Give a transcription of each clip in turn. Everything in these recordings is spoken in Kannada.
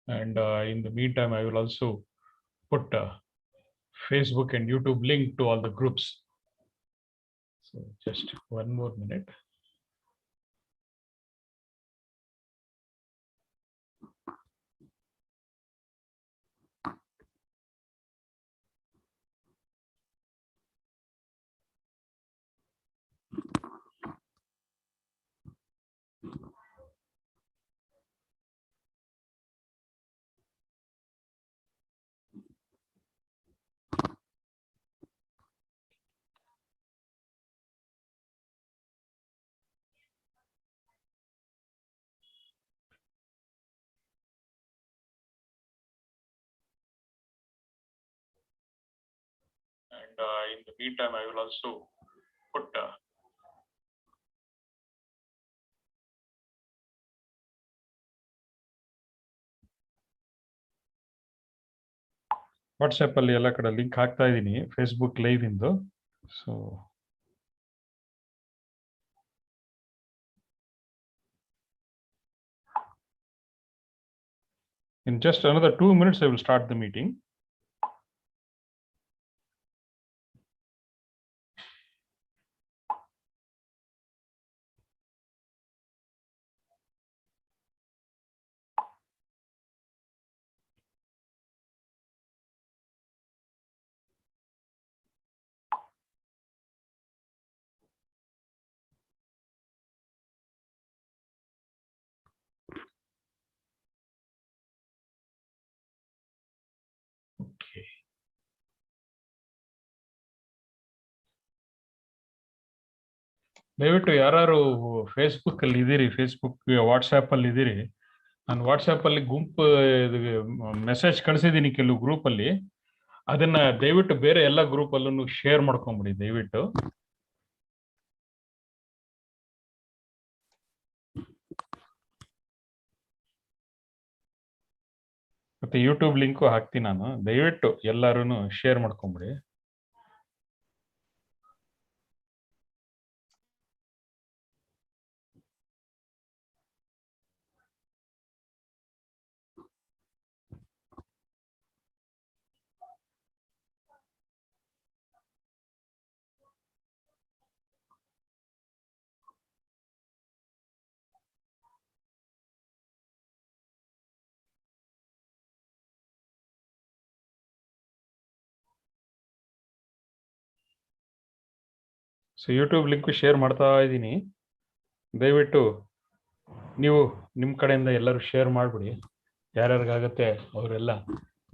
And in the meantime, I will also put Facebook and YouTube link to all the groups. So just one more minute. And in the meantime, I will also put WhatsApp ಅಲ್ಲಿ ಎಲ್ಲ ಕಡೆ ಲಿಂಕ್ ಹಾಕ್ತಾ ಇದ್ದೀನಿ ಫೇಸ್ಬುಕ್ ಲೈವ್ ಇಂದು. So in just another 2 minutes, I will start the meeting. Okay. ದಯವಿಟ್ಟು ಯಾರು ಫೇಸ್ಬುಕ್ ಅಲ್ಲಿ ಇದ್ದೀರಿ, ಫೇಸ್ಬುಕ್ ವಾಟ್ಸ್ಆ್ಯಪ್ ಅಲ್ಲಿ ಇದ್ದೀರಿ, ನಾನು ವಾಟ್ಸ್ಆ್ಯಪ್ ಅಲ್ಲಿ ಗುಂಪು ಮೆಸೇಜ್ ಕಳಿಸಿದ್ದೀನಿ ಕೆಲವು ಗ್ರೂಪ್ ಅಲ್ಲಿ, ಅದನ್ನ ದಯವಿಟ್ಟು ಬೇರೆ ಎಲ್ಲ ಗ್ರೂಪ್ ಅಲ್ಲೂ ಶೇರ್ ಮಾಡ್ಕೊಂಬಿಡಿ ದಯವಿಟ್ಟು. ಮತ್ತೆ ಯೂಟ್ಯೂಬ್ ಲಿಂಕು ಹಾಕ್ತೀನಿ ನಾನು, ದಯವಿಟ್ಟು ಎಲ್ಲರೂ ಶೇರ್ ಮಾಡ್ಕೊಂಬಿಡಿ. ಸೊ ಯೂಟ್ಯೂಬ್ ಲಿಂಕ್ ಶೇರ್ ಮಾಡ್ತಾ ಇದ್ದೀನಿ, ದಯವಿಟ್ಟು ನೀವು ನಿಮ್ಮ ಕಡೆಯಿಂದ ಎಲ್ಲರೂ ಶೇರ್ ಮಾಡಿಬಿಡಿ, ಯಾರ್ಯಾರಿಗಾಗತ್ತೆ ಅವರೆಲ್ಲ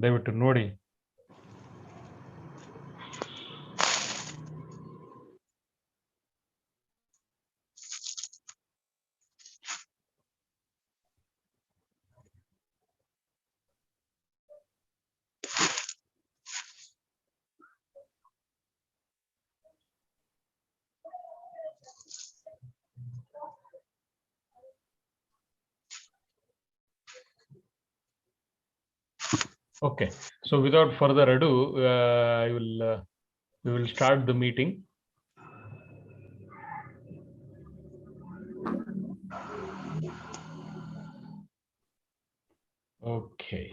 ದಯವಿಟ್ಟು ನೋಡಿ. Okay, so without further ado, we will start the meeting. Okay.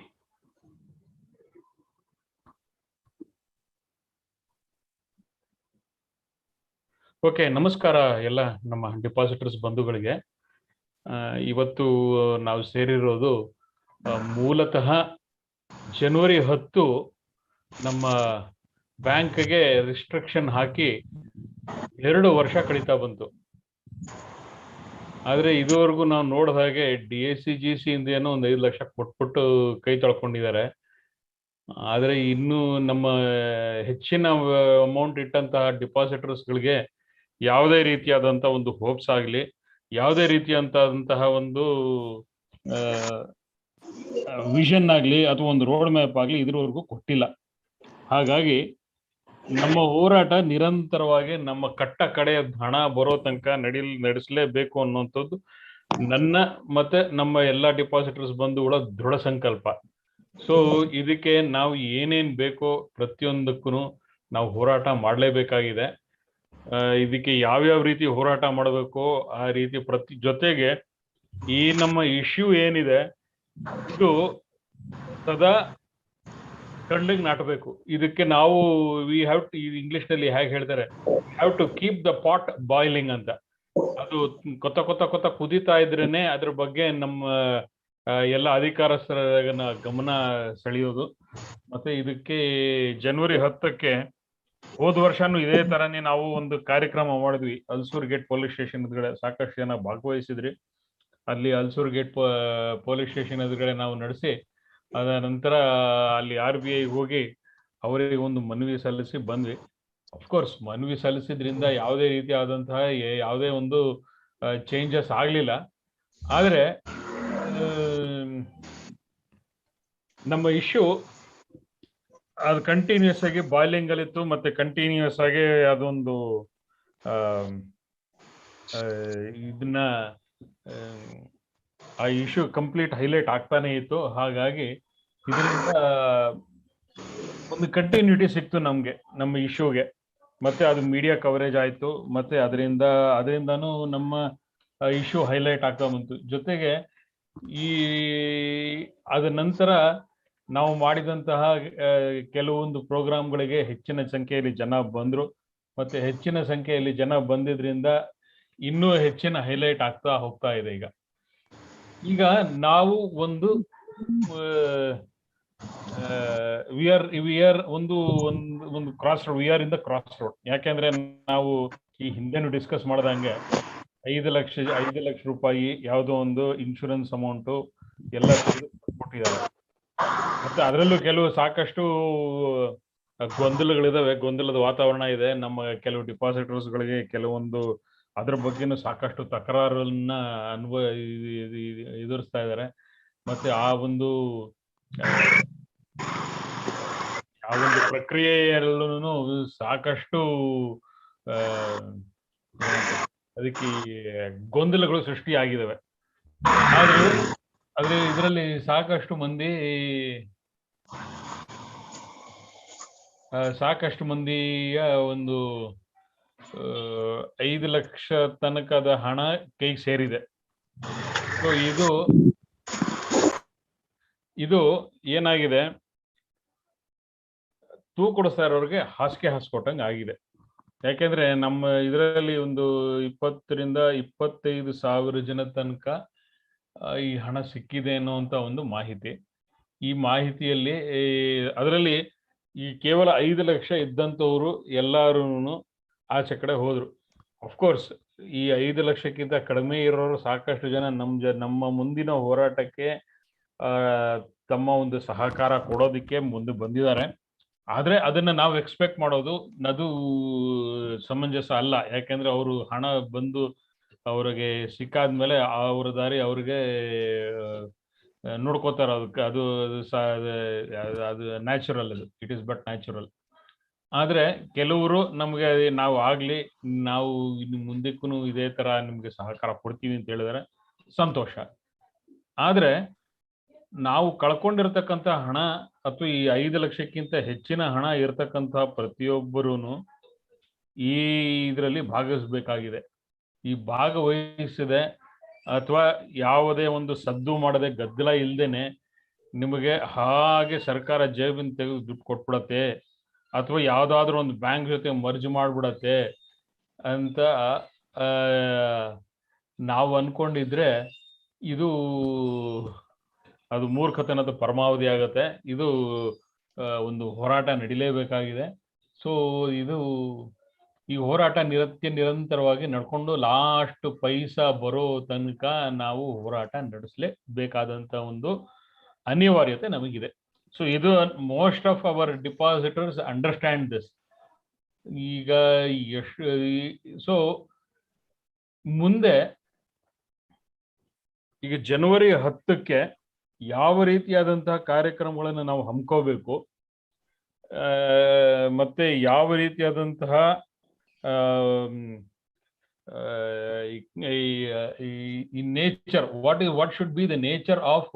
Okay, ನಮಸ್ಕಾರ ಎಲ್ಲ ನಮ್ಮ ಡಿಪಾಸಿಟರ್ಸ್ ಬಂಧುಗಳಿಗೆ. ಇವತ್ತು ನಾವು ಸೇರಿರೋದು ಮೂಲತಃ ಜನವರಿ 10 ನಮ್ಮ ಬ್ಯಾಂಕ್ಗೆ ರಿಸ್ಟ್ರಿಕ್ಷನ್ ಹಾಕಿ 2 ವರ್ಷ ಕಳೀತಾ ಬಂತು. ಆದ್ರೆ ಇದುವರೆಗೂ ನಾವು ನೋಡಿದ ಹಾಗೆ DACGC ಇಂದ ಏನೋ ಒಂದು 5 ಲಕ್ಷ ಕೊಟ್ಬಿಟ್ಟು ಕೈ ತೊಳ್ಕೊಂಡಿದ್ದಾರೆ. ಆದ್ರೆ ಇನ್ನು ನಮ್ಮ ಹೆಚ್ಚಿನ ಅಮೌಂಟ್ ಇಟ್ಟಂತಹ ಡಿಪಾಸಿಟರ್ಸ್ಗಳಿಗೆ ಯಾವುದೇ ರೀತಿಯಾದಂಥ ಒಂದು ಹೋಪ್ಸ್ ಆಗಲಿ, ಯಾವುದೇ ರೀತಿಯಂತಹ ಒಂದು ವಿಷನ್ ಆಗಲಿ ಅಥವಾ ಒಂದು ರೋಡ್ ಮ್ಯಾಪ್ ಆಗಲಿ ಇದ್ರವರೆಗೂ ಕೊಟ್ಟಿಲ್ಲ. ಹಾಗಾಗಿ ನಮ್ಮ ಹೋರಾಟ ನಿರಂತರವಾಗಿ ನಮ್ಮ ಕಟ್ಟ ಕಡೆಯ ಹಣ ಬರೋ ತನಕ ನಡೆಸಲೇಬೇಕು ಅನ್ನುವಂಥದ್ದು ನನ್ನ ಮತ್ತೆ ನಮ್ಮ ಎಲ್ಲ ಡಿಪಾಸಿಟರ್ಸ್ ಬಂಧುಗಳ ದೃಢ ಸಂಕಲ್ಪ. ಸೊ ಇದಕ್ಕೆ ನಾವು ಏನೇನು ಬೇಕೋ ಪ್ರತಿಯೊಂದಕ್ಕೂ ನಾವು ಹೋರಾಟ ಮಾಡಲೇಬೇಕಾಗಿದೆ. ಇದಕ್ಕೆ ಯಾವ್ಯಾವ ರೀತಿ ಹೋರಾಟ ಮಾಡಬೇಕೋ ಆ ರೀತಿ ಜೊತೆಗೆ ಈ ನಮ್ಮ ಇಶ್ಯೂ ಏನಿದೆ ಇದು ಸದಾ ಕಣ್ಣಿಗೆ ನಾಟಬೇಕು. ಇದಕ್ಕೆ ನಾವು ವಿ ಹ್ಯಾವ್ ಟು, ಇಂಗ್ಲಿಷ್ ನಲ್ಲಿ ಹೇಗೆ ಹೇಳ್ತಾರೆ, have to keep the pot boiling ಅಂತ. ಅದು ಕೊತ್ತ ಕೊತ್ತ ಕೊತ್ತ ಕುದೀತಾ ಇದ್ರೇನೆ ಅದ್ರ ಬಗ್ಗೆ ನಮ್ಮ ಎಲ್ಲ ಅಧಿಕಾರಸ್ಥರ ಗಮನ ಸೆಳೆಯೋದು. ಮತ್ತೆ ಇದಕ್ಕೆ ಜನವರಿ 10ಕ್ಕೆ ಹೋದ ವರ್ಷನೂ ಇದೇ ತರನೇ ನಾವು ಒಂದು ಕಾರ್ಯಕ್ರಮ ಮಾಡಿದ್ವಿ. ಹಲ್ಸೂರ್ ಗೇಟ್ ಪೊಲೀಸ್ ಸ್ಟೇಷನ್ ಎದುರುಗಡೆ ಸಾಕಷ್ಟು ಜನ ಭಾಗವಹಿಸಿದ್ರಿ. ಅಲ್ಲಿ ಹಲ್ಸೂರ್ ಗೇಟ್ ಪೊಲೀಸ್ ಸ್ಟೇಷನ್ ಎದುರುಗಡೆ ನಾವು ನಡೆಸಿ, ಅದ ನಂತರ ಅಲ್ಲಿ RBI ಹೋಗಿ ಅವರಿಗೆ ಒಂದು ಮನವಿ ಸಲ್ಲಿಸಿ ಬಂದ್ವಿ. ಅಫ್ಕೋರ್ಸ್ ಮನವಿ ಸಲ್ಲಿಸಿದ್ರಿಂದ ಯಾವುದೇ ರೀತಿಯಾದಂತಹ ಯಾವುದೇ ಒಂದು ಚೇಂಜಸ್ ಆಗಲಿಲ್ಲ. ಆದರೆ ನಮ್ಮ ಇಶ್ಯೂ ಅದು ಕಂಟಿನ್ಯೂಸ್ ಆಗಿ ಬಾಯ್ಲಿಂಗ್ ಅಲ್ಲಿತ್ತು, ಮತ್ತೆ ಕಂಟಿನ್ಯೂಸ್ ಆಗಿ ಅದೊಂದು ಇದನ್ನ ಆ ಇಶ್ಯೂ ಕಂಪ್ಲೀಟ್ ಹೈಲೈಟ್ ಆಗ್ತಾನೆ ಇತ್ತು. ಹಾಗಾಗಿ ಇದರಿಂದ ಒಂದು ಕಂಟಿನ್ಯೂಟಿ ಸಿಕ್ತು ನಮ್ಗೆ, ನಮ್ಮ ಇಶ್ಯೂಗೆ. ಮತ್ತೆ ಅದು ಮೀಡಿಯಾ ಕವರೇಜ್ ಆಯ್ತು, ಮತ್ತೆ ಅದರಿಂದನೂ ನಮ್ಮ ಇಶ್ಯೂ ಹೈಲೈಟ್ ಆಗ್ತಾ ಬಂತು. ಜೊತೆಗೆ ಅದ ನಂತರ ನಾವು ಮಾಡಿದಂತಹ ಕೆಲವೊಂದು ಪ್ರೋಗ್ರಾಮ್ಗಳಿಗೆ ಹೆಚ್ಚಿನ ಸಂಖ್ಯೆಯಲ್ಲಿ ಜನ ಬಂದ್ರು. ಮತ್ತೆ ಹೆಚ್ಚಿನ ಸಂಖ್ಯೆಯಲ್ಲಿ ಜನ ಬಂದಿದ್ರಿಂದ ಇನ್ನೂ ಹೆಚ್ಚಿನ ಹೈಲೈಟ್ ಆಗ್ತಾ ಹೋಗ್ತಾ ಇದೆ. ಈಗ ನಾವು ಒಂದು ವಿ ಆರ್ ಒಂದು cross road, we are in the cross road. ಯಾಕೆಂದ್ರೆ ನಾವು ಈ ಹಿಂದೆನೂ ಡಿಸ್ಕಸ್ ಮಾಡ್ದಂಗೆ 5 ಲಕ್ಷ ರೂಪಾಯಿ ಯಾವುದೋ ಒಂದು ಇನ್ಶೂರೆನ್ಸ್ ಅಮೌಂಟು ಎಲ್ಲ ಕೊಟ್ಟಿದ್ದಾರೆ. ಮತ್ತೆ ಅದರಲ್ಲೂ ಕೆಲವು ಸಾಕಷ್ಟು ಗೊಂದಲಗಳಿದಾವೆ, ಗೊಂದಲದ ವಾತಾವರಣ ಇದೆ. ನಮ್ಮ ಕೆಲವು ಡಿಪಾಸಿಟರ್ಸ್ಗಳಿಗೆ ಕೆಲವೊಂದು ಅದ್ರ ಬಗ್ಗೆನೂ ಸಾಕಷ್ಟು ತಕರಾರನ್ನ ಎದುರಿಸ್ತಾ ಇದ್ದಾರೆ. ಮತ್ತೆ ಆ ಒಂದು ಪ್ರಕ್ರಿಯೆಯಲ್ಲೂ ಸಾಕಷ್ಟು ಅದಕ್ಕೆ ಗೊಂದಲಗಳು ಸೃಷ್ಟಿಯಾಗಿದ್ದಾವೆ. ಆದ್ರೆ ಇದರಲ್ಲಿ ಸಾಕಷ್ಟು ಮಂದಿಯ ಒಂದು 5 ಲಕ್ಷ ತನಕದ ಹಣ ಕೈಗೆ ಸೇರಿದೆ. ಸೊ ಇದು ಏನಾಗಿದೆ, ತೂಕೊಡಿಸ್ತಾ ಇರೋರಿಗೆ ಹಾಸಿಗೆ ಹಾಸ್ಕೊಟ್ಟಂಗೆ ಆಗಿದೆ. ಯಾಕೆಂದ್ರೆ ನಮ್ಮ ಇದರಲ್ಲಿ ಒಂದು 20ರಿಂದ 25 ಸಾವಿರ ಜನ ತನಕ ಈ ಹಣ ಸಿಕ್ಕಿದೆ ಅನ್ನುವಂತ ಒಂದು ಮಾಹಿತಿ. ಈ ಮಾಹಿತಿಯಲ್ಲಿ ಅದರಲ್ಲಿ ಈ ಕೇವಲ 5 ಲಕ್ಷ ಇದ್ದಂಥವ್ರು ಎಲ್ಲರೂ ಆಚೆ ಕಡೆ ಹೋದ್ರು. ಅಫ್ಕೋರ್ಸ್ ಈ 5 ಲಕ್ಷಕ್ಕಿಂತ ಕಡಿಮೆ ಇರೋರು ಸಾಕಷ್ಟು ಜನ ನಮ್ಮ ಮುಂದಿನ ಹೋರಾಟಕ್ಕೆ ತಮ್ಮ ಒಂದು ಸಹಕಾರ ಕೊಡೋದಕ್ಕೆ ಮುಂದೆ ಬಂದಿದ್ದಾರೆ. ಆದ್ರೆ ಅದನ್ನ ನಾವು ಎಕ್ಸ್ಪೆಕ್ಟ್ ಮಾಡೋದು ಅದು ಸಮಂಜಸ ಅಲ್ಲ. ಯಾಕೆಂದ್ರೆ ಅವರು ಹಣ ಬಂದು ಅವ್ರಿಗೆ ಸಿಕ್ಕಾದ್ಮೇಲೆ ಅವ್ರ ದಾರಿ ಅವ್ರಿಗೆ ನೋಡ್ಕೋತಾರ. ಅದಕ್ಕೆ ಅದು natural, it is but natural. ಆದ್ರೆ ಕೆಲವರು ನಮ್ಗೆ ನಾವು ಇನ್ನು ಮುಂದಕ್ಕೂ ಇದೇ ತರ ನಿಮ್ಗೆ ಸಹಕಾರ ಕೊಡ್ತೀವಿ ಅಂತ ಹೇಳಿದ್ರೆ ಸಂತೋಷ. ಆದ್ರೆ ನಾವು ಕಳ್ಕೊಂಡಿರ್ತಕ್ಕಂಥ ಹಣ ಅಥವಾ ಈ 5 ಲಕ್ಷಕ್ಕಿಂತ ಹೆಚ್ಚಿನ ಹಣ ಇರ್ತಕ್ಕಂಥ ಪ್ರತಿಯೊಬ್ಬರೂ ಈ ಇದರಲ್ಲಿ ಭಾಗವಹಿಸಬೇಕಾಗಿದೆ. ಈ ಭಾಗವಹಿಸದೆ ಅಥವಾ ಯಾವುದೇ ಒಂದು ಸದ್ದು ಮಾಡದೆ, ಗದ್ದಲ ಇಲ್ದೇನೆ ನಿಮಗೆ ಹಾಗೆ ಸರ್ಕಾರ ಜೇಬಿನ ತೆಗೆದು ದುಡ್ಡು ಕೊಟ್ಬಿಡತ್ತೆ ಅಥವಾ ಯಾವ್ದಾದ್ರು ಒಂದು ಬ್ಯಾಂಕ್ ಜೊತೆ ಮರ್ಜ್ ಮಾಡ್ಬಿಡತ್ತೆ ಅಂತ ನಾವು ಅನ್ಕೊಂಡಿದ್ರೆ ಅದು ಮೂರ್ಖತನದ ಪರಮಾವಧಿ ಆಗತ್ತೆ. ಇದು ಒಂದು ಹೋರಾಟ ನಡಿಲೇಬೇಕಾಗಿದೆ. ಸೊ ಈ ಹೋರಾಟ ನಿರಂತರವಾಗಿ ನಡ್ಕೊಂಡು ಲಾಸ್ಟ್ ಪೈಸಾ ಬರೋ ತನಕ ನಾವು ಹೋರಾಟ ನಡೆಸಲೇಬೇಕಾದಂತ ಒಂದು ಅನಿವಾರ್ಯತೆ ನಮಗಿದೆ. ಸೊ ಇದು most of our depositors understand this. ಈಗ ಸೊ ಮುಂದೆ ಈಗ ಜನವರಿ 10ಕ್ಕೆ ಯಾವ ರೀತಿಯಾದಂತಹ ಕಾರ್ಯಕ್ರಮಗಳನ್ನು ನಾವು ಹಮ್ಮಿಕೋಬೇಕು, ಮತ್ತೆ ಯಾವ ರೀತಿಯಾದಂತಹ ಈ nature, what should be the nature of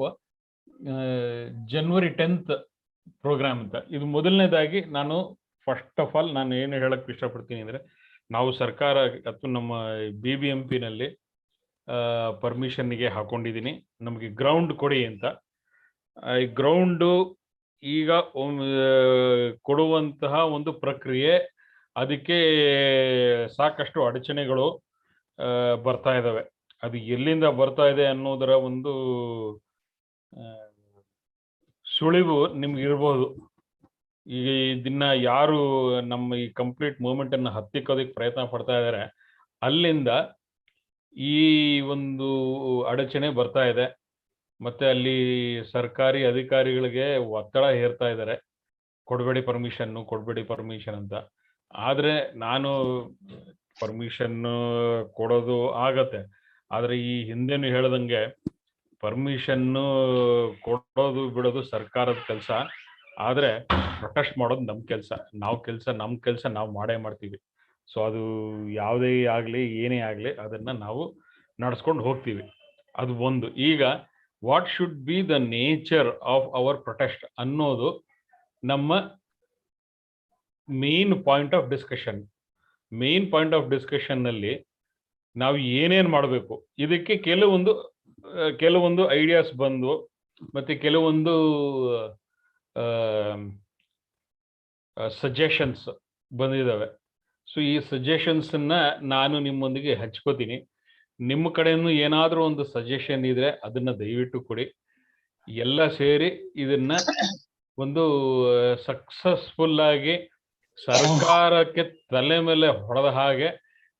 January 10th programme ಅಂತ. ಇದು ಮೊದಲನೇದಾಗಿ ನಾನು ಫಸ್ಟ್ ಆಫ್ ಆಲ್ ನಾನು ಏನು ಹೇಳಕ್ ಇಷ್ಟಪಡ್ತೀನಿ ಅಂದ್ರೆ, ನಾವು ಸರ್ಕಾರ ಅಥವಾ ನಮ್ಮ BBMP ನಲ್ಲಿ ಪರ್ಮಿಷನ್ಗೆ ಹಾಕೊಂಡಿದ್ದೀನಿ, ನಮಗೆ ಗ್ರೌಂಡ್ ಕೊಡಿ ಅಂತ. ಗ್ರೌಂಡು ಈಗ ಕೊಡುವಂತಹ ಒಂದು ಪ್ರಕ್ರಿಯೆ, ಅದಕ್ಕೆ ಸಾಕಷ್ಟು ಅಡಚಣೆಗಳು ಬರ್ತಾ ಇದ್ದಾವೆ. ಅದು ಎಲ್ಲಿಂದ ಬರ್ತಾ ಇದೆ ಅನ್ನೋದರ ಒಂದು ಸುಳಿವು ನಿಮ್ಗೆ ಇರ್ಬೋದು. ಈಗ ಇದನ್ನ ಯಾರು ನಮ್ಮ ಈ ಕಂಪ್ಲೀಟ್ ಮೂವ್ಮೆಂಟ್ ಅನ್ನು ಹತ್ತಿಕ್ಕೋದಕ್ಕೆ ಪ್ರಯತ್ನ ಪಡ್ತಾ ಇದ್ದಾರೆ, ಅಲ್ಲಿಂದ ಈ ಒಂದು ಅಡಚಣೆ ಬರ್ತಾ ಇದೆ. ಮತ್ತೆ ಅಲ್ಲಿ ಸರ್ಕಾರಿ ಅಧಿಕಾರಿಗಳಿಗೆ ಒತ್ತಡ ಹೇರ್ತಾ ಇದ್ದಾರೆ, ಕೊಡಬೇಡಿ ಪರ್ಮಿಷನ್ ಅಂತ. ಆದ್ರೆ ನಾನು ಪರ್ಮಿಷನ್ ಕೊಡೋದು ಆಗತ್ತೆ, ಆದ್ರೆ ಈ ಹಿಂದೆನೂ ಹೇಳ್ದಂಗೆ ಪರ್ಮಿಷನ್ ಕೊಡೋದು ಬಿಡೋದು ಸರ್ಕಾರದ ಕೆಲಸ, ಆದ್ರೆ ಪ್ರೊಟೆಸ್ಟ್ ಮಾಡೋದು ನಮ್ಮ ಕೆಲಸ ನಾವು ಮಾಡೇ ಮಾಡ್ತೀವಿ. ಸೊ ಅದು ಯಾವುದೇ ಆಗ್ಲಿ ಏನೇ ಆಗ್ಲಿ ಅದನ್ನ ನಾವು ನಡೆಸ್ಕೊಂಡು ಹೋಗ್ತೀವಿ. ಅದು ಒಂದು. ಈಗ what should be the nature of our protest ಅನ್ನೋದು ನಮ್ಮ ಮೇನ್ ಪಾಯಿಂಟ್ ಆಫ್ ಡಿಸ್ಕಷನ್ ನಲ್ಲಿ ನಾವು ಏನೇನ್ ಮಾಡಬೇಕು, ಇದಕ್ಕೆ ಕೆಲವೊಂದು ಐಡಿಯಾಸ್ ಬಂದು, ಮತ್ತೆ ಕೆಲವೊಂದು ಸಜೆಷನ್ಸ್ ಬಂದಿದ್ದಾವೆ. ಸೊ ಈ ಸಜೆಷನ್ಸ್ ನಾನು ನಿಮ್ಮೊಂದಿಗೆ ಹಂಚ್ಕೋತೀನಿ. ನಿಮ್ಮ ಕಡೆಯಿಂದ ಏನಾದ್ರೂ ಒಂದು ಸಜೆಷನ್ ಇದ್ರೆ ಅದನ್ನ ದಯವಿಟ್ಟು ಕೊಡಿ. ಎಲ್ಲ ಸೇರಿ ಇದನ್ನ ಒಂದು ಸಕ್ಸಸ್ಫುಲ್ ಆಗಿ ಸರ್ಕಾರಕ್ಕೆ ತಲೆ ಮೇಲೆ ಹೊಡೆದ ಹಾಗೆ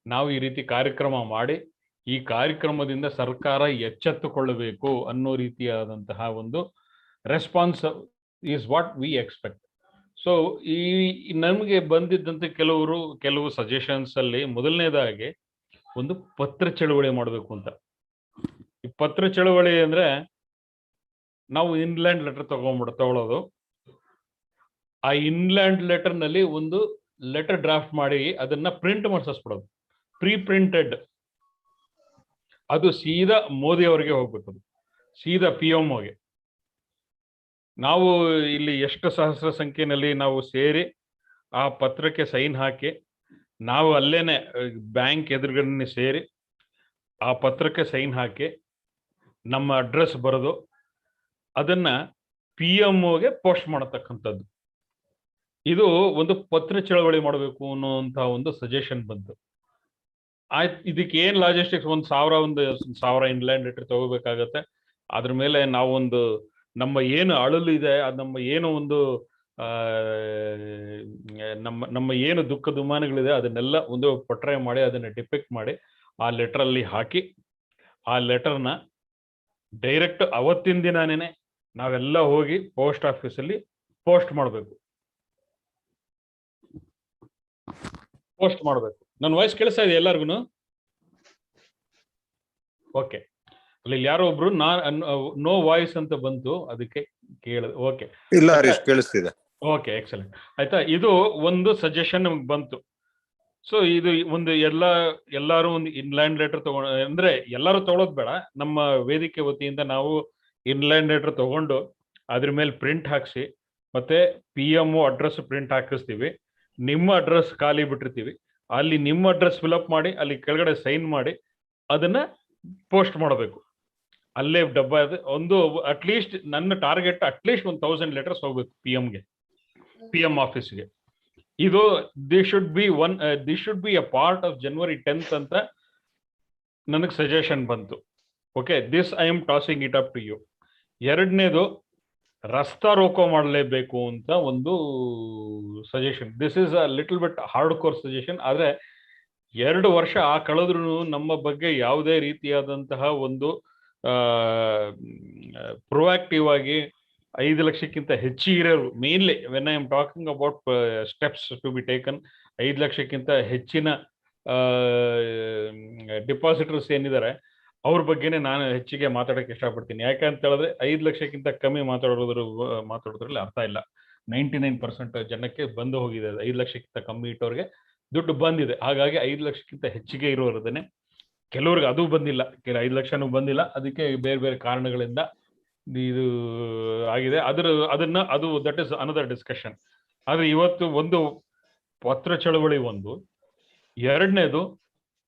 ನಾವು ಈ ರೀತಿ ಕಾರ್ಯಕ್ರಮ ಮಾಡಿ, ಈ ಕಾರ್ಯಕ್ರಮದಿಂದ ಸರ್ಕಾರ ಎಚ್ಚೆತ್ತುಕೊಳ್ಳಬೇಕು ಅನ್ನೋ ರೀತಿಯಾದಂತಹ ಒಂದು response is what we expect. So ಈ ನಮಗೆ ಬಂದಿದ್ದಂತೆ ಕೆಲವು ಸಜೆಷನ್ಸ್ ಅಲ್ಲಿ ಮೊದಲನೇದಾಗಿ ಒಂದು ಪತ್ರ ಚಳವಳಿ ಮಾಡಬೇಕು ಅಂತ. ಈ ಪತ್ರ ಚಳವಳಿ ಅಂದ್ರೆ ನಾವು ಇನ್ಲ್ಯಾಂಡ್ ಲೆಟರ್ ತಗೊಳ್ಳೋದು, ಆ ಇನ್ಲ್ಯಾಂಡ್ ಲೆಟರ್ ನಲ್ಲಿ ಒಂದು ಲೆಟರ್ ಡ್ರಾಫ್ಟ್ ಮಾಡಿ ಅದನ್ನ ಪ್ರಿಂಟ್ ಮಾಡಿಸ್ಬಿಡೋದು, ಪ್ರಿಂಟೆಡ್. ಅದು ಸೀದಾ ಮೋದಿ ಅವರಿಗೆ ಹೋಗ್ಬೇಕು, ಸೀದಾ PMOಗೆ. ನಾವು ಇಲ್ಲಿ ಎಷ್ಟು ಸಹಸ್ರ ಸಂಖ್ಯೆಯಲ್ಲಿ ನಾವು ಸೇರಿ ಆ ಪತ್ರಕ್ಕೆ ಸೈನ್ ಹಾಕಿ, ನಾವು ಅಲ್ಲೇನೆ ಬ್ಯಾಂಕ್ ಎದುರುಗಡೆ ಸೇರಿ ಆ ಪತ್ರಕ್ಕೆ ಸೈನ್ ಹಾಕಿ ನಮ್ಮ ಅಡ್ರೆಸ್ ಬರೆದು ಅದನ್ನ PMOಗೆ ಪೋಸ್ಟ್ ಮಾಡತಕ್ಕಂಥದ್ದು. ಇದು ಒಂದು ಪತ್ರ ಚಳವಳಿ ಮಾಡಬೇಕು ಅನ್ನುವಂತ ಒಂದು ಸಜೆಷನ್ ಬಂತು. ಆಯ್ತು, ಇದಕ್ಕೆ ಏನ್ ಲಾಜಿಸ್ಟಿಕ್ಸ್, 1,000 ಇನ್ಲ್ಯಾಂಡ್ ಲೆಟರ್ ತಗೋಬೇಕಾಗತ್ತೆ. ಅದ್ರ ಮೇಲೆ ನಾವೊಂದು ನಮ್ಮ ಏನು ಅಳಲು ಇದೆ, ಅದು ನಮ್ಮ ಏನು ಒಂದು ನಮ್ಮ ಏನು ದುಃಖ ದುಮ್ಮಾನಗಳಿದೆ ಅದನ್ನೆಲ್ಲ ಒಂದು ಪಟ್ರೆ ಮಾಡಿ ಅದನ್ನ ಡಿಪೆಕ್ಟ್ ಮಾಡಿ ಆ ಲೆಟರ್ ಅಲ್ಲಿ ಹಾಕಿ, ಆ ಲೆಟರ್ನ ಡೈರೆಕ್ಟ್ ಅವತ್ತಿನ ದಿನಾನೇನೆ ನಾವೆಲ್ಲ ಹೋಗಿ ಪೋಸ್ಟ್ ಆಫೀಸಲ್ಲಿ ಪೋಸ್ಟ್ ಮಾಡಬೇಕು. ನನ್ನ ವಾಯ್ಸ್ ಕೇಳಿಸ್ತಾ ಇದೆ ಎಲ್ಲರಿಗೂ? ಓಕೆ. ಅಲ್ಲಿ ಯಾರೋ ಒಬ್ರು ನೋ ವಾಯ್ಸ್ ಅಂತ ಬಂತು, ಅದಕ್ಕೆ ಕೇಳಿದೆ. ಓಕೆ, ಇಲ್ಲ ಹರೀಶ್, ಕೇಳಿಸ್ತಿದೆ. Okay, excellent. ಆಯ್ತಾ, ಇದು ಒಂದು ಸಜೆಷನ್ ನಮ್ಗೆ ಬಂತು. ಸೊ ಇದು ಒಂದು ಎಲ್ಲಾರು ಒಂದು ಇನ್ಲ್ಯಾಂಡ್ ಲೆಟರ್ ಅಂದ್ರೆ ಎಲ್ಲರೂ ತಗೊಳ್ಳೋದು ಬೇಡ, ನಮ್ಮ ವೇದಿಕೆ ವತಿಯಿಂದ ನಾವು ಇನ್ಲ್ಯಾಂಡ್ ಲೆಟರ್ ತಗೊಂಡು ಅದ್ರ ಮೇಲೆ ಪ್ರಿಂಟ್ ಹಾಕ್ಸಿ, ಮತ್ತೆ PMO ಅಡ್ರೆಸ್ ಪ್ರಿಂಟ್ ಹಾಕಿಸ್ತೀವಿ. ನಿಮ್ಮ ಅಡ್ರೆಸ್ ಖಾಲಿ ಬಿಟ್ಟಿರ್ತೀವಿ, ಅಲ್ಲಿ ನಿಮ್ಮ ಅಡ್ರೆಸ್ ಫಿಲ್ಅಪ್ ಮಾಡಿ ಅಲ್ಲಿ ಕೆಳಗಡೆ ಸೈನ್ ಮಾಡಿ ಅದನ್ನ ಪೋಸ್ಟ್ ಮಾಡಬೇಕು. ಅಲ್ಲೇ ಡಬ್ಬ ಒಂದು ಅಟ್ಲೀಸ್ಟ್ ನನ್ನ ಟಾರ್ಗೆಟ್ ಅಟ್ಲೀಸ್ಟ್ 1,000 ಲೆಟರ್ಸ್ ಹೋಗ್ಬೇಕು PM ಆಫೀಸ್ಗೆ. ಇದು this should be a part of January 10th ಅಂತ ನನಗೆ ಸಜೆಷನ್ ಬಂತು. Okay, this I am tossing it up to you. ಎರಡನೇದು, ರಸ್ತಾ ರೋಕೋ ಮಾಡಲೇಬೇಕು ಅಂತ ಒಂದು suggestion. This is a little bit hard core suggestion. ಆದ್ರೆ 2 ವರ್ಷ ಕಳೆದ್ರೂ ನಮ್ಮ ಬಗ್ಗೆ ಯಾವುದೇ ರೀತಿಯಾದಂತಹ ಒಂದು ಪ್ರೊಆಕ್ಟಿವ್ ಆಗಿ 5 ಲಕ್ಷಕ್ಕಿಂತ ಹೆಚ್ಚಿಗಿರೋರು, mainly when I am talking about steps to be taken, 5 ಲಕ್ಷಕ್ಕಿಂತ ಹೆಚ್ಚಿನ ಡಿಪಾಸಿಟರ್ಸ್ ಏನಿದ್ದಾರೆ ಅವ್ರ ಬಗ್ಗೆನೇ ನಾನು ಹೆಚ್ಚಿಗೆ ಮಾತಾಡಕ್ಕೆ ಇಷ್ಟಪಡ್ತೀನಿ. ಯಾಕಂತ ಹೇಳಿದ್ರೆ 5 ಲಕ್ಷಕ್ಕಿಂತ ಕಮ್ಮಿ ಮಾತಾಡೋದ್ರಲ್ಲಿ ಅರ್ಥ ಇಲ್ಲ. 99% ಜನಕ್ಕೆ ಬಂದು ಹೋಗಿದೆ. 5 ಲಕ್ಷಕ್ಕಿಂತ ಕಮ್ಮಿ ಇಟ್ಟವ್ರಿಗೆ ದುಡ್ಡು ಬಂದಿದೆ. ಹಾಗಾಗಿ 5 ಲಕ್ಷಕ್ಕಿಂತ ಹೆಚ್ಚಿಗೆ ಇರೋರದನ್ನೇ, ಕೆಲವ್ರಿಗೆ ಅದು ಬಂದಿಲ್ಲ, 5 ಲಕ್ಷನೂ ಬಂದಿಲ್ಲ. ಅದಕ್ಕೆ ಬೇರೆ ಬೇರೆ ಕಾರಣಗಳಿಂದ ಇದು ಆಗಿದೆ. ಅದು ದಟ್ ಇಸ್ ಅನದರ್ ಡಿಸ್ಕಷನ್. ಆದ್ರೆ ಇವತ್ತು ಒಂದು ಪತ್ರ ಚಳವಳಿ ಒಂದು, ಎರಡನೇದು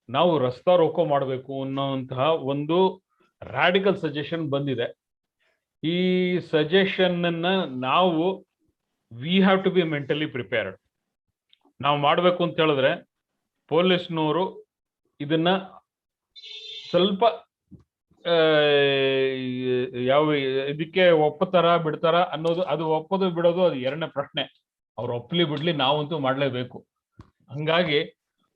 ನಾವು ರಸ್ತಾ ರೋಕೋ ಮಾಡಬೇಕು ಅನ್ನೋಂತಹ ಒಂದು ರಾಡಿಕಲ್ ಸಜೆಷನ್ ಬಂದಿದೆ. ಈ ಸಜೆಷನ್ ಅನ್ನ ನಾವು we have to be mentally prepared. ನಾವು ಮಾಡ್ಬೇಕು ಅಂತ ಹೇಳಿದ್ರೆ ಪೊಲೀಸ್ನವರು ಇದನ್ನ ಸ್ವಲ್ಪ ಯಾವ ಇದಕ್ಕೆ ಒಪ್ಪತಾರ ಬಿಡ್ತಾರ ಅನ್ನೋದು, ಅದು ಒಪ್ಪೋದು ಬಿಡೋದು ಅದು ಎರಡನೇ ಪ್ರಶ್ನೆ. ಅವ್ರು ಒಪ್ಪಲಿ ಬಿಡ್ಲಿ, ನಾವಂತೂ ಮಾಡ್ಲೇಬೇಕು. ಹಂಗಾಗಿ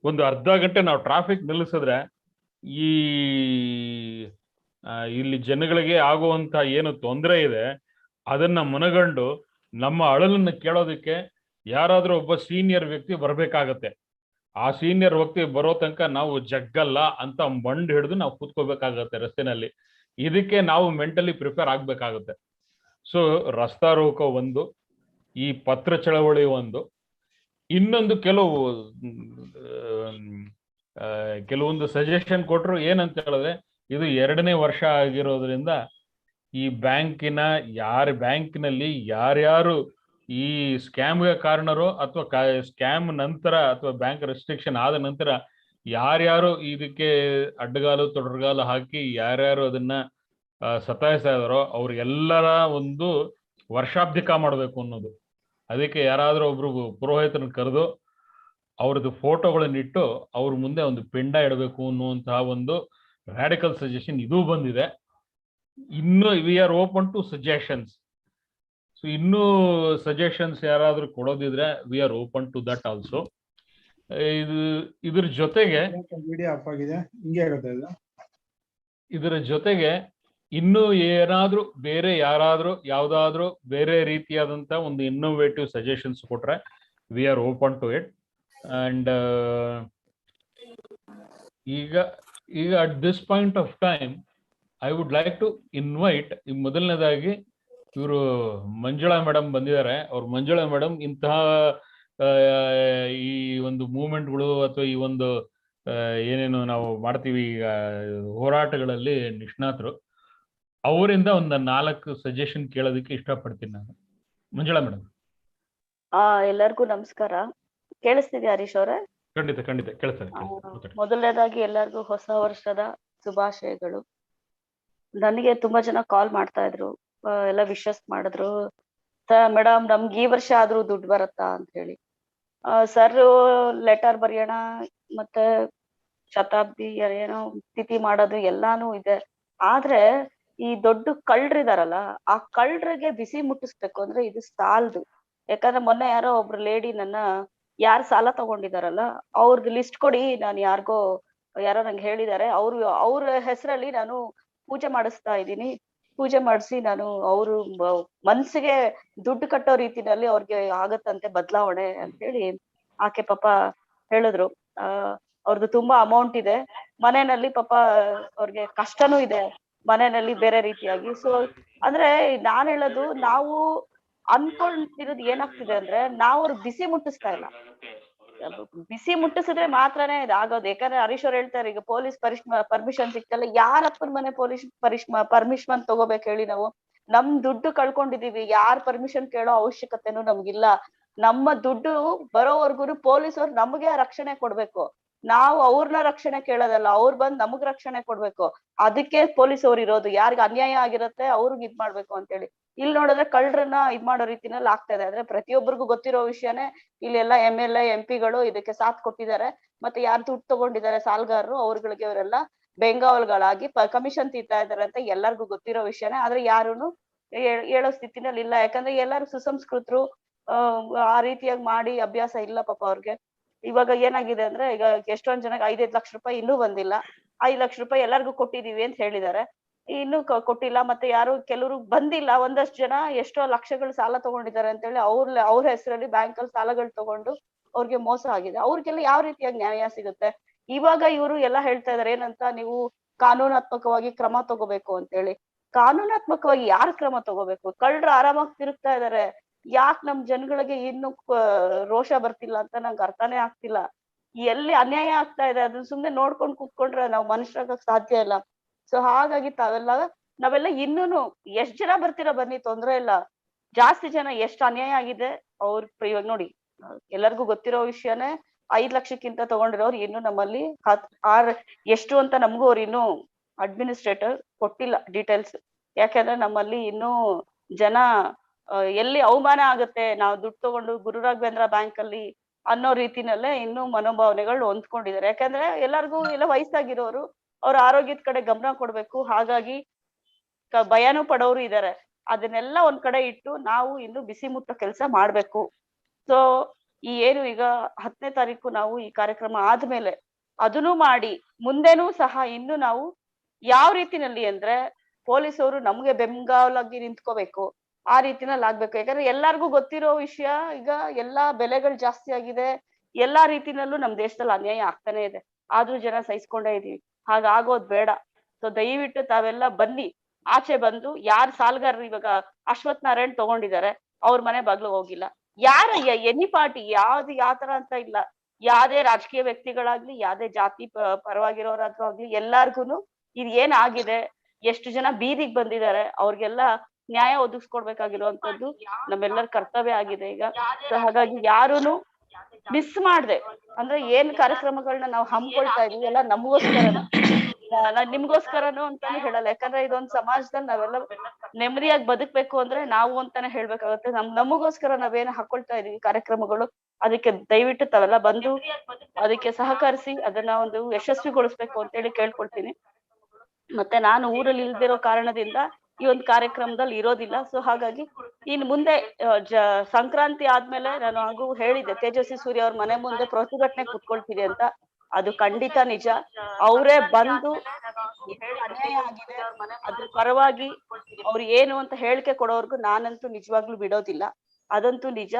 ಒಂದು ಅರ್ಧ ಗಂಟೆ ನಾವು ಟ್ರಾಫಿಕ್ ನಿಲ್ಲಿಸಿದ್ರೆ ಈ ಇಲ್ಲಿ ಜನಗಳಿಗೆ ಆಗುವಂತ ಏನು ತೊಂದರೆ ಇದೆ ಅದನ್ನ ಮನಗಂಡು ನಮ್ಮ ಅಳಲನ್ನ ಕೇಳೋದಕ್ಕೆ ಯಾರಾದ್ರೂ ಒಬ್ಬ ಸೀನಿಯರ್ ವ್ಯಕ್ತಿ ಬರ್ಬೇಕಾಗತ್ತೆ. ಆ ಸೀನಿಯರ್ ವ್ಯಕ್ತಿ ಬರೋ ತನಕ ನಾವು ಜಗ್ಗಲ್ಲ ಅಂತ ಮಂಡ್ ಹಿಡಿದು ನಾವು ಕೂತ್ಕೋಬೇಕಾಗತ್ತೆ ರಸ್ತೆನಲ್ಲಿ. ಇದಕ್ಕೆ ನಾವು ಮೆಂಟಲಿ ಪ್ರಿಪೇರ್ ಆಗ್ಬೇಕಾಗತ್ತೆ. ಸೊ ರಸ್ತಾ ರೋಕೋ ಒಂದು, ಈ ಪತ್ರ ಚಳವಳಿ ಒಂದು, ಇನ್ನೊಂದು ಕೆಲವೊಂದು ಸಜೆಷನ್ ಕೊಟ್ರು. ಏನಂತ ಹೇಳಿದ್ರೆ, ಇದು 2ನೇ ವರ್ಷ ಆಗಿರೋದ್ರಿಂದ ಈ ಬ್ಯಾಂಕ್ನಲ್ಲಿ ಯಾರ್ಯಾರು ಈ ಸ್ಕ್ಯಾಮ್ಗೆ ಕಾರಣರು ಅಥವಾ ಸ್ಕ್ಯಾಮ್ ನಂತರ ಅಥವಾ ಬ್ಯಾಂಕ್ ರೆಸ್ಟ್ರಿಕ್ಷನ್ ಆದ ನಂತರ ಯಾರ್ಯಾರು ಇದಕ್ಕೆ ಅಡ್ಡಗಾಲು ತೊಡರುಗಾಲು ಹಾಕಿ ಯಾರ್ಯಾರು ಅದನ್ನ ಸತಾಯಿಸ್ತಾ ಇದಾರೋ ಅವ್ರಿಗೆಲ್ಲರ ಒಂದು ವರ್ಷಾಬ್ದಿಕ ಮಾಡಬೇಕು ಅನ್ನೋದು. ಅದಕ್ಕೆ ಯಾರಾದ್ರೂ ಒಬ್ರು ಪುರೋಹಿತರನ್ನ ಕರೆದು ಅವ್ರದ್ದು ಫೋಟೋಗಳನ್ನಿಟ್ಟು ಅವ್ರ ಮುಂದೆ ಒಂದು ಪಿಂಡ ಇಡಬೇಕು ಅನ್ನುವಂತಹ ಒಂದು ರಾಡಿಕಲ್ ಸಜೆಷನ್ ಇದು ಬಂದಿದೆ. ಇನ್ನು we are open to suggestions. So ಇನ್ನೂ ಸಜೆಷನ್ಸ್ ಯಾರಾದ್ರೂ ಕೊಡೋದಿದ್ರೆ we are open to that also. ಇದ್ರ ಜೊತೆಗೆ ಇದರ ಜೊತೆಗೆ ಇನ್ನು ಏನಾದ್ರೂ ಬೇರೆ ಯಾರಾದ್ರೂ ಯಾವ್ದಾದ್ರೂ ಬೇರೆ ರೀತಿಯಾದಂತ ಒಂದು ಇನ್ನೋವೇಟಿವ್ ಸಜೆಷನ್ಸ್ ಕೊಟ್ರೆ we are open to it. And ಈಗ at this point of time I would like to invite, ಮೊದಲನೇದಾಗಿ ಇವರು ಮಂಜುಳಾ ಮೇಡಮ್ ಬಂದಿದ್ದಾರೆ. ಅವ್ರು ಮಂಜುಳಾ ಮೇಡಮ್ ಇಂತಹ ಈ ಒಂದು ಮೂವ್ಮೆಂಟ್ಗಳು ಅಥವಾ ಈ ಒಂದು ಏನೇನು ನಾವು ಮಾಡ್ತೀವಿ ಈಗ ಹೋರಾಟಗಳಲ್ಲಿ ನಿಷ್ಣಾತರು. ಅವರಿಂದ ಒಂದು 4 ಸಜೆಷನ್ ಕೇಳೋದಕ್ಕೆ ಇಷ್ಟಪಡ್ತೀನಿ ನಾನು. ಮಂಜುಳಾ ಮೇಡಮ್. ಎಲ್ಲರಿಗೂ ನಮಸ್ಕಾರ. ಕೇಳಿಸ್ತಿದ್ಯಾ ಹರೀಶ್ ಅವರೇ? ಖಂಡಿತ ಕೇಳಿಸ್ತದೆ. ಮೊದಲನೇದಾಗಿ ಎಲ್ಲರಿಗೂ ಹೊಸ ವರ್ಷದ ಶುಭಾಶಯಗಳು. ನನಗೆ ತುಂಬಾ ಜನ ಕಾಲ್ ಮಾಡ್ತಾ ಇದ್ರು, ಎಲ್ಲ ವಿಶಸ್ ಮಾಡಿದ್ರು. ಮೇಡಮ್ ನಮ್ಗೆ ಈ ವರ್ಷ ಆದ್ರೂ ದುಡ್ಡು ಬರತ್ತಾ ಅಂತ ಹೇಳಿ. ಸರ್ ಲೆಟರ್ ಬರೆಯೋಣ, ಮತ್ತೆ ಶತಾಬ್ದಿ ಏನೋ ತಿಥಿ ಮಾಡೋದು ಎಲ್ಲಾನು ಇದೆ. ಆದ್ರೆ ಈ ದೊಡ್ಡ ಕಳ್ರಿದಾರಲ್ಲ, ಆ ಕಳ್ರಿಗೆ ಬಿಸಿ ಮುಟ್ಟಿಸ್ಬೇಕು ಅಂದ್ರೆ ಇದು ಸಾಲದು. ಯಾಕಂದ್ರೆ ಮೊನ್ನೆ ಯಾರೋ ಒಬ್ರು ಲೇಡಿ ಯಾರು ಸಾಲ ತಗೊಂಡಿದಾರಲ್ಲ ಅವ್ರದ್ದು ಲಿಸ್ಟ್ ಕೊಡಿ, ನಾನು ಯಾರೋ ನಂಗೆ ಹೇಳಿದ್ದಾರೆ, ಅವ್ರ ಹೆಸರಲ್ಲಿ ನಾನು ಪೂಜೆ ಮಾಡಿಸ್ತಾ ಇದ್ದೀನಿ. ಪೂಜೆ ಮಾಡಿಸಿ ನಾನು ಅವರು ಮನ್ಸಿಗೆ ದುಡ್ಡು ಕಟ್ಟೋ ರೀತಿನಲ್ಲಿ ಅವ್ರಿಗೆ ಆಗತ್ತಂತೆ ಬದಲಾವಣೆ ಅಂತ ಹೇಳಿ ಆಕೆ ಪಾಪ ಹೇಳಿದ್ರು. ಅವ್ರದ್ದು ತುಂಬಾ ಅಮೌಂಟ್ ಇದೆ ಮನೆಯಲ್ಲಿ, ಪಾಪ ಅವ್ರಿಗೆ ಕಷ್ಟನೂ ಇದೆ ಮನೆಯಲ್ಲಿ ಬೇರೆ ರೀತಿಯಾಗಿ. ಸೊ ಅಂದ್ರೆ ನಾನ್ ಹೇಳೋದು, ನಾವು ಅನ್ಕೊಂಡಿರೋದು ಏನಾಗ್ತಿದೆ ಅಂದ್ರೆ ನಾವು ಅವ್ರಿಗೆ ಬಿಸಿ ಮುಟ್ಟಿಸ್ತಾ ಇಲ್ಲ. ಬಿಸಿ ಮುಟ್ಟಿಸಿದ್ರೆ ಮಾತ್ರನೇ ಇದಾಗೋದು. ಯಾಕಂದ್ರೆ ಹರೀಶ್ ಅವ್ರು ಹೇಳ್ತಾರೆ, ಈಗ ಪೊಲೀಸ್ ಪರ್ಮಿಷನ್ ಸಿಕ್ತಲ್ಲ, ಯಾರಪ್ಪನ ಮನೆ ಪೊಲೀಸ್ ಪರ್ಮಿಷನ್ ತಗೋಬೇಕು ಹೇಳಿ? ನಾವು ನಮ್ ದುಡ್ಡು ಕಳ್ಕೊಂಡಿದೀವಿ, ಯಾರ್ ಪರ್ಮಿಷನ್ ಕೇಳೋ ಅವಶ್ಯಕತೆನೂ ನಮ್ಗಿಲ್ಲ. ನಮ್ಮ ದುಡ್ಡು ಬರೋವರ್ಗು ಪೊಲೀಸವ್ರು ನಮ್ಗೆ ರಕ್ಷಣೆ ಕೊಡ್ಬೇಕು, ನಾವು ಅವ್ರನ್ನ ರಕ್ಷಣೆ ಕೇಳೋದಲ್ಲ, ಅವ್ರು ಬಂದ್ ನಮಗ್ ರಕ್ಷಣೆ ಕೊಡ್ಬೇಕು. ಅದಕ್ಕೆ ಪೊಲೀಸ್ ಅವ್ರು ಇರೋದು, ಯಾರಿಗ ಅನ್ಯಾಯ ಆಗಿರತ್ತೆ ಅವ್ರಿಗೆ ಇದ್ ಮಾಡ್ಬೇಕು ಅಂತ ಹೇಳಿ. ಇಲ್ಲಿ ನೋಡಿದ್ರೆ ಕಳ್ಳರನ್ನ ಇದ್ ಮಾಡೋ ರೀತಿನಲ್ಲಿ ಆಗ್ತಾ ಇದೆ. ಆದ್ರೆ ಪ್ರತಿಯೊಬ್ಬರಿಗೂ ಗೊತ್ತಿರೋ ವಿಷಯನೇ, ಇಲ್ಲೆಲ್ಲ MLA MP ಗಳು ಇದಕ್ಕೆ ಸಾಥ್ ಕೊಟ್ಟಿದ್ದಾರೆ. ಮತ್ತೆ ಯಾರು ದುಡ್ಡು ತಗೊಂಡಿದ್ದಾರೆ ಸಾಲಗಾರರು, ಅವ್ರಗಳಿಗೆ ಅವರೆಲ್ಲ ಬೆಂಗಾವಲ್ಗಳಾಗಿ ಕಮಿಷನ್ ತೀರ್ತಾ ಇದಾರೆ ಅಂತ ಎಲ್ಲರಿಗೂ ಗೊತ್ತಿರೋ ವಿಷಯನೇ. ಆದ್ರೆ ಯಾರುನು ಹೇಳೋ ಸ್ಥಿತಿನಲ್ಲಿ ಇಲ್ಲ. ಯಾಕಂದ್ರೆ ಎಲ್ಲಾರು ಸುಸಂಸ್ಕೃತರು, ಆ ರೀತಿಯಾಗಿ ಮಾಡಿ ಅಭ್ಯಾಸ ಇಲ್ಲ ಪಾಪ ಅವ್ರಿಗೆ. ಇವಾಗ ಏನಾಗಿದೆ ಅಂದ್ರೆ, ಈಗ ಎಷ್ಟೊಂದ್ ಜನಕ್ಕೆ 5-5 ಲಕ್ಷ ರೂಪಾಯಿ ಇನ್ನೂ ಬಂದಿಲ್ಲ. 5 ಲಕ್ಷ ರೂಪಾಯಿ ಎಲ್ಲರಿಗೂ ಕೊಟ್ಟಿದೀವಿ ಅಂತ ಹೇಳಿದ್ದಾರೆ, ಇನ್ನೂ ಕೊಟ್ಟಿಲ್ಲ. ಮತ್ತೆ ಯಾರು ಕೆಲವರು ಬಂದಿಲ್ಲ. ಒಂದಷ್ಟು ಜನ ಎಷ್ಟೋ ಲಕ್ಷಗಳು ಸಾಲ ತಗೊಂಡಿದ್ದಾರೆ ಅಂತ ಹೇಳಿ ಅವ್ರ ಹೆಸರಲ್ಲಿ ಬ್ಯಾಂಕ್ ಅಲ್ಲಿ ಸಾಲಗಳು ತಗೊಂಡು ಅವ್ರಿಗೆ ಮೋಸ ಆಗಿದೆ. ಅವ್ರಿಗೆಲ್ಲ ಯಾವ ರೀತಿಯಾಗಿ ನ್ಯಾಯ ಸಿಗುತ್ತೆ? ಇವಾಗ ಇವರು ಎಲ್ಲ ಹೇಳ್ತಾ ಇದಾರೆ ಏನಂತ, ನೀವು ಕಾನೂನಾತ್ಮಕವಾಗಿ ಕ್ರಮ ತಗೋಬೇಕು ಅಂತ ಹೇಳಿ. ಕಾನೂನಾತ್ಮಕವಾಗಿ ಯಾರು ಕ್ರಮ ತಗೋಬೇಕು? ಕಳ್ಳರು ಆರಾಮಾಗಿ ತಿರುಗ್ತಾ ಇದಾರೆ, ಯಾಕೆ ನಮ್ ಜನಗಳಿಗೆ ಇನ್ನು ರೋಷ ಬರ್ತಿಲ್ಲ ಅಂತ ನಂಗೆ ಅರ್ಥನೇ ಆಗ್ತಿಲ್ಲ. ಎಲ್ಲಿ ಅನ್ಯಾಯ ಆಗ್ತಾ ಇದೆ ಅದನ್ನ ಸುಮ್ನೆ ನೋಡ್ಕೊಂಡ್ ಕೂತ್ಕೊಂಡ್ರೆ ನಾವು ಮನುಷ್ಯರಾಗಕ್ ಸಾಧ್ಯ ಇಲ್ಲ. ಸೊ ಹಾಗಾಗಿ ನಾವೆಲ್ಲ ಇನ್ನೂನು ಎಷ್ಟ್ ಜನ ಬರ್ತೀರಾ ಬನ್ನಿ, ತೊಂದ್ರೆ ಇಲ್ಲ. ಜಾಸ್ತಿ ಜನ ಎಷ್ಟು ಅನ್ಯಾಯ ಆಗಿದೆ ಇವಾಗ ನೋಡಿ, ಎಲ್ಲರಿಗೂ ಗೊತ್ತಿರೋ ವಿಷಯನೇ. 5 ಲಕ್ಷಕ್ಕಿಂತ ತಗೊಂಡಿರೋರು ಇನ್ನು ನಮ್ಮಲ್ಲಿ ಎಷ್ಟು ಅಂತ ನಮಗೂ ಅವ್ರು ಇನ್ನು ಅಡ್ಮಿನಿಸ್ಟ್ರೇಟರ್ ಕೊಟ್ಟಿಲ್ಲ ಡೀಟೇಲ್ಸ್. ಯಾಕಂದ್ರೆ ನಮ್ಮಲ್ಲಿ ಇನ್ನೂ ಜನ ಎಲ್ಲಿ ಅವಮಾನ ಆಗುತ್ತೆ ನಾವು ದುಡ್ಡು ತಗೊಂಡು ಗುರು ರಾಘವೇಂದ್ರ ಬ್ಯಾಂಕ್ ಅಲ್ಲಿ ಅನ್ನೋ ರೀತಿನಲ್ಲೇ ಇನ್ನೂ ಮನೋಭಾವನೆಗಳು ಹೊಂದ್ಕೊಂಡಿದ್ದಾರೆ. ಯಾಕಂದ್ರೆ ಎಲ್ಲರಿಗೂ ಎಲ್ಲ ವಯಸ್ಸಾಗಿರೋರು ಅವ್ರ ಆರೋಗ್ಯದ ಕಡೆ ಗಮನ ಕೊಡ್ಬೇಕು, ಹಾಗಾಗಿ ಭಯನೂ ಪಡೋರು ಇದ್ದಾರೆ. ಅದನ್ನೆಲ್ಲ ಒಂದ್ ಕಡೆ ಇಟ್ಟು ನಾವು ಇನ್ನು ಬಿಸಿ ಮುಟ್ಟೋ ಕೆಲಸ ಮಾಡ್ಬೇಕು. ಸೊ ಈ ಏನು ಈಗ 10ನೇ ತಾರೀಕು ನಾವು ಈ ಕಾರ್ಯಕ್ರಮ ಆದ್ಮೇಲೆ ಅದನ್ನು ಮಾಡಿ ಮುಂದೆನೂ ಸಹ ಇನ್ನು ನಾವು ಯಾವ ರೀತಿನಲ್ಲಿ ಅಂದ್ರೆ ಪೊಲೀಸರು ನಮ್ಗೆ ಬೆಂಗಾವಲಾಗಿ ನಿಂತ್ಕೋಬೇಕು, ಆ ರೀತಿನಲ್ಲಿ ಆಗ್ಬೇಕು. ಯಾಕಂದ್ರೆ ಎಲ್ಲಾರ್ಗೂ ಗೊತ್ತಿರೋ ವಿಷಯ, ಈಗ ಎಲ್ಲಾ ಬೆಲೆಗಳು ಜಾಸ್ತಿ ಆಗಿದೆ, ಎಲ್ಲಾ ರೀತಿನಲ್ಲೂ ನಮ್ ದೇಶದಲ್ಲಿ ಅನ್ಯಾಯ ಆಗ್ತಾನೆ ಇದೆ. ಆದ್ರೂ ಜನ ಸಹಿಸ್ಕೊಂಡೇ ಇದೀವಿ. ಹಾಗಾಗೋದ್ ಬೇಡ. ಸೊ ದಯವಿಟ್ಟು ತಾವೆಲ್ಲ ಬನ್ನಿ, ಆಚೆ ಬಂದು ಯಾರ್ ಸಾಲ್ಗಾರರು ಇವಾಗ ಅಶ್ವಥ್ ನಾರಾಯಣ್ ತಗೊಂಡಿದ್ದಾರೆ, ಅವ್ರ ಮನೆ ಬಾಗ್ಲು ಹೋಗಿಲ್ಲ. ಯಾರ ಎನಿ ಪಾರ್ಟಿ ಯಾವ್ದು ಯಾವ್ತರ ಅಂತ ಇಲ್ಲ, ಯಾವ್ದೇ ರಾಜಕೀಯ ವ್ಯಕ್ತಿಗಳಾಗ್ಲಿ, ಯಾವ್ದೇ ಜಾತಿ ಪರವಾಗಿರೋರಾದ್ರೂ ಆಗ್ಲಿ, ಎಲ್ಲಾರ್ಗುನು ಇದು ಏನಾಗಿದೆ, ಎಷ್ಟು ಜನ ಬೀದಿಗೆ ಬಂದಿದ್ದಾರೆ, ಅವ್ರಿಗೆಲ್ಲ ನ್ಯಾಯ ಒದಗಿಸ್ಕೊಡ್ಬೇಕಾಗಿರುವಂತದ್ದು ನಮ್ಮೆಲ್ಲರ ಕರ್ತವ್ಯ ಆಗಿದೆ ಈಗ. ಸೊ ಹಾಗಾಗಿ ಯಾರುನು ಮಿಸ್ ಮಾಡ್ದೆ, ಅಂದ್ರೆ ಏನ್ ಕಾರ್ಯಕ್ರಮಗಳನ್ನ ನಾವು ಹಮ್ಮಿಕೊಳ್ತಾ ಇದೀವಿ ಎಲ್ಲ ನಮಗೋಸ್ಕರನ, ನಿಮ್ಗೋಸ್ಕರನು ಅಂತಾನೆ ಹೇಳಲ್ಲ. ಯಾಕಂದ್ರೆ ಇದೊಂದ್ ಸಮಾಜದಲ್ಲಿ ನಾವೆಲ್ಲ ನೆಮ್ಮದಿಯಾಗಿ ಬದುಕ್ಬೇಕು ಅಂದ್ರೆ ನಾವು ಅಂತಾನೆ ಹೇಳ್ಬೇಕಾಗುತ್ತೆ. ನಮಗೋಸ್ಕರ ನಾವೇನು ಹಾಕೊಳ್ತಾ ಇದೀವಿ ಕಾರ್ಯಕ್ರಮಗಳು, ಅದಕ್ಕೆ ದಯವಿಟ್ಟು ತಾವೆಲ್ಲ ಬಂದು ಅದಕ್ಕೆ ಸಹಕರಿಸಿ ಅದನ್ನ ಒಂದು ಯಶಸ್ವಿಗೊಳಿಸ್ಬೇಕು ಅಂತೇಳಿ ಕೇಳ್ಕೊಳ್ತೀನಿ. ಮತ್ತೆ ನಾನು ಊರಲ್ಲಿ ಇಲ್ದಿರೋ ಕಾರಣದಿಂದ ಈ ಒಂದು ಕಾರ್ಯಕ್ರಮದಲ್ಲಿ ಇರೋದಿಲ್ಲ. ಸೊ ಹಾಗಾಗಿ ಇನ್ ಮುಂದೆ ಸಂಕ್ರಾಂತಿ ಆದ್ಮೇಲೆ ನಾನು ಹಾಗೂ ಹೇಳಿದ್ದೆ ತೇಜಸ್ವಿ ಸೂರ್ಯ ಅವ್ರ ಮನೆ ಮುಂದೆ ಪ್ರತಿಭಟನೆ ಕೂತ್ಕೊಳ್ತೀನಿ ಅಂತ. ಅದು ಖಂಡಿತ ನಿಜ. ಅವರೇ ಬಂದು ಅನ್ಯಾಯ ಆಗಿದೆ ಅದ್ರ ಪರವಾಗಿ ಅವ್ರು ಏನು ಅಂತ ಹೇಳಿಕೆ ಕೊಡೋರ್ಗು ನಾನಂತೂ ನಿಜವಾಗ್ಲೂ ಬಿಡೋದಿಲ್ಲ, ಅದಂತೂ ನಿಜ.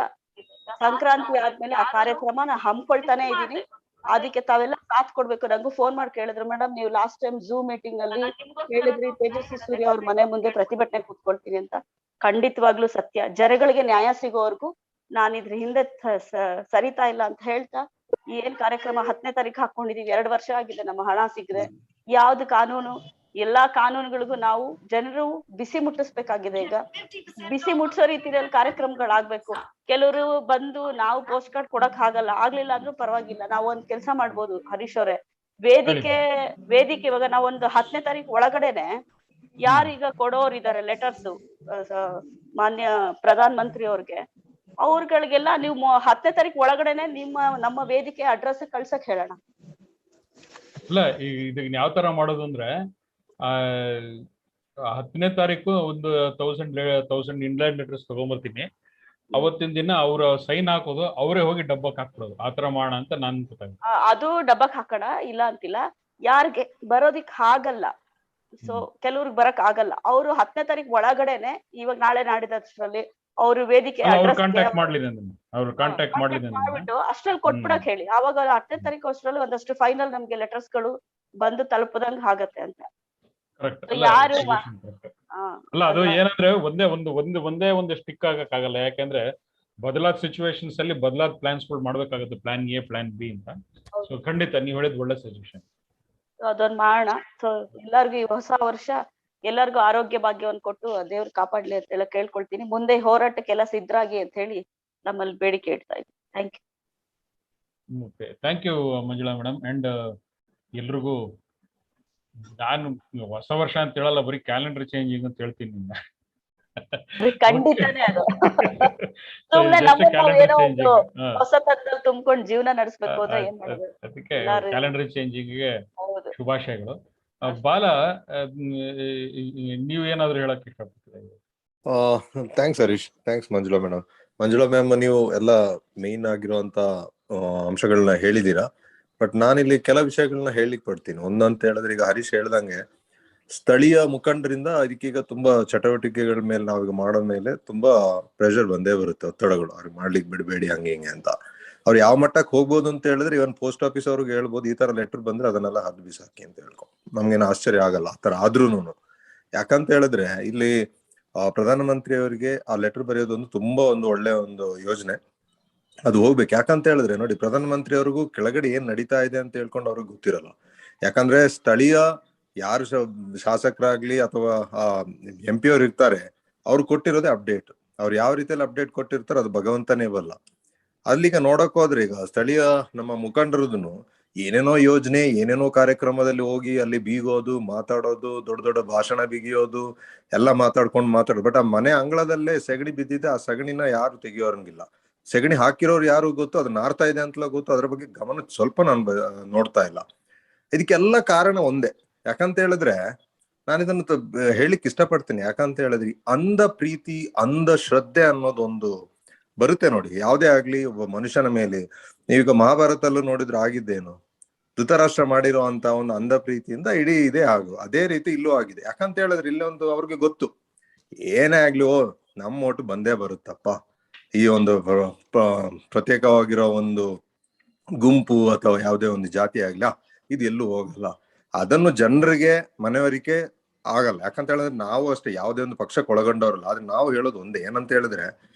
ಸಂಕ್ರಾಂತಿ ಆದ್ಮೇಲೆ ಆ ಕಾರ್ಯಕ್ರಮ ನಾ ಹಮ್ಕೊಳ್ತಾನೆ ಇದೀನಿ. ಅದಕ್ಕೆ ತಾವೆಲ್ಲ ಸಾಥ್ ಕೊಡ್ಬೇಕು. ನಂಗೂ ಫೋನ್ ಮಾಡಿ ಕೇಳಿದ್ರು, ಮೇಡಮ್ ನೀವು ಲಾಸ್ಟ್ ಟೈಮ್ ಝೂಮ್ ಮೀಟಿಂಗ್ ಅಲ್ಲಿ ಹೇಳಿದ್ರಿ ತೇಜಸ್ವಿ ಸೂರ್ಯ ಅವ್ರ ಮನೆ ಮುಂದೆ ಪ್ರತಿಭಟನೆ ಕೂತ್ಕೊಳ್ತೀನಿ ಅಂತ. ಖಂಡಿತವಾಗ್ಲೂ ಸತ್ಯ. ಜನಗಳಿಗೆ ನ್ಯಾಯ ಸಿಗೋವರ್ಗು ನಾನು ಇದ್ರ ಹಿಂದೆ ಸರಿತಾ ಇಲ್ಲ ಅಂತ ಹೇಳ್ತಾ, ಏನ್ ಕಾರ್ಯಕ್ರಮ 10ನೇ ತಾರೀಕು ಹಾಕೊಂಡಿದೀವಿ, 2 ವರ್ಷ ಆಗಿದೆ ನಮ್ಮ ಹಣ ಸಿಗದೆ. ಯಾವ್ದು ಕಾನೂನು, ಎಲ್ಲಾ ಕಾನೂನುಗಳಿಗೂ ನಾವು ಜನರು ಬಿಸಿ ಮುಟ್ಟಿಸ್ಬೇಕಾಗಿದೆ. ಈಗ ಬಿಸಿ ಮುಟ್ಸೋ ರೀತಿಯಲ್ಲಿ ಕಾರ್ಯಕ್ರಮಗಳಾಗ್ಬೇಕು. ಕೆಲವರು ಬಂದು ನಾವು ಪೋಸ್ಟ್ ಕಾರ್ಡ್ ಕೊಡಕ್ ಆಗಲ್ಲ, ಆಗ್ಲಿಲ್ಲ ಅಂದ್ರೂ ಪರವಾಗಿಲ್ಲ, ನಾವ್ ಒಂದ್ ಕೆಲ್ಸ ಮಾಡ್ಬೋದು ಹರೀಶ್ ಅವರೇ, ವೇದಿಕೆ ಇವಾಗ ನಾವೊಂದು 10ನೇ ತಾರೀಕು ಒಳಗಡೆನೆ ಯಾರೀಗ ಕೊಡೋರಿದ್ದಾರೆ ಲೆಟರ್ಸ್ ಮಾನ್ಯ ಪ್ರಧಾನ ಮಂತ್ರಿ ಅವ್ರಿಗೆ, ಅವ್ರಗಳಿಗೆಲ್ಲ ನೀವು 10ನೇ ತಾರೀಕು ಒಳಗಡೆನೆ ನಮ್ಮ ವೇದಿಕೆ ಅಡ್ರೆಸ್ ಕಳ್ಸಕ್ ಹೇಳೋಣ. ಇಲ್ಲ, ಇದನ್ನ ಯಾವ ತರ ಮಾಡೋದು ಅಂದ್ರೆ 10ನೇ ತಾರೀಕು ಒಂದು 1000 ಇಂಗ್ಲೆಂಡ್ ಲೆಟರ್ಸ್ ತಗೊಂಡ್ಬರ್ತೀನಿ. ಅವತ್ತಿನ ದಿನ ಅವ್ರ ಸೈನ್ ಹಾಕೋದು, ಅವರೇ ಹೋಗಿ ಡಬ್ಬಕ್ ಹಾಕ್ಬಿಡೋದು, ಆತರ ಮಾಡೋಣ ಅಂತ ನಾನ್ ಗೊತ್ತಾಗುತ್ತೆ. ಅದು ಡಬ್ಬಕ್ ಹಾಕೋಣ, ಇಲ್ಲ ಅಂತಿಲ್ಲ. ಯಾರಿಗೆ ಬರೋದಿಕ್ ಆಗಲ್ಲ, ಸೊ ಕೆಲವ್ರಿಗೆ ಬರಕ್ ಆಗಲ್ಲ, ಅವರು 10ನೇ ತಾರೀಕು ಒಳಗಡೆನೆ ಇವಾಗ ನಾಳೆ ನಾಡಿದಷ್ಟರಲ್ಲಿ ಅವ್ರು ವೇದಿಕೆ ಕಾಂಟ್ಯಾಕ್ಟ್ ಮಾಡ್ಬಿಟ್ಟು ಅಷ್ಟ್ರಲ್ಲಿ ಕೊಟ್ಬಿಡಕ್ ಹೇಳಿ. ಅವಾಗ 10ನೇ ತಾರೀಕು ಅಷ್ಟ್ರಲ್ಲಿ ಒಂದಷ್ಟು ಫೈನಲ್ ನಮ್ಗೆ ಲೆಟರ್ಸ್ ಗಳು ಬಂದು ತಲುಪದಂಗ ಆಗತ್ತೆ ಅಂತ. ಯಾರು ಅಲ್ಲ, ಅದು ಏನಂದ್ರೆ ಒಂದೇ ಒಂದು ಸ್ಟಿಕ್ ಆಗಕ್ಕಾಗಲ್ಲ. ಯಾಕಂದ್ರೆ ಬದಲಾದ ಸಿಚುವೇಶನ್ಸ್ ಅಲ್ಲಿ ಬದಲಾದ ಪ್ಲಾನ್ಸ್ ಗಳು ಮಾಡ್ಬೇಕಾಗುತ್ತೆ, ಪ್ಲಾನ್ ಎ ಪ್ಲಾನ್ ಬಿ ಅಂತ. ಸೊ ಖಂಡಿತ ನೀವ್ ಹೇಳಿದ್ ಒಳ್ಳೆ ಸಜೆಷನ್, ಅದೊಂದ್ ಮಾಡೋಣ. ಸೊ ಎಲ್ಲರಿಗೂ ಈ ಹೊಸ ವರ್ಷ ಎಲ್ಲರಿಗೂ ಆರೋಗ್ಯ ಭಾಗ್ಯವನ್ನು ಕೊಟ್ಟು ದೇವ್ರು ಕಾಪಾಡ್ಲಿ ಅಂತ ಎಲ್ಲ ಕೇಳ್ಕೊಳ್ತೀನಿ. ಮುಂದೆ ಹೋರಾಟಕ್ಕೆಲ್ಲ ಸಿದ್ಧರಾಗಿ ಅಂತ ಹೇಳಿ ನಮ್ಮಲ್ಲಿ ಬೇಡಿಕೆ ಇಡ್ತಾ ಇದ್ದೀನಿ. Thank you Manjula madam. And ಎಲ್ರಿಗೂ ನಾನು ಹೊಸ ವರ್ಷ ಅಂತ ಹೇಳಲ್ಲ, ಬರೀ ಕ್ಯಾಲೆಂಡರ್ ಚೇಂಜಿಂಗ್ ಅಂತ ಹೇಳ್ತೀನಿ. ಖಂಡಿತನೇ ಅದು ಹೊಸತನದಲ್ಲಿ ತುಂಬಿಕೊಂಡು ಜೀವನ ನಡೆಸಬೇಕು ಅಂದ್ರೆ ಏನ್ ಮಾಡೋದು. ಅದಕ್ಕೆ ಕ್ಯಾಲೆಂಡರ್ ಚೇಂಜಿಂಗ್ ಗೆ ಶುಭಾಶಯಗಳು. ಬಾಲ, ನೀವ್ ಏನಾದ್ರು ಹೇಳಕ್ ಇಷ್ಟಪಡ್ತೀರಾ? Thanks Harish, thanks Manjula madam. Manjula ma'am, ನೀವು ಎಲ್ಲ ಮೇನ್ ಆಗಿರುವಂತ ಅಂಶಗಳನ್ನ ಹೇಳಿದೀರಾ. ಬಟ್ ನಾನಿಲ್ಲಿ ಕೆಲ ವಿಷಯಗಳನ್ನ ಹೇಳಿಕ್ ಪಡ್ತೀನಿ. ಒಂದಂತ ಹೇಳಿದ್ರೆ, ಈಗ ಹರೀಶ್ ಹೇಳ್ದಂಗೆ ಸ್ಥಳೀಯ ಮುಖಂಡರಿಂದ ಇದಕ್ಕೀಗ ತುಂಬಾ ಚಟುವಟಿಕೆಗಳ ಮೇಲೆ ನಾವೀಗ ಮಾಡೋ ಮೇಲೆ ತುಂಬಾ ಪ್ರೆಷರ್ ಬಂದೇ ಬರುತ್ತೆ, ಒತ್ತಡಗಳು, ಅವ್ರಿಗೆ ಮಾಡ್ಲಿಕ್ಕೆ ಬಿಡಬೇಡಿ ಹಂಗೆ ಹಿಂಗೆ ಅಂತ. ಅವ್ರು ಯಾವ ಮಟ್ಟಕ್ಕೆ ಹೋಗ್ಬೋದು ಅಂತ ಹೇಳಿದ್ರೆ, ಇವನ್ ಪೋಸ್ಟ್ ಆಫೀಸ್ ಅವ್ರಿಗೆ ಹೇಳ್ಬೋದು, ಈ ತರ ಲೆಟರ್ ಬಂದ್ರೆ ಅದನ್ನೆಲ್ಲ ಹದ್ದು ಬಿಸಾಕಿ ಅಂತ ಹೇಳ್ಕೊ. ನಮ್ಗೇನು ಆಶ್ಚರ್ಯ ಆಗಲ್ಲ ಆ ತರ ಆದ್ರೂನು. ಯಾಕಂತ ಹೇಳಿದ್ರೆ ಇಲ್ಲಿ ಪ್ರಧಾನಮಂತ್ರಿ ಅವರಿಗೆ ಆ ಲೆಟರ್ ಬರೆಯೋದೊಂದು ತುಂಬಾ ಒಳ್ಳೆ ಒಂದು ಯೋಜನೆ, ಅದು ಹೋಗ್ಬೇಕು. ಯಾಕಂತ ಹೇಳಿದ್ರೆ ನೋಡಿ, ಪ್ರಧಾನಮಂತ್ರಿ ಅವ್ರಿಗೂ ಕೆಳಗಡೆ ಏನ್ ನಡೀತಾ ಇದೆ ಅಂತ ಹೇಳ್ಕೊಂಡು ಅವ್ರಿಗೆ ಗೊತ್ತಿರಲ್ಲ. ಯಾಕಂದ್ರೆ ಸ್ಥಳೀಯ ಯಾರು ಶಾಸಕರಾಗ್ಲಿ ಅಥವಾ MP ಅವ್ರು ಇರ್ತಾರೆ, ಅವ್ರು ಕೊಟ್ಟಿರೋದೇ ಅಪ್ಡೇಟ್. ಅವ್ರು ಯಾವ ರೀತಿಯಲ್ಲಿ ಅಪ್ಡೇಟ್ ಕೊಟ್ಟಿರ್ತಾರೆ ಅದು ಭಗವಂತನೇ ಬಲ್ಲ. ಅಲ್ಲಿಗ ನೋಡಕ್ ಹೋದ್ರೆ, ಈಗ ಸ್ಥಳೀಯ ನಮ್ಮ ಮುಖಂಡರದನ್ನು ಏನೇನೋ ಯೋಜನೆ, ಏನೇನೋ ಕಾರ್ಯಕ್ರಮದಲ್ಲಿ ಹೋಗಿ ಅಲ್ಲಿ ಬೀಗೋದು, ಮಾತಾಡೋದು, ದೊಡ್ಡ ದೊಡ್ಡ ಭಾಷಣ ಬಿಗಿಯೋದು, ಎಲ್ಲ ಮಾತಾಡೋದು. ಬಟ್ ಆ ಮನೆ ಅಂಗಳದಲ್ಲೇ ಸೆಗಣಿ ಬಿದ್ದಿದೆ, ಆ ಸಗಣಿನ ಯಾರು ತೆಗಿಯೋರಂಗಿಲ್ಲ. ಸೆಗಣಿ ಹಾಕಿರೋರು ಯಾರು ಗೊತ್ತು, ಅದು ನಾರ್ತಾ ಇದೆ ಅಂತಲೂ ಗೊತ್ತು, ಅದ್ರ ಬಗ್ಗೆ ಗಮನ ಸ್ವಲ್ಪ ನಾನು ನೋಡ್ತಾ ಇಲ್ಲ. ಇದಕ್ಕೆಲ್ಲ ಕಾರಣ ಒಂದೇ. ಯಾಕಂತ ಹೇಳಿದ್ರೆ ನಾನು ಇದನ್ನು ಹೇಳಿಕ್ ಇಷ್ಟಪಡ್ತೀನಿ. ಯಾಕಂತ ಹೇಳಿದ್ರಿ, ಅಂಧ ಪ್ರೀತಿ, ಅಂಧ ಶ್ರದ್ಧೆ ಅನ್ನೋದೊಂದು ಬರುತ್ತೆ ನೋಡಿ, ಯಾವುದೇ ಆಗ್ಲಿ ಒಬ್ಬ ಮನುಷ್ಯನ ಮೇಲೆ. ನೀವೀಗ ಮಹಾಭಾರತಲ್ಲೂ ನೋಡಿದ್ರೆ ಆಗಿದ್ದೇನು, ಧೃತರಾಷ್ಟ್ರ ಮಾಡಿರೋ ಅಂತ ಒಂದು ಅಂಧ ಪ್ರೀತಿಯಿಂದ ಇಡೀ ಇದೇ ಅದೇ ರೀತಿ ಇಲ್ಲೂ ಆಗಿದೆ. ಯಾಕಂತ ಹೇಳಿದ್ರೆ ಇಲ್ಲೊಂದು ಅವ್ರಿಗೆ ಗೊತ್ತು, ಏನೇ ಆಗ್ಲಿ ನಮ್ಮ ಓಟು ಬಂದೇ ಬರುತ್ತಪ್ಪ, ಈ ಒಂದು ಪ್ರತ್ಯೇಕವಾಗಿರೋ ಒಂದು ಗುಂಪು ಅಥವಾ ಯಾವುದೇ ಒಂದು ಜಾತಿ ಆಗ್ಲಿ ಇದು ಎಲ್ಲೂ ಹೋಗಲ್ಲ. ಅದನ್ನು ಜನರಿಗೆ ಮನವರಿಕೆ ಆಗಲ್ಲ. ಯಾಕಂತ ಹೇಳಿದ್ರೆ ನಾವು ಅಷ್ಟೇ ಯಾವುದೇ ಒಂದು ಪಕ್ಷಕ್ಕೆ ಒಳಗೊಂಡವ್ರಲ್ಲ. ಆದ್ರೆ ನಾವು ಹೇಳೋದು ಒಂದೇ, ಏನಂತ ಹೇಳಿದ್ರೆ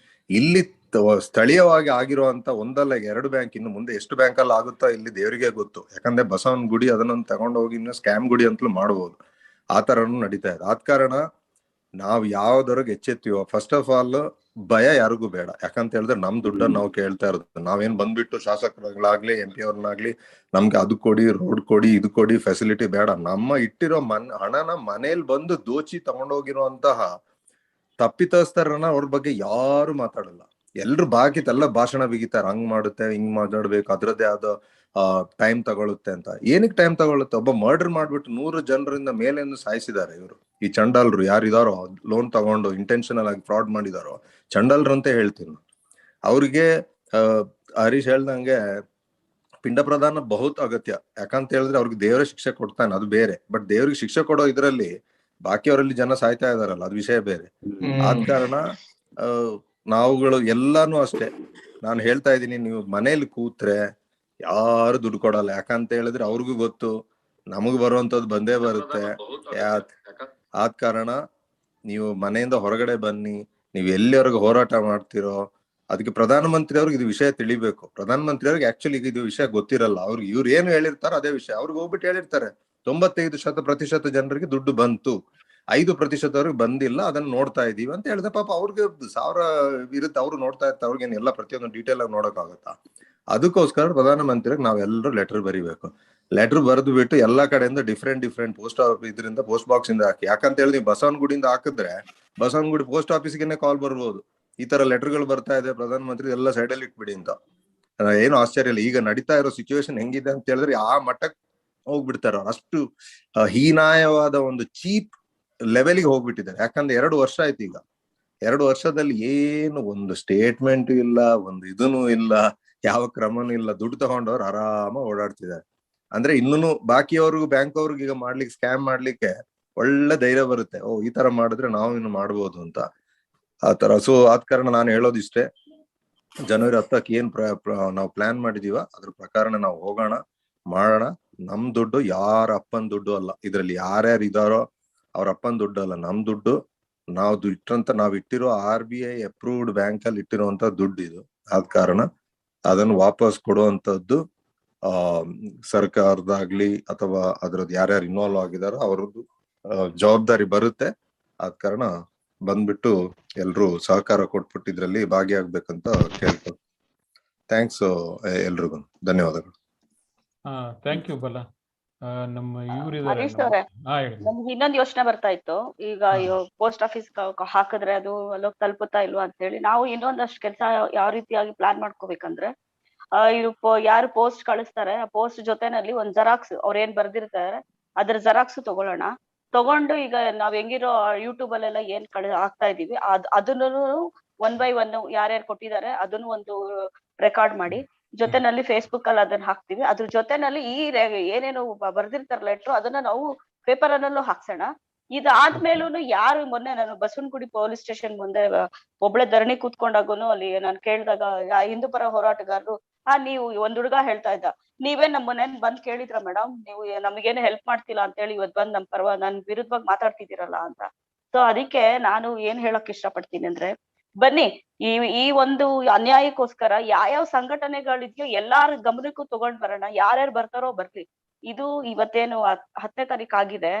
ಇಲ್ಲಿ ಸ್ಥಳೀಯವಾಗಿ ಆಗಿರುವಂತ ಒಂದಲ್ಲ 2 ಬ್ಯಾಂಕ್, ಇನ್ನು ಮುಂದೆ ಎಷ್ಟು ಬ್ಯಾಂಕ್ ಅಲ್ಲಿ ಆಗುತ್ತಾ ಇಲ್ಲಿ ದೇವರಿಗೆ ಗೊತ್ತು. ಯಾಕಂದ್ರೆ ಬಸವನ ಗುಡಿ ಅದನ್ನ ತಗೊಂಡೋಗಿ ಇನ್ನು ಸ್ಕ್ಯಾಮ್ ಗುಡಿ ಅಂತಲೂ ಮಾಡ್ಬೋದು. ಆ ತರನು ನಡೀತಾ ಇದೆ. ಆದ ಕಾರಣ ನಾವ್ ಯಾವ್ದವ್ರಿಗೆ ಎಚ್ಚೆತ್ತೀವೋ, ಫಸ್ಟ್ ಆಫ್ ಆಲ್ ಭಯ ಯಾರಿಗೂ ಬೇಡ. ಯಾಕಂತ ಹೇಳಿದ್ರೆ ನಮ್ ದುಡ್ಡನ್ನ ನಾವು ಕೇಳ್ತಾ ಇರೋದು. ನಾವೇನ್ ಬಂದ್ಬಿಟ್ಟು ಶಾಸಕರುಗಳಾಗ್ಲಿ MP ಅವ್ರನ್ನಾಗ್ಲಿ ನಮ್ಗೆ ಅದು ಕೊಡಿ, ರೋಡ್ ಕೊಡಿ, ಇದು ಕೊಡಿ, ಫೆಸಿಲಿಟಿ ಬೇಡ. ನಮ್ಮ ಇಟ್ಟಿರೋ ಹಣನ ಮನೇಲಿ ಬಂದು ದೋಚಿ ತಗೊಂಡೋಗಿರುವಂತಹ ತಪ್ಪಿತಸ್ಥರನ್ನ ಅವ್ರ ಬಗ್ಗೆ ಯಾರು ಮಾತಾಡಲ್ಲ. ಎಲ್ರು ಬಾಕಿತೆಲ್ಲ ಭಾಷಣ ಬಿಗಿತಾರೆ, ಹಂಗ್ ಮಾಡುತ್ತೆ, ಹಿಂಗ್ ಮಾತಾಡ್ಬೇಕು, ಅದ್ರದ್ದೇ ಆದ ಟೈಮ್ ತಗೊಳುತ್ತೆ ಅಂತ. ಏನಕ್ಕೆ ಟೈಮ್ ತಗೊಳುತ್ತೆ? ಒಬ್ಬ ಮರ್ಡರ್ ಮಾಡ್ಬಿಟ್ಟು 100 ಜನರಿಂದ ಮೇಲೆಂದು ಸಾಯಿಸಿದ್ದಾರೆ ಇವರು. ಈ ಚಂಡಾಲ್ರು ಯಾರಿದಾರೋ, ಲೋನ್ ತಗೊಂಡು ಇಂಟೆನ್ಷನಲ್ ಆಗಿ ಫ್ರಾಡ್ ಮಾಡಿದಾರೋ, ಚಂಡಾಲ್ರು ಅಂತ ಹೇಳ್ತೀನಿ. ಅವ್ರಿಗೆ ಹರೀಶ್ ಹೇಳ್ದಂಗೆ ಪಿಂಡ ಪ್ರದಾನ ಬಹುತ್ ಅಗತ್ಯ. ಯಾಕಂತ ಹೇಳಿದ್ರೆ ಅವ್ರಿಗೆ ದೇವರ ಶಿಕ್ಷೆ ಕೊಡ್ತಾನೆ, ಅದು ಬೇರೆ. ಬಟ್ ದೇವ್ರಿಗೆ ಶಿಕ್ಷೆ ಕೊಡೋ ಇದ್ರಲ್ಲಿ ಬಾಕಿಯವರಲ್ಲಿ ಜನ ಸಾಯ್ತಾ ಇದಾರಲ್ಲ, ಅದು ವಿಷಯ ಬೇರೆ. ಆದ ಕಾರಣ ನಾವುಗಳು ಎಲ್ಲಾನು ಅಷ್ಟೇ. ನಾನು ಹೇಳ್ತಾ ಇದ್ದೀನಿ, ನೀವು ಮನೇಲಿ ಕೂತ್ರೆ ಯಾರು ದುಡ್ಡು ಕೊಡಲ್ಲ. ಯಾಕಂತ ಹೇಳಿದ್ರೆ ಅವ್ರಿಗೂ ಗೊತ್ತು ನಮಗ್ ಬರುವಂತದ್ದು ಬಂದೇ ಬರುತ್ತೆ. ಆದ ಕಾರಣ ನೀವು ಮನೆಯಿಂದ ಹೊರಗಡೆ ಬನ್ನಿ. ನೀವು ಎಲ್ಲಿವರೆಗೂ ಹೋರಾಟ ಮಾಡ್ತಿರೋ ಅದಕ್ಕೆ ಪ್ರಧಾನಮಂತ್ರಿ ಅವ್ರಿಗೆ ಇದು ವಿಷಯ ತಿಳಿಬೇಕು. ಪ್ರಧಾನಮಂತ್ರಿ ಅವ್ರಿಗೆ ಆಕ್ಚುಲಿ ಇದು ವಿಷಯ ಗೊತ್ತಿರಲ್ಲ. ಅವ್ರಿಗೆ ಇವ್ರು ಏನು ಹೇಳಿರ್ತಾರೋ ಅದೇ ವಿಷಯ ಅವ್ರಿಗೆ ಹೋಗ್ಬಿಟ್ಟು ಹೇಳಿರ್ತಾರೆ. 95% ಜನರಿಗೆ ದುಡ್ಡು ಬಂತು, 5% ಅವ್ರಿಗೆ ಬಂದಿಲ್ಲ, ಅದನ್ನ ನೋಡ್ತಾ ಇದೀವಿ ಅಂತ ಹೇಳಿದ್ರೆ ಪಾಪ ಅವ್ರಿಗೆ 1000 ಇರುತ್ತೆ, ಅವ್ರು ನೋಡ್ತಾ ಇರ್ತಾರೆ. ಅವ್ರಿಗೆ ಎಲ್ಲ ಪ್ರತಿಯೊಂದು ಡೀಟೇಲ್ ಆಗಿ ನೋಡಕ್ ಆಗುತ್ತಾ? ಅದಕ್ಕೋಸ್ಕರ ಪ್ರಧಾನಮಂತ್ರಿಗೆ ನಾವೆಲ್ಲರೂ ಲೆಟರ್ ಬರಿಬೇಕು. ಲೆಟರ್ ಬರೆದು ಬಿಟ್ಟು ಎಲ್ಲಾ ಕಡೆಯಿಂದ ಡಿಫ್ರೆಂಟ್ ಪೋಸ್ಟ್ ಇದರಿಂದ ಪೋಸ್ಟ್ ಬಾಕ್ಸ್ ಇಂದ ಹಾಕಿ. ಯಾಕಂತ ಹೇಳಿ ನೀವು ಬಸವನಗುಡಿಯಿಂದ ಹಾಕಿದ್ರೆ ಬಸವನಗುಡಿ ಪೋಸ್ಟ್ ಆಫೀಸ್ಗೆ ಕಾಲ್ ಬರ್ಬೋದು, ಈ ತರ ಲೆಟರ್ಗಳು ಬರ್ತಾ ಇದೆ ಪ್ರಧಾನಮಂತ್ರಿ, ಎಲ್ಲ ಸೈಡಲ್ಲಿ ಇಟ್ಬಿಡಿ ಅಂತ. ಏನು ಆಶ್ಚರ್ಯ ಇಲ್ಲ. ಈಗ ನಡೀತಾ ಇರೋ ಸಿಚುವೇಶನ್ ಹೆಂಗಿದೆ ಅಂತ ಹೇಳಿದ್ರೆ ಆ ಮಟ್ಟಕ್ಕೆ ಹೋಗ್ಬಿಡ್ತಾರ. ಅಷ್ಟು ಹೀನಾಯವಾದ ಒಂದು ಚೀಪ್ ಲೆವೆಲ್ಗೆ ಹೋಗ್ಬಿಟ್ಟಿದ್ದಾರೆ. ಯಾಕಂದ್ರೆ 2 ವರ್ಷ ಆಯ್ತು. ಈಗ 2 ವರ್ಷದಲ್ಲಿ ಏನು ಒಂದು ಸ್ಟೇಟ್ಮೆಂಟ್ ಇಲ್ಲ, ಒಂದು ಇದೂ ಇಲ್ಲ, ಯಾವ ಕ್ರಮನೂ ಇಲ್ಲ. ದುಡ್ಡು ತಗೊಂಡವ್ರು ಆರಾಮ ಓಡಾಡ್ತಿದ್ದಾರೆ. ಅಂದ್ರೆ ಇನ್ನೂ ಬಾಕಿಯವ್ರಿಗೂ ಬ್ಯಾಂಕ್ ಅವ್ರಿಗೆ ಈಗ ಮಾಡ್ಲಿಕ್ಕೆ, ಸ್ಕ್ಯಾಮ್ ಮಾಡ್ಲಿಕ್ಕೆ ಒಳ್ಳೆ ಧೈರ್ಯ ಬರುತ್ತೆ. ಈ ತರ ಮಾಡಿದ್ರೆ ನಾವು ಇನ್ನು ಮಾಡ್ಬೋದು ಅಂತ, ಆ ತರ. ಸೊ ಆದ ಕಾರಣ ನಾನು ಹೇಳೋದಿಷ್ಟೇ, ಜನವರಿ 10ಕ್ಕೆ ಏನ್ ನಾವು ಪ್ಲಾನ್ ಮಾಡಿದೀವ ಅದ್ರ ಪ್ರಕಾರ ನಾವು ಹೋಗೋಣ, ಮಾಡೋಣ. ನಮ್ ದುಡ್ಡು ಯಾರ ಅಪ್ಪನ್ ದುಡ್ಡು ಅಲ್ಲ. ಇದ್ರಲ್ಲಿ ಯಾರ್ಯಾರು ಇದಾರೋ ಅವ್ರ ಅಪ್ಪನ್ ದುಡ್ಡು ಅಲ್ಲ, ನಮ್ ದುಡ್ಡು. ನಾವ್ ಇಟ್ಟಿರೋ RBI ಅಪ್ರೂವ್ಡ್ ಬ್ಯಾಂಕ್ ಅಲ್ಲಿ ಇಟ್ಟಿರುವಂತ ದುಡ್ಡು ಇದು. ಆದ ಕಾರಣ ಅದನ್ನು ವಾಪಸ್ ಕೊಡುವಂತದ್ದು ಸರ್ಕಾರದಾಗ್ಲಿ ಅಥವಾ ಅದ್ರದ್ದು ಯಾರ್ಯಾರು ಇನ್ವಾಲ್ವ್ ಆಗಿದಾರೋ ಅವ್ರದ್ದು ಜವಾಬ್ದಾರಿ ಬರುತ್ತೆ. ಆದ ಕಾರಣ ಬಂದ್ಬಿಟ್ಟು ಎಲ್ರು ಸಹಕಾರ ಕೊಟ್ಬಿಟ್ಟು ಇದ್ರಲ್ಲಿ ಭಾಗಿಯಾಗ್ಬೇಕಂತ ಕೇಳ್ತಾರೆ. ಥ್ಯಾಂಕ್ಸ್ ಎಲ್ರಿಗೂ, ಧನ್ಯವಾದಗಳು. ಥ್ಯಾಂಕ್ ಯು ಬಲ. ನಮ್ಮ ಹರೀಶ್ ಅವ್ರೆ, ನಮ್ಗೆ ಇನ್ನೊಂದು ಯೋಚನೆ ಬರ್ತಾ ಇತ್ತು. ಈಗ ಪೋಸ್ಟ್ ಆಫೀಸ್ ಹಾಕಿದ್ರೆ ಅದು ಅಲ್ಲೋಗ್ ತಲುಪುತ್ತಾ ಇಲ್ವಾ ಅಂತ ಹೇಳಿ ನಾವು ಇನ್ನೊಂದಷ್ಟು ಕೆಲಸ ಯಾವ ರೀತಿಯಾಗಿ ಪ್ಲಾನ್ ಮಾಡ್ಕೋಬೇಕಂದ್ರೆ, ಇದು ಯಾರು ಪೋಸ್ಟ್ ಕಳಿಸ್ತಾರೆ ಆ ಪೋಸ್ಟ್ ಜೊತೆನಲ್ಲಿ ಒಂದ್ ಜೆರಾಕ್ಸ್ ಅವ್ರ ಏನ್ ಬರ್ದಿರ್ತಾರೆ ಅದ್ರ ಜೆರಾಕ್ಸ್ ತಗೊಂಡು ಈಗ ನಾವ್ ಹೆಂಗಿರೋ ಯೂಟ್ಯೂಬ್ ಅಲ್ಲೆಲ್ಲ ಏನ್ ಹಾಕ್ತಾ ಇದೀವಿ ಅದನ್ನು 1 by 1 ಯಾರ್ಯಾರು ಕೊಟ್ಟಿದ್ದಾರೆ ಅದನ್ನು ಒಂದು ರೆಕಾರ್ಡ್ ಮಾಡಿ ಜೊತೆನಲ್ಲಿ ಫೇಸ್ಬುಕ್ ಅಲ್ಲಿ ಅದನ್ನ ಹಾಕ್ತಿವಿ. ಅದ್ರ ಜೊತೆನಲ್ಲಿ ಏನೇನು ಬರ್ದಿರ್ತಾರ ಲೆಟ್ರು ಅದನ್ನ ನಾವು ಪೇಪರ್ ಅನ್ನಲ್ಲೂ ಹಾಕ್ಸೋಣ. ಇದಾದ್ಮೇಲೂ ಯಾರು, ಮೊನ್ನೆ ನಾನು ಬಸವನಗುಡಿ ಪೊಲೀಸ್ ಸ್ಟೇಷನ್ ಮುಂದೆ ಒಬ್ಳೆ ಧರಣಿ ಕೂತ್ಕೊಂಡಾಗೂನು ಅಲ್ಲಿ ನಾನು ಕೇಳಿದಾಗ ಹಿಂದೂ ಪರ ಹೋರಾಟಗಾರರು ನೀವು ಒಂದ್ ಹುಡುಗ ಹೇಳ್ತಾ ಇದ್ದ, ನೀವೇ ನಮ್ಮ ಮನೇನ್ ಬಂದ್ ಕೇಳಿದ್ರ ಮೇಡಮ್, ನೀವು ನಮಗೇನು ಹೆಲ್ಪ್ ಮಾಡ್ತಿಲ್ಲ ಅಂತ ಹೇಳಿ ಇವತ್ ಬಂದ್ ನಮ್ ನನ್ ವಿರುದ್ಧವಾಗಿ ಮಾತಾಡ್ತಿದ್ದೀರಲ್ಲ ಅಂತ. ಸೊ ಅದಕ್ಕೆ ನಾನು ಏನ್ ಹೇಳಕ್ ಇಷ್ಟಪಡ್ತೀನಿ ಅಂದ್ರೆ, ಬನ್ನಿ ಈ ಒಂದು ಅನ್ಯಾಯಕ್ಕೋಸ್ಕರ ಯಾವ್ಯಾವ ಸಂಘಟನೆಗಳಿದ್ಯೋ ಎಲ್ಲಾರ ಗಮನಕ್ಕೂ ತಗೊಂಡ್ ಬರೋಣ. ಯಾರ್ಯಾರು ಬರ್ತಾರೋ ಬರ್ಲಿ. ಇದು ಇವತ್ತೇನು 10ನೇ ತಾರೀಕು ಆಗಿದೆ.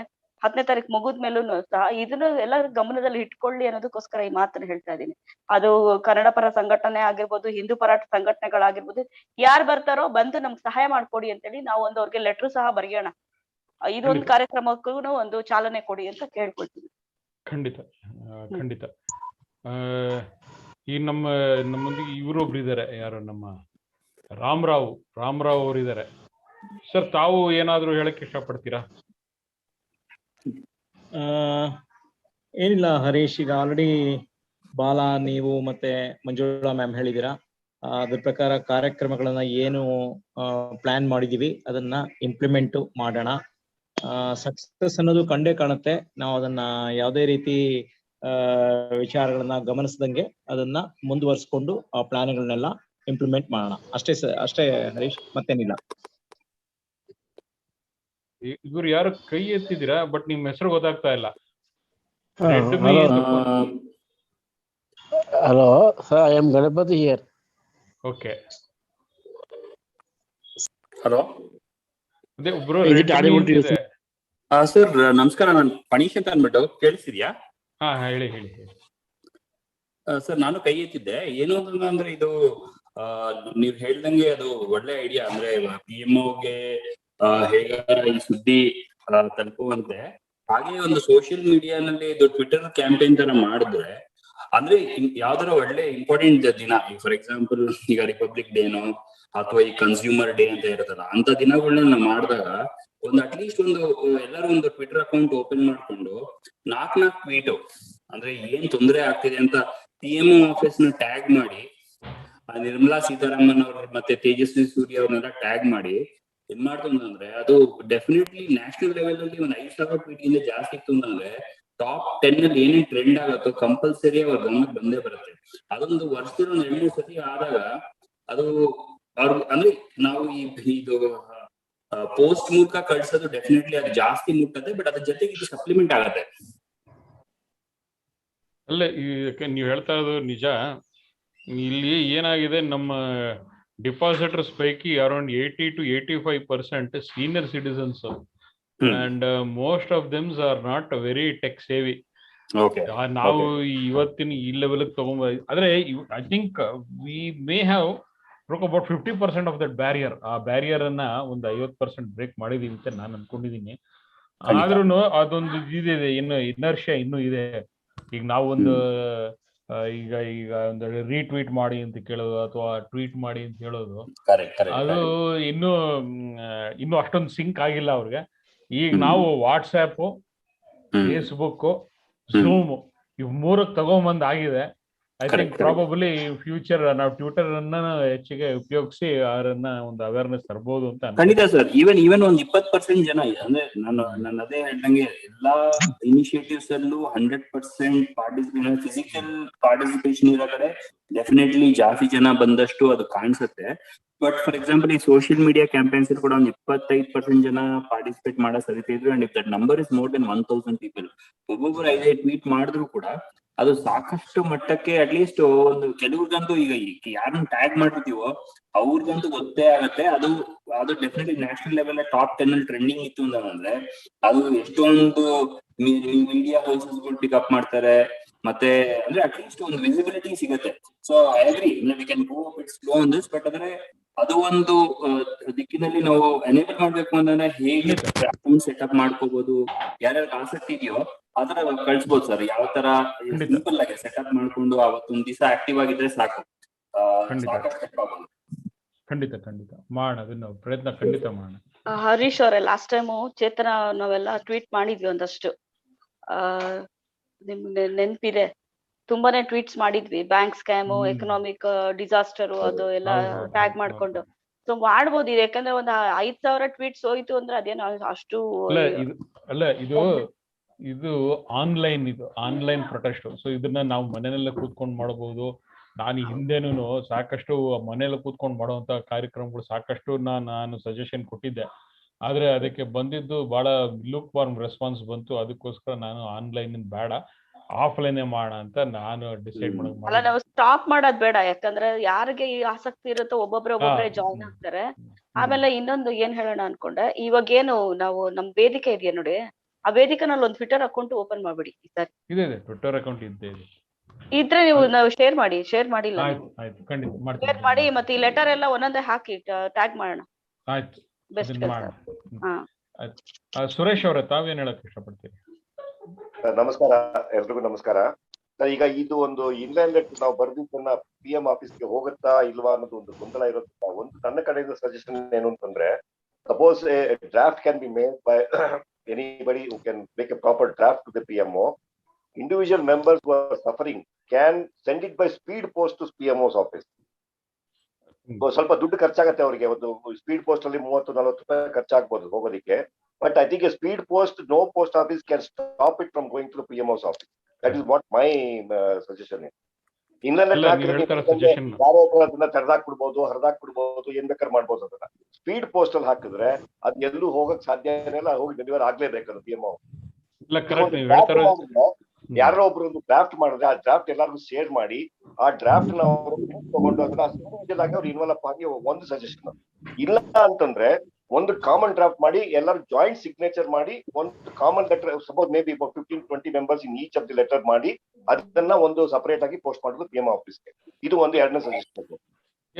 10ನೇ ತಾರೀಕು ಮುಗಿದ್ಮೇಲೂ ಸಹ ಇದನ್ನು ಎಲ್ಲರೂ ಗಮನದಲ್ಲಿ ಇಟ್ಕೊಳ್ಳಿ ಅನ್ನೋದಕ್ಕೋಸ್ಕರ ಈ ಮಾತನ್ನ ಹೇಳ್ತಾ ಇದ್ದೀನಿ. ಅದು ಕನ್ನಡ ಪರ ಸಂಘಟನೆ ಆಗಿರ್ಬೋದು, ಹಿಂದೂ ಪರ ಸಂಘಟನೆಗಳಾಗಿರ್ಬೋದು, ಯಾರು ಬರ್ತಾರೋ ಬಂದು ನಮ್ಗೆ ಸಹಾಯ ಮಾಡ್ಕೊಡಿ ಅಂತೇಳಿ ನಾವು ಒಂದು ಅವ್ರಿಗೆ ಲೆಟ್ರು ಸಹ ಬರೆಯೋಣ. ಇದೊಂದು ಕಾರ್ಯಕ್ರಮಕ್ಕೂ ಒಂದು ಚಾಲನೆ ಕೊಡಿ ಅಂತ ಕೇಳ್ಕೊಳ್ತೀವಿ. ಖಂಡಿತ ಖಂಡಿತ. ಈ ನಮ್ಮೊಂದಿಗೆ ಇವರೊಬ್ರು ಇದ್ದಾರೆ, ಯಾರು ನಮ್ಮ ರಾಮರಾವ್ ಅವರು ಇದ್ದಾರೆ. ಸರ್, ತಾವು ಏನಾದ್ರು ಹೇಳಕ್ ಇಷ್ಟಪಡ್ತೀರಾ? ಏನಿಲ್ಲ ಹರೀಶ್, ಈಗ ಆಲ್ರೆಡಿ ಬಾಲಾ, ನೀವು ಮತ್ತೆ ಮಂಜುಳಾ ಮ್ಯಾಮ್ ಹೇಳಿದೀರಾ. ಅದ್ರ ಪ್ರಕಾರ ಕಾರ್ಯಕ್ರಮಗಳನ್ನ ಏನು ಪ್ಲಾನ್ ಮಾಡಿದೀವಿ ಅದನ್ನ ಇಂಪ್ಲಿಮೆಂಟ್ ಮಾಡೋಣ. ಸಕ್ಸಸ್ ಅನ್ನೋದು ಕಂಡೇ ಕಾಣುತ್ತೆ. ನಾವು ಅದನ್ನ ಯಾವುದೇ ರೀತಿ ವಿಚಾರಗಳನ್ನ ಗಮನಿಸದಂಗೆ ಅದನ್ನ ಮುಂದುವರಿಸ್ಕೊಂಡು ಆ ಪ್ಲಾನ್ಗಳನ್ನೆಲ್ಲ ಇಂಪ್ಲಿಮೆಂಟ್ ಮಾಡೋಣ. ಅಷ್ಟೇ ಹರೀಶ್, ಮತ್ತೇನಿಲ್ಲ. ಇವ್ರು ಯಾರು ಕೈ ಎತ್ತಿದ್ದೀರಾ, ಬಟ್ ನಿಮ್ ಹೆಸರು ಗೊತ್ತಾಗ್ತಾ ಇಲ್ಲ. Hello sir, I am Ganapati here. Okay. Hello, ಅದೇ ಒಬ್ರು ಸರ್ ನಮಸ್ಕಾರ. ನಾನು ಪಣೀಶ್ ಅಂತ ಅಂದ್ಬಿಟ್ಟು, ಕೇಳಿಸಿದ್ಯಾ? ಹಾ, ಹೇಳಿ. ಸರ್, ನಾನು ಕೈ ಎತ್ತಿದ್ದೆ. ಏನು ಅಂದ್ರೆ ಇದು ನೀವ್ ಹೇಳ್ದಂಗೆ ಅದು ಒಳ್ಳೆ ಐಡಿಯಾ. ಅಂದ್ರೆ PMOಗೆ ಹೇಗಾರ ಈ ಸುದ್ದಿ ತಲುಪುವಂತೆ, ಹಾಗೆ ಒಂದು ಸೋಷಿಯಲ್ ಮೀಡಿಯಾನಲ್ಲಿ ಇದು ಟ್ವಿಟರ್ ಕ್ಯಾಂಪೇನ್ ತರ ಮಾಡಿದ್ರೆ, ಅಂದ್ರೆ ಯಾವ್ದಾರ ಒಳ್ಳೆ ಇಂಪಾರ್ಟೆಂಟ್ ದಿನ, ಫಾರ್ ಎಕ್ಸಾಂಪಲ್ ಈಗ ರಿಪಬ್ಲಿಕ್ ಡೇನೋ ಅಥವಾ ಈ ಕನ್ಸ್ಯೂಮರ್ ಡೇ ಅಂತ ಇರುತ್ತಲ್ಲ, ಅಂತ ದಿನಗಳನ್ನ ಮಾಡಿದಾಗ ಒಂದು ಅಟ್ಲೀಸ್ಟ್ ಎಲ್ಲರೂ ಒಂದು ಟ್ವಿಟರ್ ಅಕೌಂಟ್ ಓಪನ್ ಮಾಡ್ಕೊಂಡು 4 ಟ್ವೀಟ್, ಅಂದ್ರೆ ಏನ್ ತೊಂದರೆ ಆಗ್ತಿದೆ ಅಂತ PMO ಆಫೀಸ್ ನ ಟ್ಯಾಗ್ ಮಾಡಿ, ನಿರ್ಮಲಾ ಸೀತಾರಾಮನ್ ಅವ್ರ ಮತ್ತೆ ತೇಜಸ್ವಿ ಸೂರ್ಯ ಅವ್ರನ್ನೆಲ್ಲ ಟ್ಯಾಗ್ ಮಾಡಿ ಏನ್ ಮಾಡ್ತಂದ್ರೆ, ಅದು ಡೆಫಿನೆಟ್ಲಿ ನ್ಯಾಷನಲ್ ಲೆವೆಲ್ ಅಲ್ಲಿ ಒಂದು 5,000 ಟ್ವೀಟ್ ಇಂದ ಜಾಸ್ತಿ ಇತ್ತು ಅಂದ್ರೆ ಟಾಪ್ 10 ಅಲ್ಲಿ ಏನೇನ್ ಟ್ರೆಂಡ್ ಆಗುತ್ತೋ ಕಂಪಲ್ಸರಿ ಅವ್ರ ಗಮನಕ್ಕೆ ಬಂದೇ ಬರುತ್ತೆ. ಅದೊಂದು ವರ್ಷದಲ್ಲಿ 2-3 ಸತಿ ಆದಾಗ ಅದು ಅವ್ರ ಅಂದ್ರೆ ನಾವು ಇದು ಪೋಸ್ಟ್ ಮೂಲಕ ಕಳ್ಸೋದು ಡೆಫಿನೆಟ್ಲಿ ಅದು ಜಾಸ್ತಿ ಮುಟ್ಟತ್ತೆ, ಬಟ್ ಅದ್ರ ಜೊತೆಗೆ ಇದು ಸಪ್ಲಿಮೆಂಟ್ ಆಗತ್ತೆ. ಅಲ್ಲ, ನೀವು ಹೇಳ್ತಾ ಇರೋದು ನಿಜ. ಇಲ್ಲಿ ಏನಾಗಿದೆ, ನಮ್ಮ ಡಿಪಾಸಿಟರ್ಸ್ ಪೈಕಿ around 80 to 85% senior citizens, and most of them are not very tech savvy. ನಾವು ಇವತ್ತಿನ ಈ ಲೆವೆಲ್ ಆದ್ರೆ I think we may have broke about 50% of that barrier. ಆ ಬ್ಯಾರಿಯರ್ ಅನ್ನ ಒಂದು 50% ಬ್ರೇಕ್ ಮಾಡಿದೀವಿ ಅಂತ ನಾನು ಅನ್ಕೊಂಡಿದೀನಿ. ಆದ್ರೂ ಅದೊಂದು ಇದಿದೆ, ಇನ್ನು ಇನರ್ಷಿಯಾ ಇನ್ನೂ ಇದೆ. ಈಗ ನಾವು ಈಗ ಒಂದು ರೀಟ್ವೀಟ್ ಮಾಡಿ ಅಂತ ಕೇಳೋದು ಅಥವಾ ಟ್ವೀಟ್ ಮಾಡಿ ಅಂತ ಹೇಳೋದು, ಅದು ಇನ್ನೂ ಅಷ್ಟೊಂದು ಸಿಂಕ್ ಆಗಿಲ್ಲ ಅವ್ರಿಗೆ. ಈಗ ನಾವು ವಾಟ್ಸ್ಆಪ್, ಫೇಸ್ಬುಕ್, ಝೂಮ್ ಇವ್ 3 ತಗೊಂಬಂದ್ ಆಗಿದೆ. ಐ ಥಿಂಕ್ ಪ್ರಾಬಬಲಿ ಫ್ಯೂಚರ್ ನಾವು ಟ್ವಿಟರ್ ಅನ್ನ ಹೆಚ್ಚಿಗೆ ಉಪಯೋಗಿಸಿ ಅವರನ್ನ ಒಂದು ಅವೇರ್ನೆಸ್ ತರಬಹುದು ಅಂತ. ಖಂಡಿತ ಸರ್. ಈವನ್ ಒಂದು 20% ಜನ, ಅಂದ್ರೆ ನಾನು ಅದೇ ಹೇಳ್ದಂಗೆ ಎಲ್ಲಾ ಇನಿಷಿಯೇಟಿವ್ಸ್ ಅಲ್ಲೂ 100% ಪಾರ್ಟಿಸಿಪೇಷನ್, ಫಿಸಿಕಲ್ ಪಾರ್ಟಿಸಿಪೇಷನ್ ಇರೋ ಕಡೆ ಡೆಫಿನೆಟ್ಲಿ ಜಾಸ್ತಿ ಜನ ಬಂದಷ್ಟು ಅದು ಕಾಣಿಸುತ್ತೆ. ಬಟ್ ಫಾರ್ ಎಕ್ಸಾಂಪಲ್ ಈ ಸೋಷಿಯಲ್ ಮೀಡಿಯಾ ಕ್ಯಾಂಪೇನ್ಸ್ ಕೂಡ ಒಂದು 25% ಜನ ಪಾರ್ಟಿಸಿಪೇಟ್ ಮಾಡೋ ಸಾಧ್ಯತೆ ಇದ್ರು. And if that number is more than 1,000 people, ಒಬ್ಬೊಬ್ರು 5 ಟ್ವೀಟ್ ಮಾಡಿದ್ರು ಕೂಡ ಅದು ಸಾಕಷ್ಟು ಮಟ್ಟಕ್ಕೆ ಅಟ್ಲೀಸ್ಟ್ ಒಂದು ಕೆಲವ್ರಿಗಂತೂ ಈಗ ಯಾರನ್ನ ಟ್ಯಾಗ್ ಮಾಡಿರ್ತೀವೋ ಅವ್ರಿಗಂತೂ ಗೊತ್ತೇ ಆಗತ್ತೆ. ಅದು ಡೆಫಿನೆಟ್ಲಿ ನ್ಯಾಷನಲ್ ಲೆವೆಲ್ ಟಾಪ್ 10 ಅಲ್ಲಿ ಟ್ರೆಂಡಿಂಗ್ ಇತ್ತು ಅಂತಂದ್ರೆ ಅದು ಎಷ್ಟೊಂದು ಮೀಡಿಯಾ ಹೌಸಸ್ ಗಳು ಪಿಕಪ್ ಮಾಡ್ತಾರೆ. ಮತ್ತೆ ಅಂದ್ರೆ ಅಟ್ಲೀಸ್ಟ್ ಒಂದು ವಿಸಿಬಿಲಿಟಿ ಸಿಗುತ್ತೆ. So I agree, we can go bit slow on this, but ಅಂದ್ರೆ ಅದು ಒಂದು ದಿಕ್ಕಿನಲ್ಲಿ ನಾವು ಎನೇಬಲ್ ಮಾಡ್ಬೇಕು ಅಂತಂದ್ರೆ ಹೇಗೆ ಅಕೌಂಟ್ ಸೆಟಪ್ ಮಾಡ್ಕೋಬಹುದು, ಯಾರ್ಯಾರಿಗೆ ಆಸಕ್ತಿ ಇದೆಯೋ ಆತರ ಕಳ್ಸ್ಬೋದು ಸರ್. ಯಾವ ತರ ಸಿಂಪಲ್ ಆಗಿ ಸೆಟಪ್ ಮಾಡ್ಕೊಂಡು ಅವತ್ತೊಂದ್ ದಿವಸ ಆಕ್ಟಿವ್ ಆಗಿದ್ರೆ ಸಾಕು. ಖಂಡಿತ ಮಾಡೋಣ, ಅದನ್ನ ಪ್ರಯತ್ನ ಖಂಡಿತ ಮಾಡೋಣ. ಹರೀಶ್ ಅವರೇ, ಲಾಸ್ಟ್ ಟೈಮು ಚೇತನ ನಾವೆಲ್ಲ ಟ್ವೀಟ್ ಮಾಡಿದ್ವಿ ಒಂದಷ್ಟು, ನಿಮ್ಗೆ ನೆನ್ಪಿದೆ, ತುಂಬಾನೇ ಟ್ವೀಟ್ಸ್ ಮಾಡಿದ್ವಿ. ಬ್ಯಾಂಕ್ ಸ್ಕ್ಯಾಮು, ಎಕನಾಮಿಕ್ ಡಿಸಾಸ್ಟರ್, ಅದು ಎಲ್ಲ ಟ್ಯಾಗ್ ಮಾಡ್ಕೊಂಡು. ಸೊ ಮಾಡ್ಬೋದು ಇದು, ಯಾಕಂದ್ರೆ ಒಂದು 5,000 ಟ್ವೀಟ್ಸ್ ಹೋಯ್ತು ಅಂದ್ರೆ ಅದೇನೋ ಅಷ್ಟು ಅಲ್ಲ. ಇದು ಆನ್ಲೈನ್ ಪ್ರೊಟೆಸ್ಟ್. ಸೊ ಇದನ್ನ ನಾವು ಮನೆಯಲ್ಲೇ ಕೂತ್ಕೊಂಡು ಮಾಡಬಹುದು. ನಾನು ಹಿಂದೆನೂ ಸಾಕಷ್ಟು ಮನೆಯಲ್ಲ ಕೂತ್ಕೊಂಡು ಮಾಡುವಂತ ಕಾರ್ಯಕ್ರಮಗಳು ಸಾಕಷ್ಟು ನಾನು ಸಜೆಷನ್ ಕೊಟ್ಟಿದ್ದೆ. ಆದ್ರೆ ಅದಕ್ಕೆ ಬಂದಿದ್ದು ಬಹಳ ಲೂಕ್ ವಾರ್ಮ್ ರೆಸ್ಪಾನ್ಸ್ ಬಂತು. ಅದಕ್ಕೋಸ್ಕರ ನಾನು ಆನ್ಲೈನ್ ಬೇಡ, ಆಫ್ಲೈನ್ ಮಾಡೋಣ ಅಂತ ನಾನು ಡಿಸೈಡ್ ಅಲ್ಲ, ನಾವು ಸ್ಟಾಪ್ ಮಾಡೋದ್ ಬೇಡ. ಯಾಕಂದ್ರೆ ಯಾರಿಗೆ ಈ ಆಸಕ್ತಿ ಇರುತ್ತೋ ಒಬ್ಬೊಬ್ರೆ ಜಾಯಿನ್ ಆಗ್ತಾರೆ. ಆಮೇಲೆ ಇನ್ನೊಂದು ಏನ್ ಹೇಳೋಣ ಅನ್ಕೊಂಡೆ, ಇವಾಗ ಏನು ನಾವು ನಮ್ ವೇದಿಕೆ ಇದೆಯಾ ನೋಡಿ, ಆ ವೇದಿಕನಲ್ಲಿ ಒಂದು ಟ್ವಿಟರ್ ಅಕೌಂಟ್ ಓಪನ್ ಮಾಡ್ಬಿಡಿ ಈ ಸಾರಿ. ಇದೆ ಟ್ವಿಟರ್ ಅಕೌಂಟ್ ಇದ್ದೇ ಇದೆ. ಇದ್ರೆ ನೀವು ನಾವು ಶೇರ್ ಮಾಡಿಲ್ಲ ಆಯ್ತು ಆಯ್ತು ಖಂಡಿತ ಶೇರ್ ಮಾಡ್ತೀನಿ. ಮಾಡಿ, ಮತ್ತೆ ಈ ಲೆಟರ್ ಎಲ್ಲ ಒಂದೊಂದೇ ಹಾಕಿ ಟ್ಯಾಗ್ ಮಾಡೋಣ. ಆಯ್ತು ಬೆಸ್ಟ್ ಅದನ್ನ ಕೆಲಸ. ಮಾಡೋಣ. ಹಾ ಆಯ್ತು. ಸುರೇಶ್ ಅವರೇ ತಾವೇನ್ ಹೇಳಕ್ ಇಷ್ಟಪಡ್ತೀರಿ? ನಮಸ್ಕಾರ, ಎಲ್ರಿಗೂ ನಮಸ್ಕಾರ. ಈಗ ಇದು ಒಂದು ಇನ್ಲೈನ್ ಲೆಟರ್ ನಾವು ಬರ್ದಿದ್ದನ್ನ PM ಆಫೀಸ್ಗೆ ಹೋಗುತ್ತಾ ಇಲ್ವಾ ಅನ್ನೋದು ಒಂದು ಗೊಂದಲ ಇರುತ್ತೆ. ಒಂದು ನನ್ನ ಕಡೆಯಿಂದ ಸಜೆಷನ್ ಏನು ಅಂತಂದ್ರೆ, suppose a draft can be made by anybody who can make a proper draft to the PMO. Individual members who are suffering can send it by speed post to PMO's office. ಸ್ವಲ್ಪ ದುಡ್ಡು ಖರ್ಚಾಗತ್ತೆ ಅವರಿಗೆ, ಒಂದು ಸ್ಪೀಡ್ ಪೋಸ್ಟ್ ಅಲ್ಲಿ 30-40 ರೂಪಾಯಿ ಖರ್ಚಾಗಬಹುದು ಹೋಗೋದಿಕ್ಕೆ. But I think a speed post, no post office can stop it from going to PMO's office. That is what my suggestion. Inland ಯಾರೋ ಅದನ್ನ ತೆರೆದಾಕ್ಬಿಡ್ಬೋದು, ಹರಿದಾಕ್ಬಿಡ್ಬೋದು, ಏನ್ ಬೇಕಾದ್ರೆ ಮಾಡ್ಬೋದು. ಅದನ್ನ ಸ್ಪೀಡ್ ಪೋಸ್ಟ್ ಅಲ್ಲಿ ಹಾಕಿದ್ರೆ ಅದ್ ಎಲ್ಲೂ ಹೋಗಕ್ ಸಾಧ್ಯ ಇಲ್ಲ, ಹೋಗಿ ಡೆಲಿವರ್ ಆಗ್ಲೇಬೇಕು ಅದು PMO. ಯಾರೋ ಒಬ್ರು ಒಂದು ಡ್ರಾಫ್ಟ್ ಮಾಡಿದ್ರೆ ಆ ಡ್ರಾಫ್ಟ್ ಎಲ್ಲರಿಗೂ ಶೇರ್ ಮಾಡಿ, ಆ ಡ್ರಾಫ್ಟ್ ನ ತಗೊಂಡು ಅದನ್ನ ಅವ್ರು ಇನ್ವಾಲ್ವ್ ಆಗಿ ಒಂದು ಸಜೆಷನ್. ಇಲ್ಲ ಅಂತಂದ್ರೆ ಒಂದು ಕಾಮನ್ ಡ್ರಾಫ್ಟ್ ಮಾಡಿ ಎಲ್ಲರೂ ಜಾಯಿಂಟ್ ಸಿಗ್ನೇಚರ್ ಮಾಡಿ ಒಂದು common letter, suppose may be 15-20 members in each of the letter ಮಾಡಿ ಅದನ್ನ ಒಂದು ಸಪರೇಟ್ ಆಗಿ ಪೋಸ್ಟ್ ಮಾಡೋದು PMO ಆಫೀಸ್ಗೆ. ಇದು ಒಂದು ಎರಡನೇ ಸಜೆಷನ್.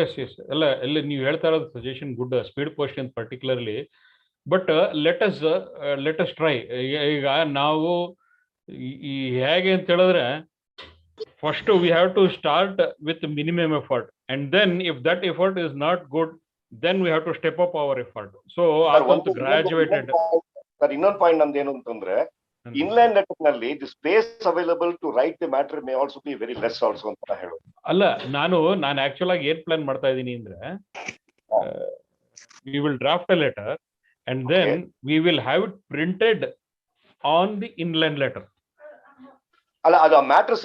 ಎಸ್ ಎಲ್ಲ ನೀವು ಹೇಳ್ತಾ ಇರೋದು suggestion good, speed post in particularly. But let us try. ಈಗ ನಾವು ಈ ಹೇಗೆ ಅಂತ ಹೇಳಿದ್ರೆ, first we have to start with minimum effort, and then if that effort is not good, then we have to step up our effort. So ಅದೊಂದು ಗ್ರಾಜುಯೇಟೆಡ್. ಸರ್ ಇನ್ನೊಂದು ಪಾಯಿಂಟ್ ನಮ್ದು ಏನು ಅಂತಂದ್ರೆ, ಇನ್ಲೈನ್ ಲೆಟರ್ ನಲ್ಲಿ the space available to write the matter may also be very less also ಅಂತ ಹೇಳೋದು. ಅಲ್ಲ, ನಾನು ಆಕ್ಚುಲ್ ಆಗಿ ಏನ್ ಪ್ಲಾನ್ ಮಾಡ್ತಾ ಇದ್ದೀನಿ ಅಂದ್ರೆ, we will draft a letter and then we will have it printed on the inland letter. ಅಲ್ಲ, ಅದು ಮ್ಯಾಟರ್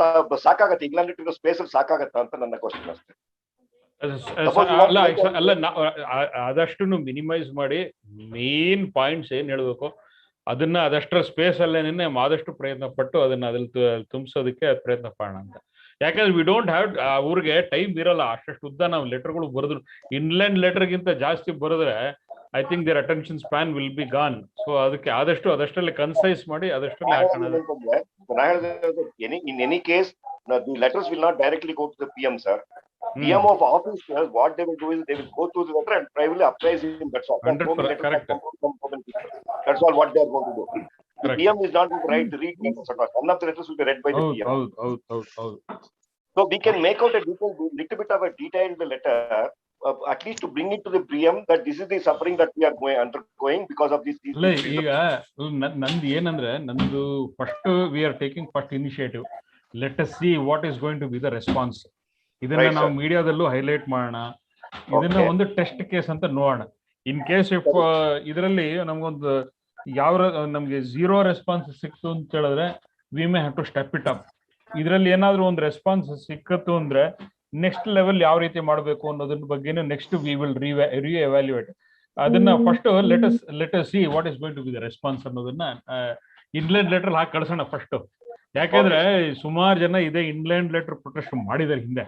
ಸಾಕಾಗತ್ತೆ, ಇನ್ಲೈನ್ ಲೆಟರ್ ಸ್ಪೇಸ್ ಅಲ್ಲಿ ಸಾಕಾಗತ್ತಾ ಅಂತ ನನ್ನ ಕ್ವಶನ್ ಅಷ್ಟೇ. ಅಲ್ಲ, ಆದಷ್ಟು ಮಿನಿಮೈಸ್ ಮಾಡಿ ಮೇನ್ ಪಾಯಿಂಟ್ಸ್ ಏನ್ ಹೇಳ್ಬೇಕು ಅದನ್ನ ಅದಷ್ಟರ ಸ್ಪೇಸ್ ಅಲ್ಲೇನೆ ಆದಷ್ಟು ಪ್ರಯತ್ನ ಪಟ್ಟು ಅದನ್ನ ಅದ್ರಲ್ಲಿ ತುಂಬಿಸೋದಕ್ಕೆ ಪ್ರಯತ್ನ ಪಡೋಣ ಅಂತ. ಯಾಕಂದ್ರೆ ವಿ ಡೋಂಟ್ ಹ್ಯಾವ್, ಅವ್ರಿಗೆ ಟೈಮ್ ಇರಲ್ಲ ಅಷ್ಟು ಉದ್ದ ನಾವು ಲೆಟರ್ಗಳು ಬರೆದ್ರು. ಇನ್ಲ್ಯಾಂಡ್ ಲೆಟರ್ಗಿಂತ ಜಾಸ್ತಿ ಬರೆದ್ರೆ I think their attention span will be gone. So ಅದಕ್ಕೆ ಆದಷ್ಟು ಅದಷ್ಟರಲ್ಲಿ ಕನ್ಸೈಸ್ ಮಾಡಿ ಅದಷ್ಟರಲ್ಲಿ ಹಾಕೋಣ. In any case, the letters will not directly go to the PM, sir. PMO of office, what they will do is they will go through the letter and privately appraise him. That's all. 100% correct. That's all what they are going to do. The PM is not going to write the read letters at all. None of the letters will be read by the PM. So we can make out a little bit of a detailed letter, at least to bring it to the PM that this is the suffering that we are undergoing because of this. ಈಗ ನಂದು ಏನಂದ್ರೆ, ನಂದು first we are taking first initiative. Let us see what is going to be the response. ಇದನ್ನ ನಾವು ಮೀಡಿಯಾದಲ್ಲೂ ಹೈಲೈಟ್ ಮಾಡೋಣ. ಇದನ್ನ ಒಂದು ಟೆಸ್ಟ್ ಕೇಸ್ ಅಂತ ನೋಡೋಣ. ಇನ್ ಕೇಸ್ ಇಫ್ ಇದರಲ್ಲಿ ನಮ್ಗೊಂದು ನಮ್ಗೆ 0 ರೆಸ್ಪಾನ್ಸ್ ಸಿಕ್ತು ಅಂತ ಹೇಳಿದ್ರೆ we may have to step it up. ಇದರಲ್ಲಿ ಏನಾದ್ರು ಒಂದು ರೆಸ್ಪಾನ್ಸ್ ಸಿಕ್ಕತ್ತು ಅಂದ್ರೆ ನೆಕ್ಸ್ಟ್ ಲೆವೆಲ್ ಯಾವ ರೀತಿ ಮಾಡಬೇಕು ಅನ್ನೋದ್ರ ಬಗ್ಗೆನೂ ನೆಕ್ಸ್ಟ್ ವಿ ವಿಲ್ ರಿಎವ್ಯಾಲ್ಯೂಯೇಟ್. ಅದನ್ನ first let us see what is going to be the response ಅನ್ನೋದನ್ನ ಇನ್ಲೈನ್ ಲೆಟರ್ ಹಾಕಿ ಕಳ್ಸೋಣ ಫಸ್ಟ್. ಯಾಕಂದ್ರೆ ಸುಮಾರು ಜನ ಇದೇ ಇನ್ಲ್ಯಾಂಡ್ ಲೆಟರ್ ಪ್ರೊಟೆಸ್ಟ್ ಮಾಡಿದಾರೆ ಹಿಂದೆ.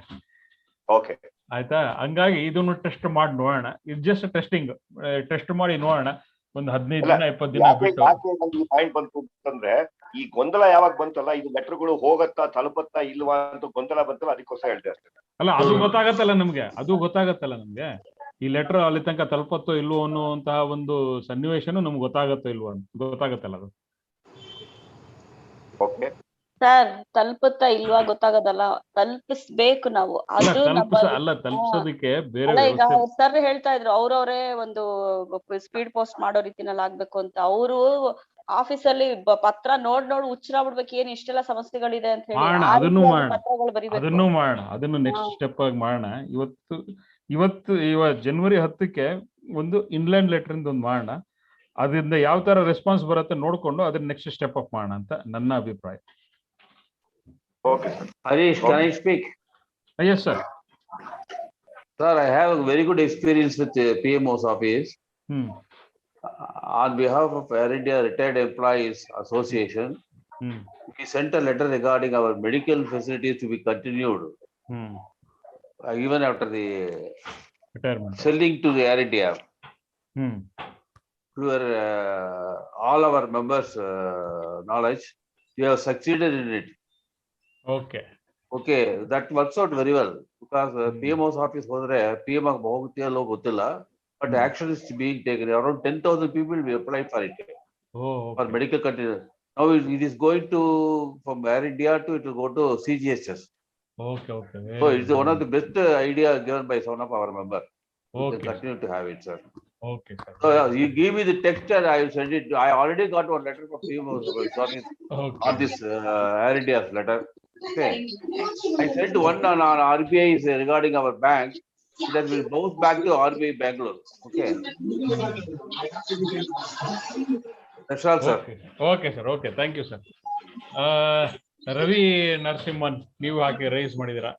ಆಯ್ತಾ? ಹಂಗಾಗಿ ಇದನ್ನು ಟೆಸ್ಟ್ ಮಾಡಿ ನೋಡೋಣ. ಇದು ಜಸ್ಟ್ ಟೆಸ್ಟ್ ಮಾಡಿ ನೋಡೋಣ. ಒಂದು 15 ದಿನ 20 ದಿನ ಬಿಟ್ಟು. ಪಾಯಿಂಟ್ ಬಂತು ಅಂತಂದ್ರೆ, ಈ ಗೊಂದಲ ಯಾವಾಗ ಬಂತಲ್ಲ, ಇದು ಲೆಟರ್ಗಳು ಹೋಗತ್ತಾ ತಲುಪತ್ತಾ ಇಲ್ವಾ ಅಂತ ಗೊಂದಲ ಬಂತಲ್ಲ, ಅದಕ್ಕೋಸ್ಕರ ಹೇಳ್ತೇವೆ. ಅಲ್ಲ, ಅದು ಗೊತ್ತಾಗತ್ತಲ್ಲ ನಮ್ಗೆ ಈ ಲೆಟರ್ ಅಲ್ಲಿ ತನಕ ತಲುಪತ್ತೋ ಇಲ್ವೋ ಅನ್ನುವಂತಹ ಒಂದು ಸನ್ನಿವೇಶನು ನಮ್ಗೆ ಗೊತ್ತಾಗತ್ತಲ್ಲ ಅದು. ಸರ್, ತಲುಪುತ್ತಾ ಇಲ್ವಾ ಗೊತ್ತಾಗೋದಲ್ಲ, ತಲುಪಿಸ್ಬೇಕು ನಾವು. ಅದು ತಲುಪಿಸೋದಕ್ಕೆ ಬೇರೆ ಈಗ ಸರ್ ಹೇಳ್ತಾ ಇದ್ರು ಅವ್ರವ್ರೇ ಒಂದು ಸ್ಪೀಡ್ ಪೋಸ್ಟ್ ಮಾಡೋ ರೀತಿನಲ್ಲಿ ಆಗ್ಬೇಕು ಅಂತ. ಅವರು ಆಫೀಸಲ್ಲಿ ಪತ್ರ ನೋಡ್ ಹುಚ್ಚರ ಬಿಡ್ಬೇಕು, ಏನ್ ಇಷ್ಟೆಲ್ಲ ಸಮಸ್ಯೆಗಳಿದೆ ಅಂತ ಹೇಳಿ. ಅದನ್ನು ಮಾಡೋಣ, ಅದನ್ನು ನೆಕ್ಸ್ಟ್ ಸ್ಟೆಪ್ ಆಗಿ ಮಾಡೋಣ. ಇವತ್ತು ಜನವರಿ 10ಕ್ಕೆ ಒಂದು ಇನ್ಲ್ಯಾಂಡ್ ಲೆಟರ್ ಇಂದ ಒಂದು ಮಾಡೋಣ. ಅದರಿಂದ ಯಾವ ತರ ರೆಸ್ಪಾನ್ಸ್ ಬರುತ್ತೆ ನೋಡ್ಕೊಂಡು ಅದನ್ನ ನೆಕ್ಸ್ಟ್ ಸ್ಟೆಪ್ ಅಪ್ ಮಾಡೋಣ ಅಂತ ನನ್ನ ಅಭಿಪ್ರಾಯ. Okay, sir. Harish, can I speak? Yes, sir. Sir, I have a very good experience with PMO's office. On behalf of Air India Retired Employees Association, we sent a letter regarding our medical facilities to be continued, even after the retirement, selling to the Air India. to your, all our members' knowledge, you have succeeded in it. Okay. Okay, that works out very well because PMO's office ಹೋದ್ರೆ PM ಆಗಿ ಹೋಗುತ್ತೆಲ್ಲೋ ಗೊತ್ತಿಲ್ಲ, but action is being taken. Around 10,000 people will apply for it. Oh, for okay. medical content. Now it is going to from Air India to it will go to CGHS. Okay, okay. So it's one of the best idea given by one of our members. We Okay, can continue to have it, sir. Okay, sir. So you give me the text and I will send it. I already got one letter from PMO's office Okay. on this Air India's letter. Okay. I sent one on RBI regarding our bank. That will bounce back to RBI Bangalore. Okay. That's all, sir. Okay. Okay, sir. Okay. Thank you, sir. Ravi Narasimhan ನೀವು ಹಾಕಿ ರೈಸ್ ಮಾಡಿದಿರಾ?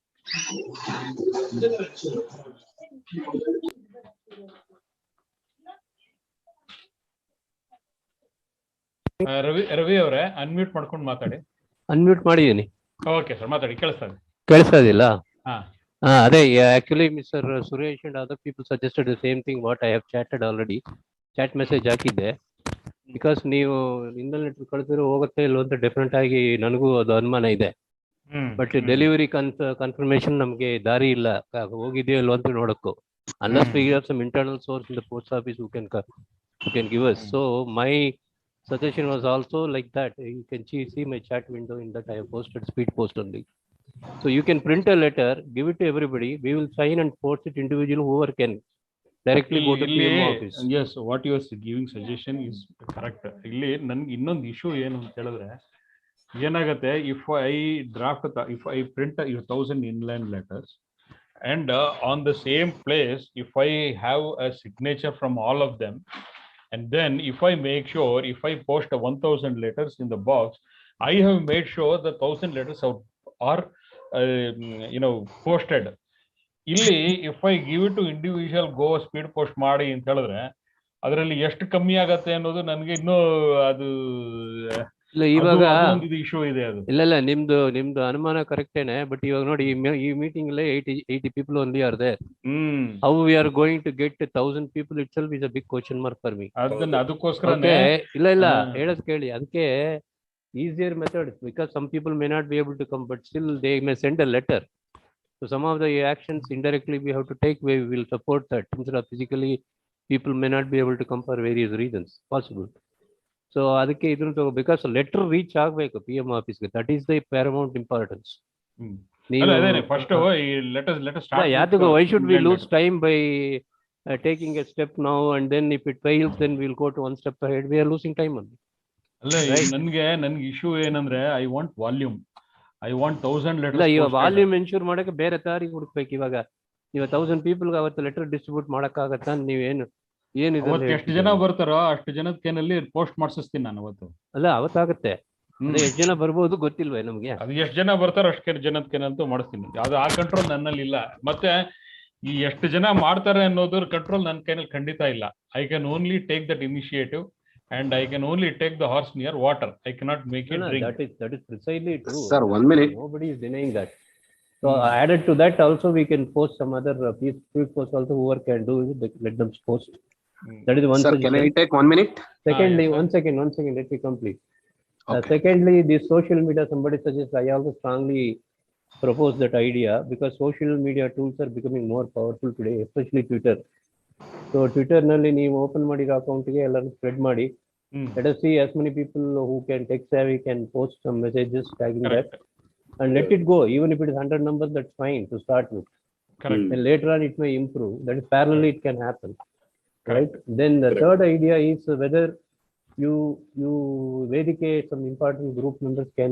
ರವಿ ಅವರೇ ಅನ್ಮ್ಯೂಟ್ ಮಾಡ್ಕೊಂಡು ಮಾತಾಡಿ. ಅನ್ಮ್ಯೂಟ್ ಮಾಡಿದೀನಿ. ಓಕೆ ಸರ್, ಮಾತಾಡಿ. ಕೇಳಿಸ್ತಾ ಇದಿಲ್ಲ? ಹಾ, ಅದೇ actually mister Suresh and other people suggested the same thing what I have chatted already. Chat message ಹಾಕಿದ್ದೆ. ಬಿಕಾಸ್ ನೀವು ಇಂಟರ್ನೆಟ್ ಕಳಿಸಿರೋ ಹೋಗುತ್ತೆ ಇಲ್ವ ಅಂತ ಡೆಫಿನೆಟ್ ಆಗಿ ನನಗೂ ಅದು ಅನುಮಾನ ಇದೆ. ಬಟ್ ಡೆಲಿವರಿ ಕನ್ಫರ್ಮೇಶನ್ ನಮಗೆ ದಾರಿ ಇಲ್ಲ, ಹೋಗಿದೆಯೋ ಇಲ್ವ ಅಂತ ನೋಡಕ್ಕೂ. Unless we have some internal source in the post office who can give us. So my suggestion was also like that. You can see my chat window in that I have posted speed post only. So you can print a letter, give it to everybody. We will sign and post it individually whoever can directly go to PM office. Yes, what you are giving suggestion is correct. ಇಲ್ಲಿ ನನ್ಗೆ ಇನ್ನೊಂದು ಇಶ್ಯೂ ಏನು ಅಂತ ಹೇಳಿದ್ರೆ ಏನಾಗುತ್ತೆ, if I print 1,000 inland letters and on the same place if I have a signature from all of them, and then if I make sure if I post 1,000 letters in the box, I have made sure the 1,000 letters are posted. ಇಲ್ಲಿ if I give it to individual go speed post ಮಾಡಿ ಅಂತ ಹೇಳಿದ್ರೆ ಅದರಲ್ಲಿ ಎಷ್ಟು ಕಮ್ಮಿ ಆಗತ್ತೆ ಅನ್ನೋದು ನನಗೆ ಇನ್ನೂ ಅದು ಇಲ್ಲ, ಇವಾಗ ಇಶ್ಯೂ ಇದೆ. ಅದು ಇಲ್ಲ ನಿಮ್ದು ಅನುಮಾನ ಕರೆಕ್ಟೇನೆ. ಬಟ್ ಇವಾಗ ನೋಡಿ, ಈ ಮೀಟಿಂಗ್ ಅಲ್ಲೇ 80 people only are there. How we are going to get 1,000 people itself is a big question mark for me. ಅದಕ್ಕೋಸ್ಕರ ಇಲ್ಲ ಹೇಳೋದು ಕೇಳಿ. ಅದಕ್ಕೆ easier method, because some people may not be able to come, but still they may send a letter. So some of the actions indirectly we have to take, we will support that. Instead of physically people may not be able to come for various reasons possible. So ಅದಕ್ಕೆ ಇದನ್ನು ತಗೋ, ಬಿಕಾಸ್ ಲೆಟರ್ ರೀಚ್ ಆಗ್ಬೇಕು PM ಆಫೀಸ್ಗೆ. That is the paramount importance. ಯಾತಕ್ಕೂ why should we lose time by taking a step now and then if it fails then we'll go to one step ahead. We are losing time only. ನನ್ಗೆ ಇಶ್ಯೂ ಏನಂದ್ರೆ I want volume. I want 1,000 letters. ಇಲ್ಲ, ಇವಾಗ ವಾಲ್ಯೂಮ್ ಎನ್ಶೂರ್ ಮಾಡಕ್ಕೆ ಬೇರೆ ದಾರಿ ಹುಡುಕ್ಬೇಕು. ಇವಾಗ ನೀವು 1,000 ಪೀಪಲ್ಗೆ ಅವತ್ತು ಲೆಟರ್ ಡಿಸ್ಟ್ರಿಬ್ಯೂಟ್ ಮಾಡಕ್ಕಾಗತ್ತಾ? ನೀವೇನು ಎಷ್ಟು ಜನ ಬರ್ತಾರೋ ಅಷ್ಟು ಜನಕ್ಕೇನಲ್ಲಿ ಪೋಸ್ಟ್ ಮಾಡಿಸ್ತೀನಿ ನಾನು ಅವತ್ತು. ಅಲ್ಲ, ಅವತ್ತಾಗತ್ತೆ. ಎಷ್ಟು ಜನ ಬರ್ಬೋದು ಗೊತ್ತಿಲ್ವೇ ನಮ್ಗೆ? ಅದು ಎಷ್ಟು ಜನ ಬರ್ತಾರೋ ಅಷ್ಟು ಜನಕ್ಕೇನಂತೂ ಮಾಡಿಸ್ತೀನಿ. ಅದು ಆ ಕಂಟ್ರೋಲ್ ನನ್ನಲ್ಲಿ ಇಲ್ಲ. ಮತ್ತೆ ಈ ಎಷ್ಟು ಜನ ಮಾಡ್ತಾರೆ ಅನ್ನೋದ್ರ ಕಂಟ್ರೋಲ್ ನನ್ನ ಕೈನಲ್ಲಿ ಖಂಡಿತ ಇಲ್ಲ. I can only take that initiative and I can only take the horse near water. I cannot make it drink. That is precisely true. Sir, 1 minute. Nobody is denying that. So added to that also we can post some other speed post also. Whoever can do it, let them post. That is one. Sir, can I take 1 minute? Secondly, yes, one second, let me complete. Okay. Secondly, the social media, somebody suggests, I also strongly propose that idea, because social media tools are becoming more powerful today, especially Twitter. So Twitter ನಲ್ಲಿ ನೀವು ಓಪನ್ ಮಾಡಿರೋ ಅಕೌಂಟ್ಗೆ ಎಲ್ಲರೂ ಸ್ಪ್ರೆಡ್ ಮಾಡಿ. Let us see as many people who can tech savvy can post some messages tagging that, and let it go. Even if it is 100 numbers, that's fine to start with. Correct. And later on it may improve. That is parallelly it can happen. Right? Then the third idea is whether you Vedike, some important group members, can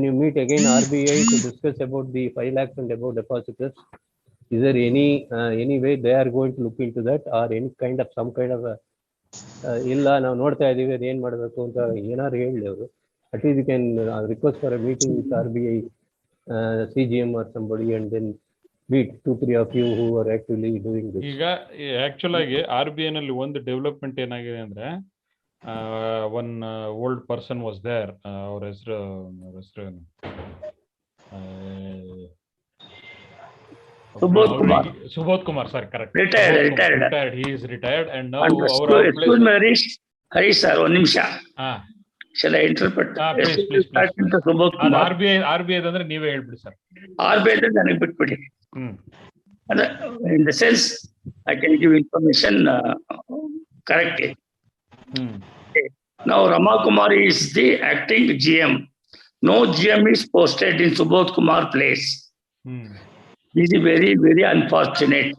you meet again RBI to discuss about the 5 lakhs and above depositors? Is there any way they are going to look into that, or any kind of some kind of a ಇಲ್ಲ ನಾವು ನೋಡ್ತಾ ಇದೀವಿ ಅದು ಏನ್ ಮಾಡಬೇಕು ಅಂತ ಏನಾದ್ರು ಹೇಳಿ ಅವರು. At least you can request for a meeting with RBI CGM or somebody and then meet 2-3 of you who are actually doing this. ಈಗ ಆಕ್ಚುಲ್ ಆಗಿ RBI ನಲ್ಲಿ ಒಂದು ಡೆವಲಪ್ಮೆಂಟ್ ಏನಾಗಿದೆ ಅಂದ್ರೆ, one old person was there. ಅವ್ರ ಹೆಸರು Subodh Kumar. Subodh Kumar, sir, correct. Retired. He is retired, and now And excuse me, Harish sir, one ನಿಮಿಷ. Shall I interpret? Please. Subodh Kumar. RBI ಅಂದ್ರೆ ನೀವೇ ಹೇಳ್ಬಿಡಿ ಸರ್. RBI ಅಂದ್ರೆ ನನಗೆ ಬಿಟ್ಬಿಡಿ. In the sense, I can give information correctly. Okay. Now Rama Kumar is the acting GM. No GM is posted in Subodh Kumar place. This is very, very unfortunate.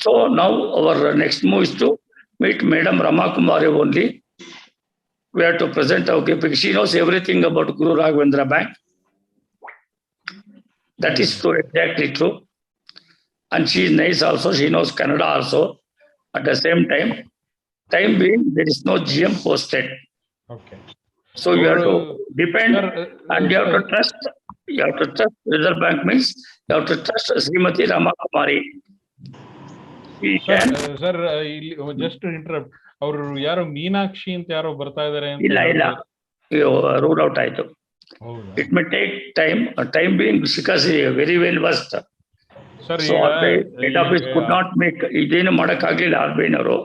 So now our next move is to meet Madam Rama Kumari only. We have to present our case because she knows everything about Guru Raghavendra Bank. That is true, exactly true. And she is nice also. She knows Kannada also. At the same time being, there is no GM posted. Okay. So you have to depend and you have to trust. You have to trust Reserve Bank means you have to trust Srimati Rama Kumari. Sir, just to interrupt, ಅವರು ಯಾರೋ ಮೀನಾಕ್ಷಿ ಅಂತ ಯಾರೋ ಬರ್ತಾ ಇದಾರೆ ಅಂತ. ಇಲ್ಲ ರೂಲ್ ಔಟ್ ಆಯ್ತು. It may take time being because very well versed. Sir, so head office could not make ಇದೇನು ಮಾಡಕ್ಕಾಗ್ಲಿಲ್ಲ ಆರ್ಬಿಐನವರು.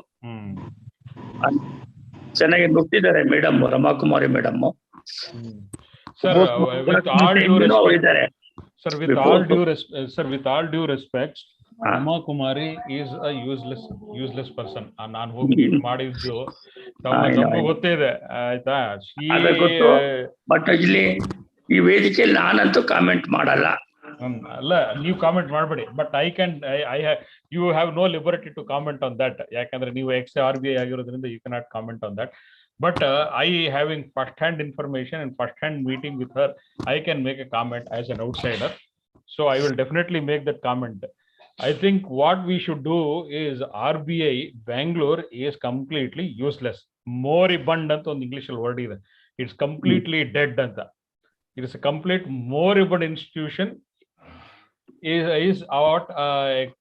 ಚೆನ್ನಾಗಿ ನುಟ್ಟಿದ್ದಾರೆ madam Ramakumari madam. Sir, with all due respect, Rama Kumari is a useless person. ನಾನು ಹೋಗಿ ಮೀಟ್ ಮಾಡಿದ್ದು ತಮಗೆ ಗೊತ್ತೇ ಇದೆ ಆಯ್ತಾ. ಬಟ್ ಇಲ್ಲಿ ಈ ವೇದಿಕೆಯಲ್ಲಿ ನಾನಂತೂ ಕಾಮೆಂಟ್ ಮಾಡಲ್ಲ. ಅಲ್ಲ, ನೀವು ಕಾಮೆಂಟ್ ಮಾಡಬೇಡಿ, but you have no liberty to comment on that. ಯಾಕಂದ್ರೆ ನೀವು RBI ಆಗಿರೋದ್ರಿಂದ you cannot comment on that. But I having first-hand information and first-hand meeting with her, I can make a comment as an outsider. So I will definitely make that comment. I think what we should do is RBI Bangalore is completely useless. Moribund anta on English word ide. It's completely dead anta. It is a complete moribund institution. Is what a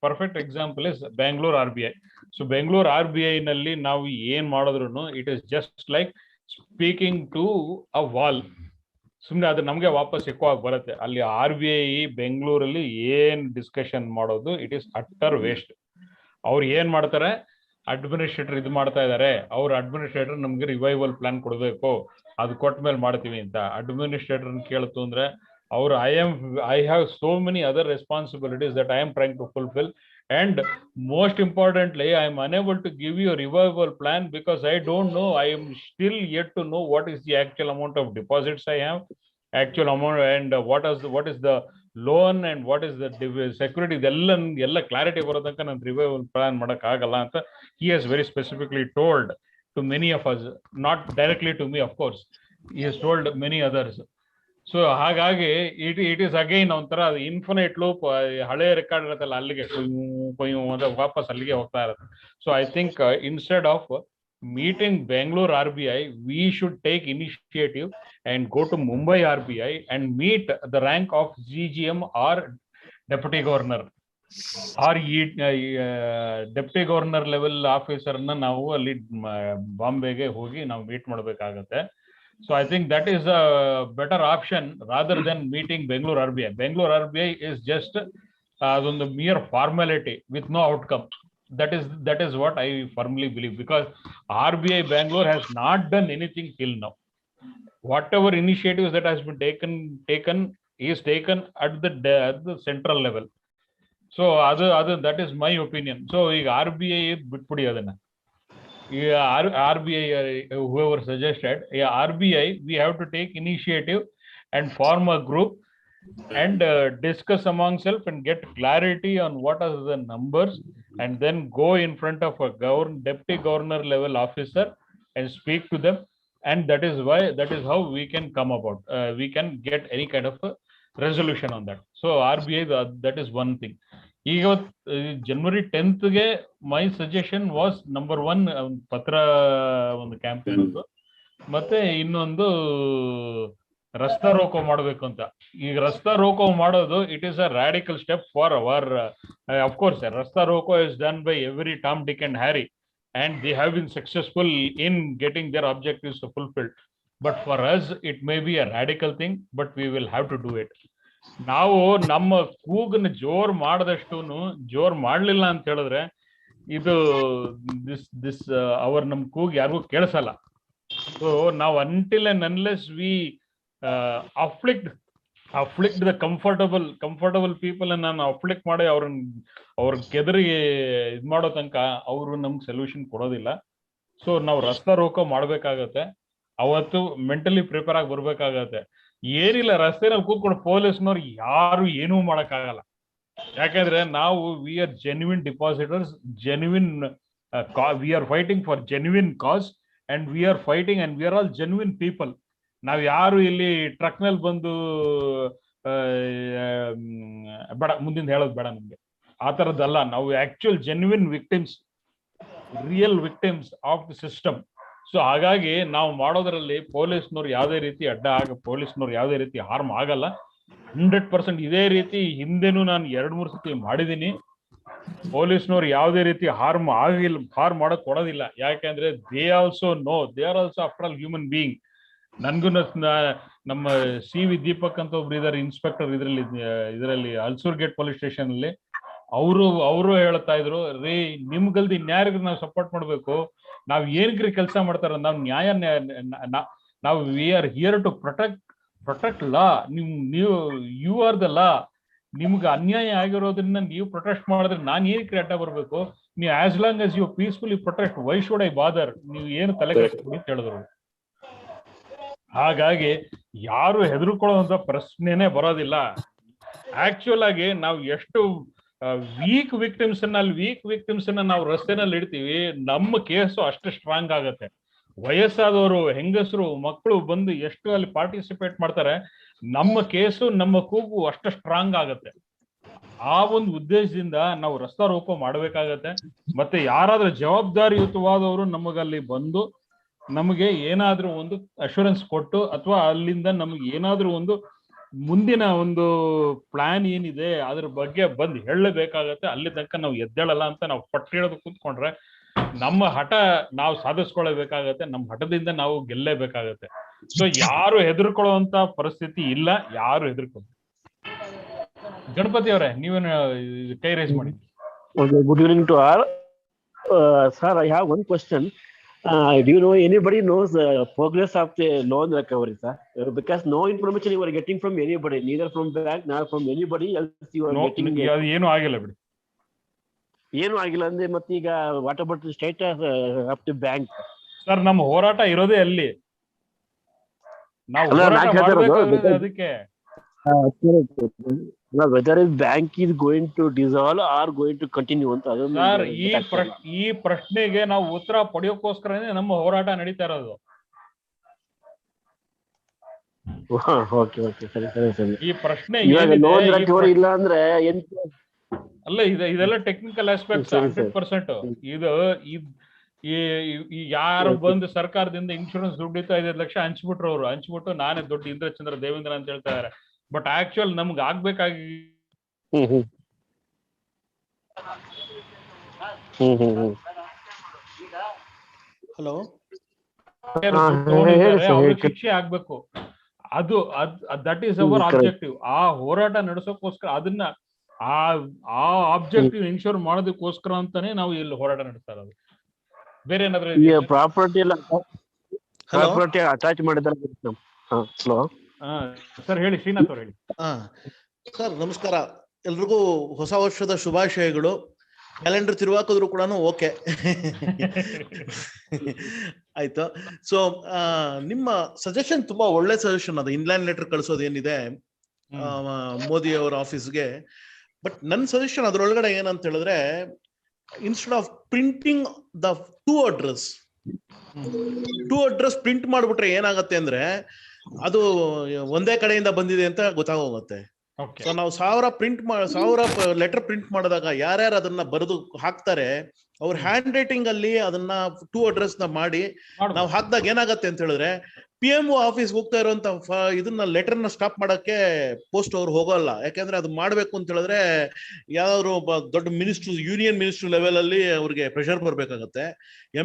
perfect example is Bangalore RBI. So Bangalore RBI nalli ನಾವು ಏನ್ ಮಾಡಿದ್ರು it is just like speaking to a wall. ಸುಮ್ಮನೆ ಅದು ನಮಗೆ ವಾಪಸ್ ಎಕ್ಕೋಗಿ ಬರುತ್ತೆ. ಅಲ್ಲಿ RBI ಬೆಂಗಳೂರಲ್ಲಿ ಏನ್ ಡಿಸ್ಕಷನ್ ಮಾಡೋದು ಇಟ್ ಇಸ್ ಅಟ್ಟರ್ ವೇಸ್ಟ್. ಅವ್ರು ಏನ್ ಮಾಡ್ತಾರೆ, ಅಡ್ಮಿನಿಸ್ಟ್ರೇಟರ್ ಇದು ಮಾಡ್ತಾ ಇದಾರೆ, ಅವ್ರ ಅಡ್ಮಿನಿಸ್ಟ್ರೇಟರ್ ನಮ್ಗೆ ರಿವೈವಲ್ ಪ್ಲಾನ್ ಕೊಡ್ಬೇಕು, ಅದು ಕೊಟ್ಟ ಮೇಲೆ ಮಾಡ್ತೀವಿ ಅಂತ ಅಡ್ಮಿನಿಸ್ಟ್ರೇಟರ್ ಕೇಳ್ತು ಅಂದ್ರೆ ಅವ್ರು I have so many other responsibilities that I am trying to fulfill, and most importantly I am unable to give you a revival plan because I don't know, I am still yet to know what is the actual amount of deposits I have, actual amount, and what is the loan and what is the security. ಎಲ್ಲ ಕ್ಲಾರಿಟಿ ಬರೋ ತನಕ ನಾನು ರಿವೈವಲ್ ಪ್ಲಾನ್ ಮಾಡಕ್ ಆಗಲ್ಲ ಅಂತ he has very specifically told to many of us, not directly to me of course, he has told many others. So ಹಾಗಾಗಿ ಇಟ್ ಈಸ್ ಅಗೈನ್ ಒಂಥರ ಇನ್ಫಿನೈಟ್ ಲೂಪ್. ಹಳೆ ರೆಕಾರ್ಡ್ ಇರುತ್ತಲ್ಲ, ಅಲ್ಲಿಗೆ ವಾಪಸ್ ಅಲ್ಲಿಗೆ ಹೋಗ್ತಾ ಇರುತ್ತೆ. So I think instead of meeting Bengaluru RBI, we should take initiative and go to Mumbai RBI and meet the rank of GGM or deputy governor or deputy governor level ಆಫೀಸರ್ನ ನಾವು ಅಲ್ಲಿ ಬಾಂಬೆಗೆ ಹೋಗಿ ನಾವು ಮೀಟ್ ಮಾಡಬೇಕಾಗತ್ತೆ. So I think that is a better option rather than meeting Bangalore RBI. Bangalore RBI is just on the mere formality with no outcome. That is what I firmly believe, because RBI Bangalore has not done anything till now. Whatever initiatives that has been taken is taken at the central level. So that is my opinion. So RBI bitpudi adana. RBI, whoever suggested, RBI, we have to take initiative and form a group and discuss among self and get clarity on what are the numbers, and then go in front of a deputy governor level officer and speak to them, and that is how we can come about, we can get any kind of a resolution on that. So RBI, that is one thing. ಈಗ January 10th my suggestion was number 1 ಪತ್ರ ಒಂದು ಕ್ಯಾಂಪೇನ್, ಮತ್ತೆ ಇನ್ನೊಂದು ರಸ್ತಾ ರೋಕೋ ಮಾಡಬೇಕು ಅಂತ. ಈಗ ರಸ್ತಾ ರೋಕೋ ಮಾಡೋದು it is a radical step for our, of course rasta roko is done by every Tom, Dick and Harry, and they have been successful in getting their objectives fulfilled. But for us it may be a radical thing, but we will have to do it. ನಾವು ನಮ್ಮ ಕೂಗನ್ನ ಜೋರ್ ಮಾಡದಷ್ಟು ಜೋರ್ ಮಾಡ್ಲಿಲ್ಲ ಅಂತ ಹೇಳಿದ್ರೆ ಇದು ದಿಸ್ ಅವರ್ ನಮ್ ಕೂಗ್ ಯಾರಿಗೂ ಕೇಳಿಸಲ್ಲ. ಸೊ ನಾವು until and unless we afflict the comfortable people ಅನ್ನ ನಾನು ಅಫ್ಲಿಕ್ಟ್ ಮಾಡಿ ಅವ್ರ ಕೆದರಿಗೆ ಇದ್ ಮಾಡೋ ತನಕ ಅವರು ನಮ್ಗೆ ಸೊಲ್ಯೂಷನ್ ಕೊಡೋದಿಲ್ಲ. ಸೊ ನಾವು ರಸ್ತಾ ರೋಕೋ ಮಾಡ್ಬೇಕಾಗತ್ತೆ, ಅವತ್ತು ಮೆಂಟಲಿ ಪ್ರಿಪೇರ್ ಆಗಿ ಬರ್ಬೇಕಾಗತ್ತೆ. ಏನಿಲ್ಲ, ರಸ್ತೆನಲ್ಲಿ ಕೂತ್ಕೊಂಡು ಪೊಲೀಸ್ನವ್ರು ಯಾರು ಏನೂ ಮಾಡಕ್ಕಾಗಲ್ಲ. ಯಾಕಂದ್ರೆ ನಾವು we are genuine depositors, we are fighting for genuine cause and we are fighting and we are all genuine people. ನಾವ್ ಯಾರು ಇಲ್ಲಿ ಟ್ರಕ್ ನಲ್ಲಿ ಬಂದು ಬೇಡ, ಮುಂದಿನ ಹೇಳೋದು ಬೇಡ ನಮ್ಗೆ, ಆ ತರದ್ದಲ್ಲ. ನಾವು actual genuine victims, real victims of the system. So ಹಾಗಾಗಿ ನಾವು ಮಾಡೋದ್ರಲ್ಲಿ ಪೊಲೀಸ್ನವ್ರು ಯಾವುದೇ ರೀತಿ ಪೊಲೀಸ್ನವ್ರು ಯಾವುದೇ ರೀತಿ ಹಾರ್ಮ್ ಆಗಲ್ಲ. 100% ಇದೇ ರೀತಿ ಹಿಂದೆನೂ ನಾನು 2-3 ಸತಿ ಮಾಡಿದೀನಿ. ಪೊಲೀಸ್ನವ್ರು ಯಾವುದೇ ರೀತಿ ಹಾರ್ಮ್ ಮಾಡಕ್ ಕೊಡೋದಿಲ್ಲ. ಯಾಕೆಂದ್ರೆ they are also after all human being. ನನ್ಗೂ ನಮ್ಮ CV ದೀಪಕ್ ಅಂತ ಒಬ್ರು ಇದಾರೆ, ಇನ್ಸ್ಪೆಕ್ಟರ್ ಇದರಲ್ಲಿ ಅಲ್ಸೂರ್ ಗೇಟ್ ಪೊಲೀಸ್ ಸ್ಟೇಷನ್ ಅಲ್ಲಿ. ಅವರು ಹೇಳ್ತಾ ಇದ್ರು, ರೀ ನಿಮ್ಗಲ್ದಿ ಇನ್ಯಾರಿಗೂ ನಾವು ಸಪೋರ್ಟ್ ಮಾಡ್ಬೇಕು, ನಾವ್ ಏನಕ್ರಿ ಕೆಲಸ ಮಾಡ್ತಾರ, ನಾವು ನಾವು we are here to protect law. You are the law. ನಿಮ್ಗೆ ಅನ್ಯಾಯ ಆಗಿರೋದ್ರಿಂದ ನೀವು ಪ್ರೊಟೆಸ್ಟ್ ಮಾಡಿದ್ರೆ ನಾನು ಏನಕ್ಕೆ ಅಡ್ಡ ಬರ್ಬೇಕು? ನೀವು as long as you peacefully protest, why should I bother? ನೀವು ಏನು ತಲೆ ಕೆಡಿಸ್ಕೊಳ್ಳಿ ಅಂತ ಹೇಳಿದ್ರು. ಹಾಗಾಗಿ ಯಾರು ಹೆದರ್ಕೊಳ್ಳುವಂತ ಪ್ರಶ್ನೆನೇ ಬರೋದಿಲ್ಲ. ಆಕ್ಚುಯಲ್ ಆಗಿ ನಾವು ಎಷ್ಟು ವೀಕ್ ವಿಕ್ಟಿಮ್ಸ್ ಅನ್ನ ನಾವು ರಸ್ತೆನಲ್ಲಿ ಇಡ್ತೀವಿ, ನಮ್ಮ ಕೇಸು ಅಷ್ಟು ಸ್ಟ್ರಾಂಗ್ ಆಗತ್ತೆ. ವಯಸ್ಸಾದವರು, ಹೆಂಗಸರು, ಮಕ್ಕಳು ಬಂದು ಎಷ್ಟು ಅಲ್ಲಿ ಪಾರ್ಟಿಸಿಪೇಟ್ ಮಾಡ್ತಾರೆ, ನಮ್ಮ ಕೇಸು, ನಮ್ಮ ಕೂಗು ಅಷ್ಟು ಸ್ಟ್ರಾಂಗ್ ಆಗತ್ತೆ. ಆ ಒಂದು ಉದ್ದೇಶದಿಂದ ನಾವು ರಸ್ತಾ ರೋಕೋ ಮಾಡ್ಬೇಕಾಗತ್ತೆ. ಮತ್ತೆ ಯಾರಾದ್ರೂ ಜವಾಬ್ದಾರಿಯುತವಾದವರು ನಮಗಲ್ಲಿ ಬಂದು ನಮಗೆ ಏನಾದ್ರೂ ಒಂದು ಅಶ್ಯೂರೆನ್ಸ್ ಕೊಟ್ಟು, ಅಥವಾ ಅಲ್ಲಿಂದ ನಮ್ಗೆ ಏನಾದ್ರೂ ಒಂದು ಮುಂದಿನ ಒಂದು ಪ್ಲಾನ್ ಏನಿದೆ ಅದ್ರ ಬಗ್ಗೆ ಬಂದು ಹೇಳಬೇಕಾಗತ್ತೆ. ಅಲ್ಲಿ ತನಕ ನಾವು ಎದ್ದೇಳಲ್ಲ ಅಂತ ನಾವು ಪಟ್ಟಿಡೋದು ಕೂತ್ಕೊಂಡ್ರೆ ನಮ್ಮ ಹಠ ನಾವು ಸಾಧಿಸ್ಕೊಳ್ಳಬೇಕಾಗತ್ತೆ. ನಮ್ಮ ಹಠದಿಂದ ನಾವು ಗೆಲ್ಲೇಬೇಕಾಗತ್ತೆ. ಸೊ ಯಾರು ಹೆದರ್ಕೊಳ್ಳುವಂತ ಪರಿಸ್ಥಿತಿ ಇಲ್ಲ, ಯಾರು ಹೆದರ್ಕೊಳ್ಳಿ. ಗಣಪತಿ ಅವರೇ, ನೀವೇನು ಕೈ ರೈಸ್ ಮಾಡಿ. Good evening to all. Sir, I have one question. Do you know anybody knows the progress of the loan recovery, sir? Because no information you are getting from anybody, neither from bank nor from anybody else you are getting. ಏನು ಆಗಿಲ್ಲ ಬಿಡಿ, ಏನು ಆಗಿಲ್ಲ ಅಂದ್ರೆ ಮತ್ತೆ ಈಗ what about the status of the bank? Sir, ನಮ್ಮ ಹೋರಾಟ ಇರೋದೇ ಅಲ್ಲಿ. ನಾವು ಹೋರಾಟ ಮಾಡಬೇಕು ಅದಕ್ಕೆ. whether a bank is going to dissolve or going to continue ಅಂತ ಅದೊಂದು. ಸರ್, ಈ ಪ್ರಶ್ನೆಗೆ ನಾವು ಉತ್ತರ ಪಡೆಯೋಕ್ಕೋಸ್ಕರನೇ ನಮ್ಮ ಹೋರಾಟ ನಡೀತಾ ಇರೋದು. ಓಕೆ ಸರಿ. ಈ ಪ್ರಶ್ನೆ ಇಲ್ಲ ಅಂದ್ರೆ ಅಲ್ಲ, ಇದೆಲ್ಲ ಟೆಕ್ನಿಕಲ್ ಆಸ್ಪೆಕ್ಟ್ಸ್. 100% ಇದು ಯಾರು ಬಂದು ಸರ್ಕಾರದಿಂದ ಇನ್ಶೂರೆನ್ಸ್ ದುಡ್ಡಿತ್ತು 5 ಲಕ್ಷ ಹಂಚ್ಬಿಟ್ಟು ನಾನೇ ದೊಡ್ಡ ಇಂದ್ರಚಂದ್ರ ದೇವೇಂದ್ರ ಅಂತ ಹೇಳ್ತಾ ಇದಾರೆ. ಬಟ್ ಆಕ್ಚುಯಲ್ ನಮ್ಗೆ ಆಗ್ಬೇಕಾಗಿ ಹಲೋ, ಶಿಕ್ಷೆ ಆಗ್ಬೇಕು. ಅದು ದಟ್ ಈಸ್ ಅವರ್ ಆಬ್ಜೆಕ್ಟಿವ್. ಆ ಹೋರಾಟ ನಡೆಸೋಕೋಸ್ಕರ, ಅದನ್ನ ಆ ಆಬ್ಜೆಕ್ಟಿವ್ ಇನ್ಶೂರ್ ಮಾಡೋದಕ್ಕೋಸ್ಕರ ಅಂತಾನೆ ನಾವು ಇಲ್ಲಿ ಹೋರಾಟ ನಡೆಸ್ತಾ ಇರೋದು. ಬೇರೆ ಏನಾದ್ರು ಪ್ರಾಪರ್ಟಿ ಅಟ್ಯಾಚ್ ಮಾಡಿದ್ರೆ. ಸರ್ ಹೇಳಿ, ಶ್ರೀನಾಥ್ ಅವ್ರು ಹೇಳಿ. ಸರ್ ನಮಸ್ಕಾರ, ಎಲ್ರಿಗೂ ಹೊಸ ವರ್ಷದ ಶುಭಾಶಯಗಳು. ಕ್ಯಾಲೆಂಡರ್ ತಿರುವಾಕಿದ್ರು ಕೂಡ ಓಕೆ ಆಯ್ತು. ಸೊ ನಿಮ್ಮ ಸಜೆಷನ್ ತುಂಬಾ ಒಳ್ಳೆ ಸಜೆಷನ್ ಅದು, ಇನ್ಲೈನ್ ಲೆಟರ್ ಕಳಿಸೋದೇನಿದೆ ಮೋದಿ ಅವರ ಆಫೀಸ್ಗೆ. ಬಟ್ ನನ್ನ ಸಜೆಷನ್ ಅದ್ರೊಳಗಡೆ ಏನಂತ ಹೇಳಿದ್ರೆ, instead of printing the two address print ಮಾಡ್ಬಿಟ್ರೆ ಏನಾಗತ್ತೆ ಅಂದ್ರೆ ಅದು ಒಂದೇ ಕಡೆಯಿಂದ ಬಂದಿದೆ ಅಂತ ಗೊತ್ತಾಗೋಗುತ್ತೆ. ಸೊ ನಾವು 1000 ಲೆಟರ್ ಪ್ರಿಂಟ್ ಮಾಡಿದಾಗ ಯಾರ್ಯಾರು ಅದನ್ನ ಬರೆದು ಹಾಕ್ತಾರೆ, ಅವ್ರ ಹ್ಯಾಂಡ್ ರೈಟಿಂಗ್ ಅಲ್ಲಿ ಅದನ್ನ ಟೂ ಅಡ್ರೆಸ್ ನ ಮಾಡಿ ನಾವು ಹಾಕಿದಾಗ ಏನಾಗತ್ತೆ ಅಂತ ಹೇಳಿದ್ರೆ, PMO ಆಫೀಸ್ ಹೋಗ್ತಾ ಇರುವಂತ ಇದನ್ನ ಲೆಟರ್ ನ ಸ್ಟಾಪ್ ಮಾಡಕ್ಕೆ ಪೋಸ್ಟ್ ಅವ್ರು ಹೋಗಲ್ಲ. ಯಾಕಂದ್ರೆ ಅದು ಮಾಡ್ಬೇಕು ಅಂತ ಹೇಳಿದ್ರೆ ಯಾವ್ದಾದ್ರು ದೊಡ್ಡ ಯೂನಿಯನ್ ಮಿನಿಸ್ಟ್ರಿ ಲೆವೆಲ್ ಅಲ್ಲಿ ಅವ್ರಿಗೆ ಪ್ರೆಷರ್ ಬರ್ಬೇಕಾಗತ್ತೆ.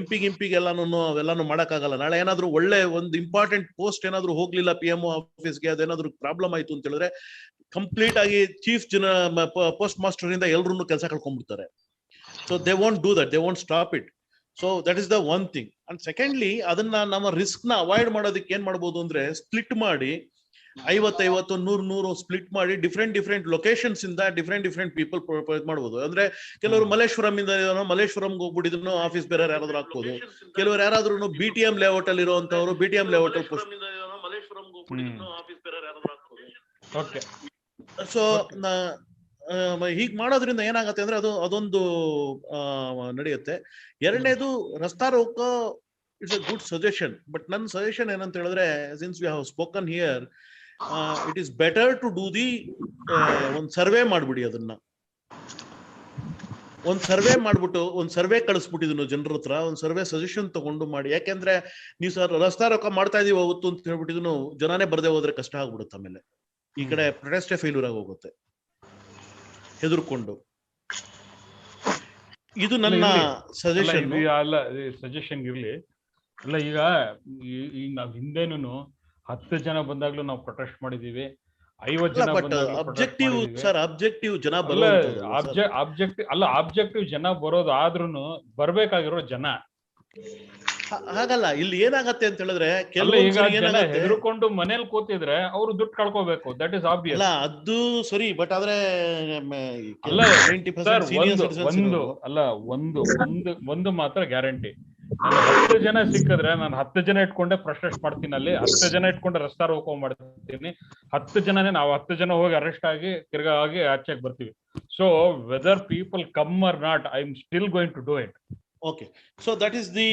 MP ಅವೆಲ್ಲಾನು ಮಾಡಕ್ಕಾಗಲ್ಲ. ನಾಳೆ ಏನಾದ್ರು ಒಳ್ಳೆ ಒಂದು ಇಂಪಾರ್ಟೆಂಟ್ ಪೋಸ್ಟ್ ಏನಾದ್ರು ಹೋಗ್ಲಿಲ್ಲ PMO ಆಫೀಸ್ಗೆ, ಅದೇನಾದ್ರು ಪ್ರಾಬ್ಲಮ್ ಆಯ್ತು ಅಂತ ಹೇಳಿದ್ರೆ ಕಂಪ್ಲೀಟ್ ಆಗಿ ಚೀಫ್ ಪೋಸ್ಟ್ ಮಾಸ್ಟರ್ ಇಂದ ಎಲ್ರು ಕೆಲಸ ಕಳ್ಕೊಂಡ್ಬಿಡ್ತಾರೆ. So they won't do that, they won't stop it. So that is the one thing. And secondly, ಅದನ್ನ ನಮ್ಮ ರಿಸ್ಕ್ ನ ಅವಾಯ್ಡ್ ಮಾಡೋದಕ್ಕೆ ಏನ್ ಮಾಡ್ಬೋದು ಅಂದ್ರೆ, ಸ್ಪ್ಲಿಟ್ ಮಾಡಿ 50 100 ಸ್ಪ್ಲಿಟ್ ಮಾಡಿ ಡಿಫ್ರೆಂಟ್ ಲೊಕೇಶನ್ಸ್ ಇಂದ ಡಿಫ್ರೆಂಟ್ ಪೀಪಲ್ ಮಾಡ್ಬೋದು. ಅಂದ್ರೆ ಕೆಲವರು ಮಲ್ಲೇಶ್ವರಂ ಇಂದ ಮಲ್ಲೇಶ್ವರಂಗೆ ಹೋಗ್ಬಿಟ್ಟಿದ್ರು ಆಫೀಸ್ ಬೇರೆ ಯಾರಾದ್ರೂ ಹಾಕ್ಬೋದು. ಕೆಲವರು ಯಾರಾದ್ರೂ BTM ಲೇಔಟ್ ಅಲ್ಲಿ ಇರುವಂತವ್ರು BTM ಲೇಔಟ್ ಅಲ್ಲಿ ಓಕೆ. ಸೊ ಹೀಗ್ ಮಾಡೋದ್ರಿಂದ ಏನಾಗತ್ತೆ ಅಂದ್ರೆ ಅದೊಂದು ನಡೆಯುತ್ತೆ. ಎರಡನೇದು, rasta roko it's a good suggestion. But ನನ್ನ ಸಜೆಷನ್ ಏನಂತ ಹೇಳಿದ್ರೆ, since we have spoken here, it is better to do the ಒಂದು ಸರ್ವೆ ಮಾಡ್ಬಿಡಿ. ಅದನ್ನ ಒಂದ್ ಸರ್ವೆ ಮಾಡ್ಬಿಟ್ಟು ಒಂದ್ ಸರ್ವೆ ಕಳಿಸ್ಬಿಟ್ಟಿದ್ನು ಜನರ ಹತ್ರ, ಒಂದ್ ಸರ್ವೆ ಸಜೆಷನ್ ತಗೊಂಡು ಮಾಡಿ. ಯಾಕೆಂದ್ರೆ ನೀವು ಸರ್ ರಸ್ತಾ ರೋಕ ಮಾಡ್ತಾ ಇದೀವಿ ಅವತ್ತು ಅಂತ ಹೇಳ್ಬಿಟ್ಟಿದ್ನು, ಜನನೇ ಬರ್ದೇ ಹೋದ್ರೆ ಕಷ್ಟ ಆಗ್ಬಿಡುತ್ತೆ. ಆಮೇಲೆ ಈ ಕಡೆ ಪ್ರೊಟೆಸ್ಟೇ ಫೇಲ್ಯೂರ್ ಆಗಿ ಹೋಗುತ್ತೆ ಹೆದರ್ಕೊಂಡು. ಇದು ನನ್ನ ಸಜೆಷನ್. ಅಲ್ಲ, ಸಜೆಷನ್ ಇರ್ಲಿ. ಅಲ್ಲ, ಈಗ ನಾವ್ ಹಿಂದೆನೂ 10 ಜನ ಬಂದಾಗ್ಲೂ ನಾವು ಪ್ರೊಟೆಸ್ಟ್ ಮಾಡಿದೀವಿ, 50 ಜನ ಅಬ್ಜೆಕ್ಟಿವ್ ಸರ್, ಅಬ್ಜೆಕ್ಟಿವ್ ಜನ ಆಬ್ಜೆಕ್ಟಿವ್ ಜನ ಬರೋದು ಆದ್ರೂನು ಬರ್ಬೇಕಾಗಿರೋ ಜನ ಹಾಗಲ್ಲ. ಇಲ್ಲಿ ಏನಾಗತ್ತೆ ಅಂತ ಹೇಳಿದ್ರೆ, ಹೆದರ್ಕೊಂಡು ಮನೇಲಿ ಕೂತಿದ್ರೆ ಅವ್ರು ದುಡ್ಡು ಕಳ್ಕೋಬೇಕು. That is obvious. ಅಲ್ಲ, ಅದು ಸರಿ. ಬಟ್ ಆದ್ರೆ ಒಂದು ಮಾತ್ರ ಗ್ಯಾರಂಟಿ, 10 ಜನ ಸಿಕ್ಕಿದ್ರೆ ನಾನು 10 ಜನ ಇಟ್ಕೊಂಡೆ ಪ್ರೊಟೆಸ್ಟ್ ಮಾಡ್ತೀನಿ. ಅಲ್ಲಿ 10 ಜನ ಇಟ್ಕೊಂಡೆ ರಸ್ತಾ ರೋಕೋ ಮಾಡ್ತೀನಿ. 10 ಜನನೇ ನಾವು 10 ಜನ ಹೋಗಿ ಅರೆಸ್ಟ್ ಆಗಿ ತಿರ್ಗಾ ಆಗಿ ಆಚೆಗೆ ಬರ್ತೀವಿ. So whether people come or not, I am still going to do it. Okay. So that is the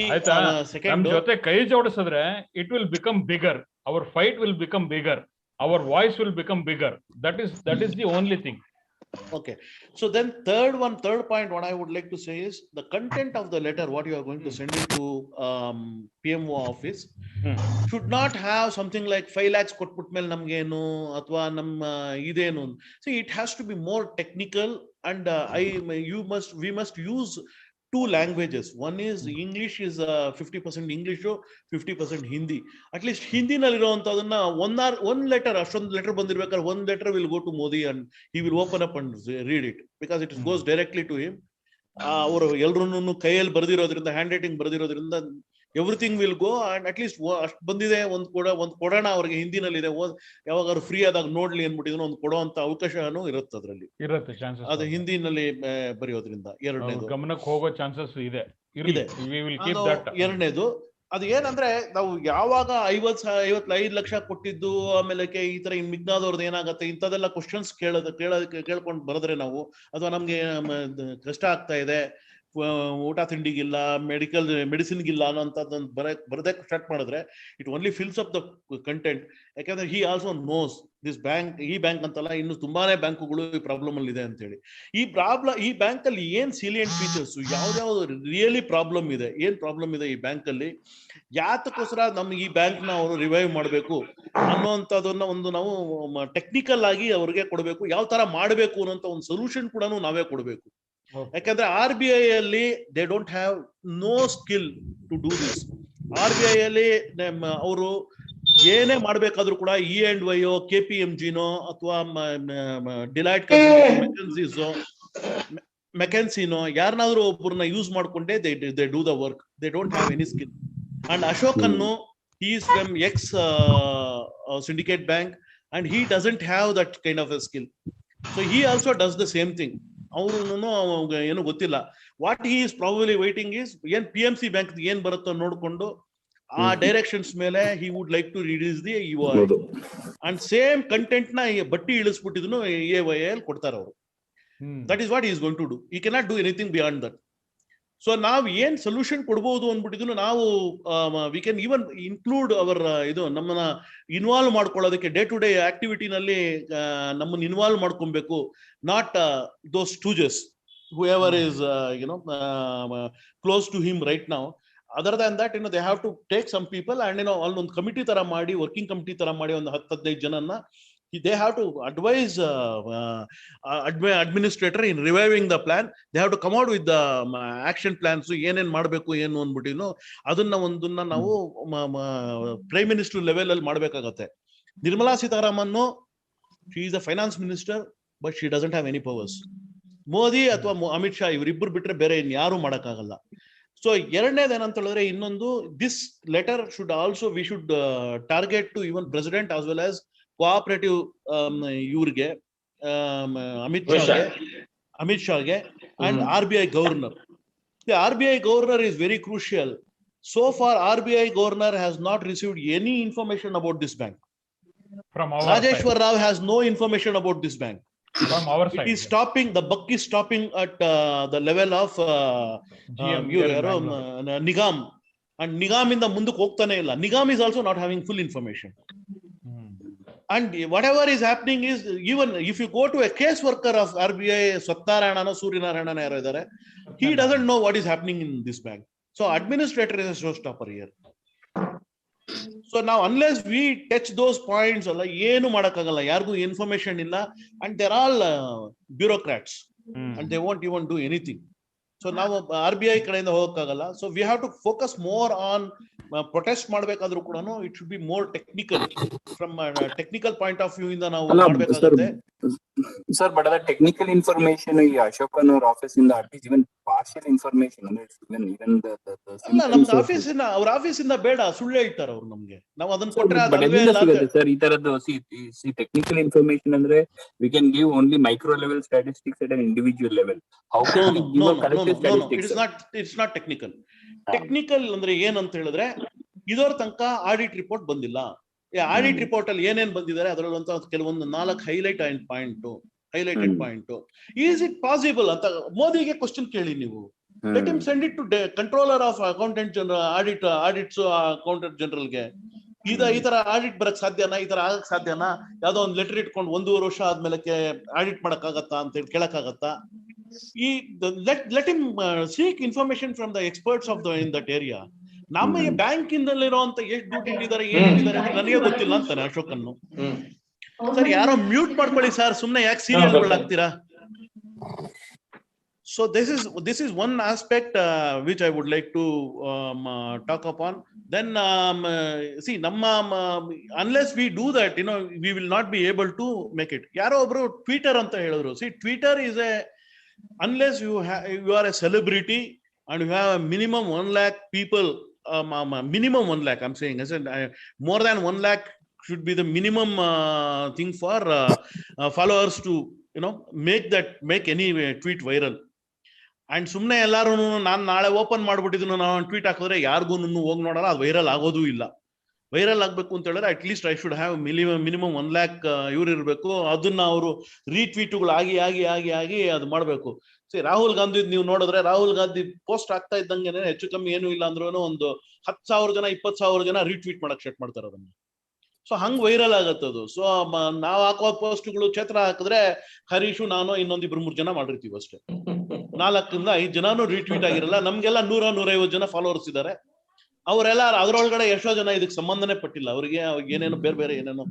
second. ನಮ್ ಜೊತೆ ಕೈ ಜೋಡಿಸಿದ್ರೆ it will become bigger, our fight will become bigger, our voice will become bigger. That is the only thing. Okay. So then third point what I would like to say is the content of the letter what you are going to send it to PMO office should not have something like 5 lakhs ಕೊಟ್ಬಿಟ್ ಮೇಲೆ ನಮ್ಗೇನು ಅಥವಾ ನಮ್ಮ ಇದೇನು. See, it has to be more technical and we must use 2 languages. One is English is 50% English, 50% Hindi. At least Hindi nalliruvanthadನ್ನ one letter, ashond letter bandirಬೇಕಾದ್ರೆ one letter will go to Modi and he will open up and read it because it goes directly to him. ಅವರು ಎಲ್ಲರನ್ನೂ ಕೈಯಲ್ಲಿ ಬರೆದಿರೋದ್ರಿಂದ, ಹ್ಯಾಂಡ್ ರೈಟಿಂಗ್ ಬರೆದಿರೋದ್ರಿಂದ everything will go. And at least ಅಷ್ಟು ಬಂದಿದೆ, ಒಂದು ಕೊಡೋಣ ಅವ್ರಿಗೆ, ಹಿಂದಿನಲ್ಲಿದೆ, ಯಾವಾಗಾದ್ರು ಫ್ರೀ ಆದಾಗ ನೋಡ್ಲಿ ಅನ್ಬಿಟ್ಟಿದ್ರು ಒಂದು ಕೊಡೋಂತ ಅವಕಾಶನೂ ಇರುತ್ತೆ. ಅದ್ರಲ್ಲಿ ಅದು ಹಿಂದಿನಲ್ಲಿ ಬರೆಯೋದ್ರಿಂದ. ಎರಡನೇದು ಗಮನಕ್ಕೆ ಹೋಗೋ ಚಾನ್ಸಸ್ ಇದೆ. ಎರಡನೇದು ಅದು ಏನಂದ್ರೆ, ನಾವು ಯಾವಾಗ 55 ಲಕ್ಷ ಕೊಟ್ಟಿದ್ದು, ಆಮೇಲೆ ಈ ತರ ಮಿಗ್ನಾದವ್ರದ್ದು ಏನಾಗತ್ತೆ ಇಂಥದೆಲ್ಲ ಕ್ವಶನ್ಸ್ ಕೇಳ್ಕೊಂಡು ಬರೆದ್ರೆ ನಾವು, ಅಥವಾ ನಮ್ಗೆ ಕಷ್ಟ ಆಗ್ತಾ ಇದೆ, ಊಟ ತಿಂಡಿಗಿಲ್ಲ, ಮೆಡಿಸಿನ್ಗಿಲ್ಲ ಅನ್ನೋಂಥದ್ದೊಂದು ಬರದಕ್ಕೆ ಸ್ಟಾರ್ಟ್ ಮಾಡಿದ್ರೆ it only fills up the content. ಯಾಕಂದ್ರೆ he also knows this bank, ಈ ಬ್ಯಾಂಕ್ ಅಂತಲ್ಲ, ಇನ್ನು ತುಂಬಾನೇ ಬ್ಯಾಂಕುಗಳು ಈ ಪ್ರಾಬ್ಲಮ್ ಅಲ್ಲಿ ಇದೆ ಅಂತ ಹೇಳಿ. ಈ ಬ್ಯಾಂಕ್ ಅಲ್ಲಿ ಏನ್ ಸೀಲಿಯಂಟ್ ಫೀಚರ್ಸ್, ಯಾವ್ದಾವ್ದು ರಿಯಲಿ ಪ್ರಾಬ್ಲಮ್ ಇದೆ, ಏನ್ ಪ್ರಾಬ್ಲಮ್ ಇದೆ ಈ ಬ್ಯಾಂಕ್ ಅಲ್ಲಿ, ಯಾತಕ್ಕೋಸ್ಕರ ನಮ್ಗೆ ಈ ಬ್ಯಾಂಕ್ ನ ಅವರು ರಿವೈವ್ ಮಾಡಬೇಕು ಅನ್ನೋಂಥದನ್ನ ಒಂದು ನಾವು ಟೆಕ್ನಿಕಲ್ ಆಗಿ ಅವ್ರಿಗೆ ಕೊಡಬೇಕು. ಯಾವ ತರ ಮಾಡಬೇಕು ಅನ್ನೋಂಥ ಒಂದು ಸೊಲ್ಯೂಷನ್ ಕೂಡ ನಾವೇ ಕೊಡಬೇಕು. ಯಾಕಂದ್ರೆ RBI ಅಲ್ಲಿ they don't have no skill to do this. RBI ಅಲ್ಲಿ ಅವರು ಏನೇ ಮಾಡ್ಬೇಕಾದ್ರೂ ಕೂಡ E&Y KPMGನೋ ಅಥವಾ ಡಿಲೈಟ್ ಮೆಕೆನ್ಸಿನೋ ಯಾರನ್ನಾದ್ರೂ ಒಬ್ಬರನ್ನ ಯೂಸ್ ಮಾಡ್ಕೊಂಡೆ they do the work. They don't have any skill. And Ashok ಅನ್ನು he is from syndicate bank and he doesn't have that kind of a skill. So he also does the same thing. ಏನು ಗೊತ್ತಿಲ್ಲ. What he is probably waiting is ಏನ್ PMC ಬ್ಯಾಂಕ್ ಏನ್ ಬರುತ್ತೋ ನೋಡ್ಕೊಂಡು ಆ ಡೈರೆಕ್ಷನ್ಸ್ ಮೇಲೆ he would like to release the EOI and same content ನ ಬಟ್ಟಿ ಇಳಿಸ್ಬಿಟ್ಟಿದ್ನು AYL ಕೊಡ್ತಾರೆ ಅವರು. That is what he is going to do. He cannot do anything beyond that. So ನಾವು ಏನ್ ಸೊಲ್ಯೂಷನ್ ಕೊಡ್ಬೋದು ಅಂದ್ಬಿಟ್ಟಿದ್ನು ನಾವು ವಿ ಕ್ಯಾನ್ ಈವನ್ ಇನ್ಕ್ಲೂಡ್ ಅವರ್ ನಮ್ಮನ್ನ ಇನ್ವಾಲ್ವ್ ಮಾಡ್ಕೊಳ್ಳೋದಕ್ಕೆ ಡೇ ಟು ಡೇ ಆಕ್ಟಿವಿಟಿನಲ್ಲಿ ನಮ್ಮನ್ನ ಇನ್ವಾಲ್ವ್ ಮಾಡ್ಕೊಬೇಕು. Not those stooges whoever is close to him right now. Other than that, they have to take some people and ಒಂದು ಕಮಿಟಿ ತರ ಮಾಡಿ, ವರ್ಕಿಂಗ್ ಕಮಿಟಿ ತರ ಮಾಡಿ ಒಂದು 10-15 ಜನನ್ನ they have to advise administrator in reviving the plan. They have to come out with the action plans. ಏನೇನ್ ಮಾಡ್ಬೇಕು ಏನು ಅಂದ್ಬಿಟ್ಟು ಅದನ್ನ ನಾವು ಪ್ರೈಮ್ ಮಿನಿಸ್ಟರ್ ಲೆವೆಲ್ ಅಲ್ಲಿ ಮಾಡ್ಬೇಕಾಗತ್ತೆ. Nirmala Sitharaman She is a finance minister, but she doesn't have any powers. Modi ಅಥವಾ ಅಮಿತ್ ಶಾ ಇವರಿಬ್ಬರು ಬಿಟ್ರೆ ಬೇರೆ ಯಾರು ಮಾಡಕ್ಕಾಗಲ್ಲ. ಸೊ ಎರಡನೇದು ಏನಂತ ಹೇಳಿದ್ರೆ ಇನ್ನೊಂದು, this letter should also we should target to even president as well as cooperative ಇವ್ರಿಗೆ ಅಮಿತ್ ಶಾಗೆ and RBI governor. The RBI governor is very crucial. So far RBI governor has not received any information about this bank. From our Rajeshwar side. Rao has no information about this bank. From our It side. is stopping, the buck is stopping at the level of Nigam, and Nigam in the munduk hogtane illa. Nigam is also not having full information. And whatever is happening is, even if you go to a case worker of RBI, Sattarayana, Suryanarayana yaru idare, he doesn't know what is happening in this bank. So administrator is a showstopper here. So now unless we touch those points, ಏನು ಮಾಡಕ್ಕಾಗಲ್ಲ, ಯಾರಿಗೂ ಇನ್ಫಾರ್ಮೇಶನ್ ಇಲ್ಲ, and they're all bureaucrats and they won't even do anything. So ನಾವು RBI ಕಡೆಯಿಂದ ಹೋಗಕ್ಕಾಗಲ್ಲ. So we have to focus more on protest ಮಾಡ್ಬೇಕಾದ್ರೂ ಕೂಡ it should be more technical, from technical point of view ಇಂದ ನಾವು ಮಾಡ್ಬೇಕಾಗುತ್ತೆ. ಸರ್ ಬಟ್ ಅದ ಟೆಕ್ನಿಕಲ್ ಇನ್ಫಾರ್ಮೇಶನ್ ಈ ಅಶೋಕನ್ ಅವ್ರ ಆಫೀಸ್ ಇಂದ ಅಟ್ಲೀಸ್ಟ್ ಇವನ್ ಪಾರ್ಷಿಯಲ್ ಇನ್ಫಾರ್ಮೇಶನ್ ಅಂದ್ರೆ ಅಲ್ಲ, ನಮ್ದು ಆಫೀಸಿನ ಅವ್ರ ಆಫೀಸಿಂದ ಬೇಡ, ಸುಳ್ಳು ಹೇಳ್ತಾರೆ ಅವ್ರು ನಮ್ಗೆ. ನಾವು ಅದನ್ನ ಕೊಟ್ರೆ ಸರ್ ಈ ತರದ್ದು ಟೆಕ್ನಿಕಲ್ ಇನ್ಫಾರ್ಮೇಶನ್ ಅಂದ್ರೆ we can give only micro level statistics at an individual level. How can we give a collective statistics? It's not technical. Technical ಅಂದ್ರೆ ಏನಂತ ಹೇಳಿದ್ರೆ, ಇದರ ತನಕ ಆಡಿಟ್ ರಿಪೋರ್ಟ್ ಬಂದಿಲ್ಲ. ಆಡಿಟ್ ರಿಪೋರ್ಟ್ ಅಲ್ಲಿ ಏನೇನ್ ಬಂದಿದ್ದಾರೆ ಅದರಲ್ಲಂತ ಕೆಲವೊಂದು 4 highlighted point. Is it possible ಅಂತ ಮೋದಿಗೆ ಕ್ವಶನ್ ಕೇಳಿ ನೀವು. Let him send it to controller of accountant general, audits accountant ಜನರಲ್ಗೆ. ಈ ತರ ಆಡಿಟ್ ಬರಕ್ ಸಾಧ್ಯನಾ, ಈ ತರ ಆಗಕ್ ಸಾಧ್ಯನಾ? ಯಾವ್ದೋ ಒಂದು ಲೆಟರ್ ಇಟ್ಕೊಂಡು 1.5 ವರ್ಷ ಆದ್ಮೇಲೆ ಆಡಿಟ್ ಮಾಡಕ್ ಆಗತ್ತಾ ಅಂತ ಹೇಳಿ ಕೇಳಕ್ಕಾಗತ್ತಾ? Let him seek information from the experts of in that area. ನಮಗೆ ಬ್ಯಾಂಕ್ ಇಂದಲ್ಲಿರುವಂತ ಎಷ್ಟು ದುಡ್ಡು ಇಟ್ಟಿದ್ದಾರೆ, ಏನಿಟ್ಟಿದ್ದಾರೆ ಅಂತ ನನಗೆ ಗೊತ್ತಿಲ್ಲ ಅಂತಾನೆ ಅಶೋಕನ್ನು. ಸರ್ ಯಾರೋ ಮ್ಯೂಟ್ ಮಾಡ್ಕೊಳ್ಳಿ ಸರ್, ಸುಮ್ನೆ ಯಾಕೆ ಸೀರಿಯಲ್ ಆಗ್ತೀರಾ? So this is one aspect which I would like to talk upon. Then see, unless we do that, we will not be able to make it. Yaro obru Twitter anta helidru. See, Twitter is unless you are a celebrity and you have a minimum 1 lakh people, minimum 1 lakh, I'm saying, more than 1 lakh should be the minimum thing for followers to make any tweet viral. And ಸುಮ್ನೆ ಎಲ್ಲಾರು ನಾನು ನಾಳೆ ಓಪನ್ ಮಾಡ್ಬಿಟ್ಟಿದ್ದೀನಿ, ನಾನು ಟ್ವೀಟ್ ಹಾಕಿದ್ರೆ ಯಾರಿಗೂ ಹೋಗಿ ನೋಡಲ್ಲ, ಅದು ವೈರಲ್ ಆಗೋದು ಇಲ್ಲ. ವೈರಲ್ ಆಗ್ಬೇಕು ಅಂತ ಹೇಳಿದ್ರೆ at least I should have minimum 1 lakh ಇವ್ರು ಇರಬೇಕು. ಅದನ್ನ ಅವರು ರೀಟ್ವೀಟ್ಗಳು ಆಗಿ ಅದು ಮಾಡಬೇಕು. ಸರಿ, ರಾಹುಲ್ ಗಾಂಧಿ ನೀವು ನೋಡಿದ್ರೆ, ರಾಹುಲ್ ಗಾಂಧಿ ಪೋಸ್ಟ್ ಆಗ್ತಾ ಇದ್ದಂಗೆ ಹೆಚ್ಚು ಕಮ್ಮಿ ಏನು ಇಲ್ಲ ಅಂದ್ರೂ ಒಂದು 10,000 ಜನ 20,000 ಜನ ರೀಟ್ವೀಟ್ ಮಾಡಕ್ ಸ್ಟಾರ್ಟ್ ಮಾಡ್ತಾರೆ ಅದನ್ನ. ಸೊ ಹಂಗ್ ವೈರಲ್ ಆಗತ್ತದು. ಸೊ ನಾವ್ ಹಾಕೋ ಪೋಸ್ಟ್ಗಳು ಛೇತ್ರ ಹಾಕಿದ್ರೆ ಹರೀಶು ನಾನು ಇನ್ನೊಂದ್ 2-3 ಜನ ಮಾಡಿರ್ತೀವಿ ಅಷ್ಟೇ. 4 5 ಜನನು ರೀಟ್ವೀಟ್ ಆಗಿರಲ್ಲ. ನಮ್ಗೆಲ್ಲ 100-150 ಜನ ಫಾಲೋವರ್ಸ್ ಇದ್ದಾರೆ. ಅವರೆಲ್ಲ ಅದರೊಳಗಡೆ ಎಷ್ಟೋ ಜನ ಇದಕ್ಕೆ ಸಂಬಂಧನೇ ಪಟ್ಟಿಲ್ಲ. ಅವರಿಗೆ ಏನೇನೋ ಬೇರೆ ಏನೇನೋ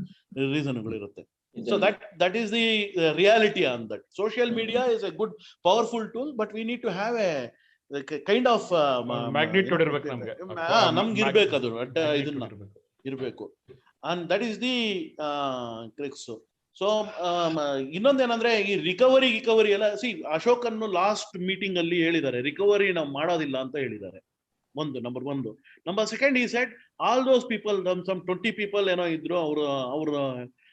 ರೀಸನ್ಗಳು ಇರುತ್ತೆ. So that is the reality on that. Social media is a good powerful tool, but we need to have a kind of magnitude ಇರ್ಬೇಕು ನಮ್ಗೆ ಇರ್ಬೇಕು, ಅದು ಇದನ್ನ ಇರ್ಬೇಕು. And that is the crux. So ಇನ್ನೊಂದೇನಂದ್ರೆ ಈ ರಿಕವರಿ ಎಲ್ಲ ಅಶೋಕ್ ಅನ್ನು ಲಾಸ್ಟ್ ಮೀಟಿಂಗ್ ಅಲ್ಲಿ ಹೇಳಿದ್ದಾರೆ, ರಿಕವರಿ ನಾವು ಮಾಡೋದಿಲ್ಲ ಅಂತ ಹೇಳಿದ್ದಾರೆ. Number 1. Number 2, he said all those people, some 20 people ಏನೋ ಇದ್ರು,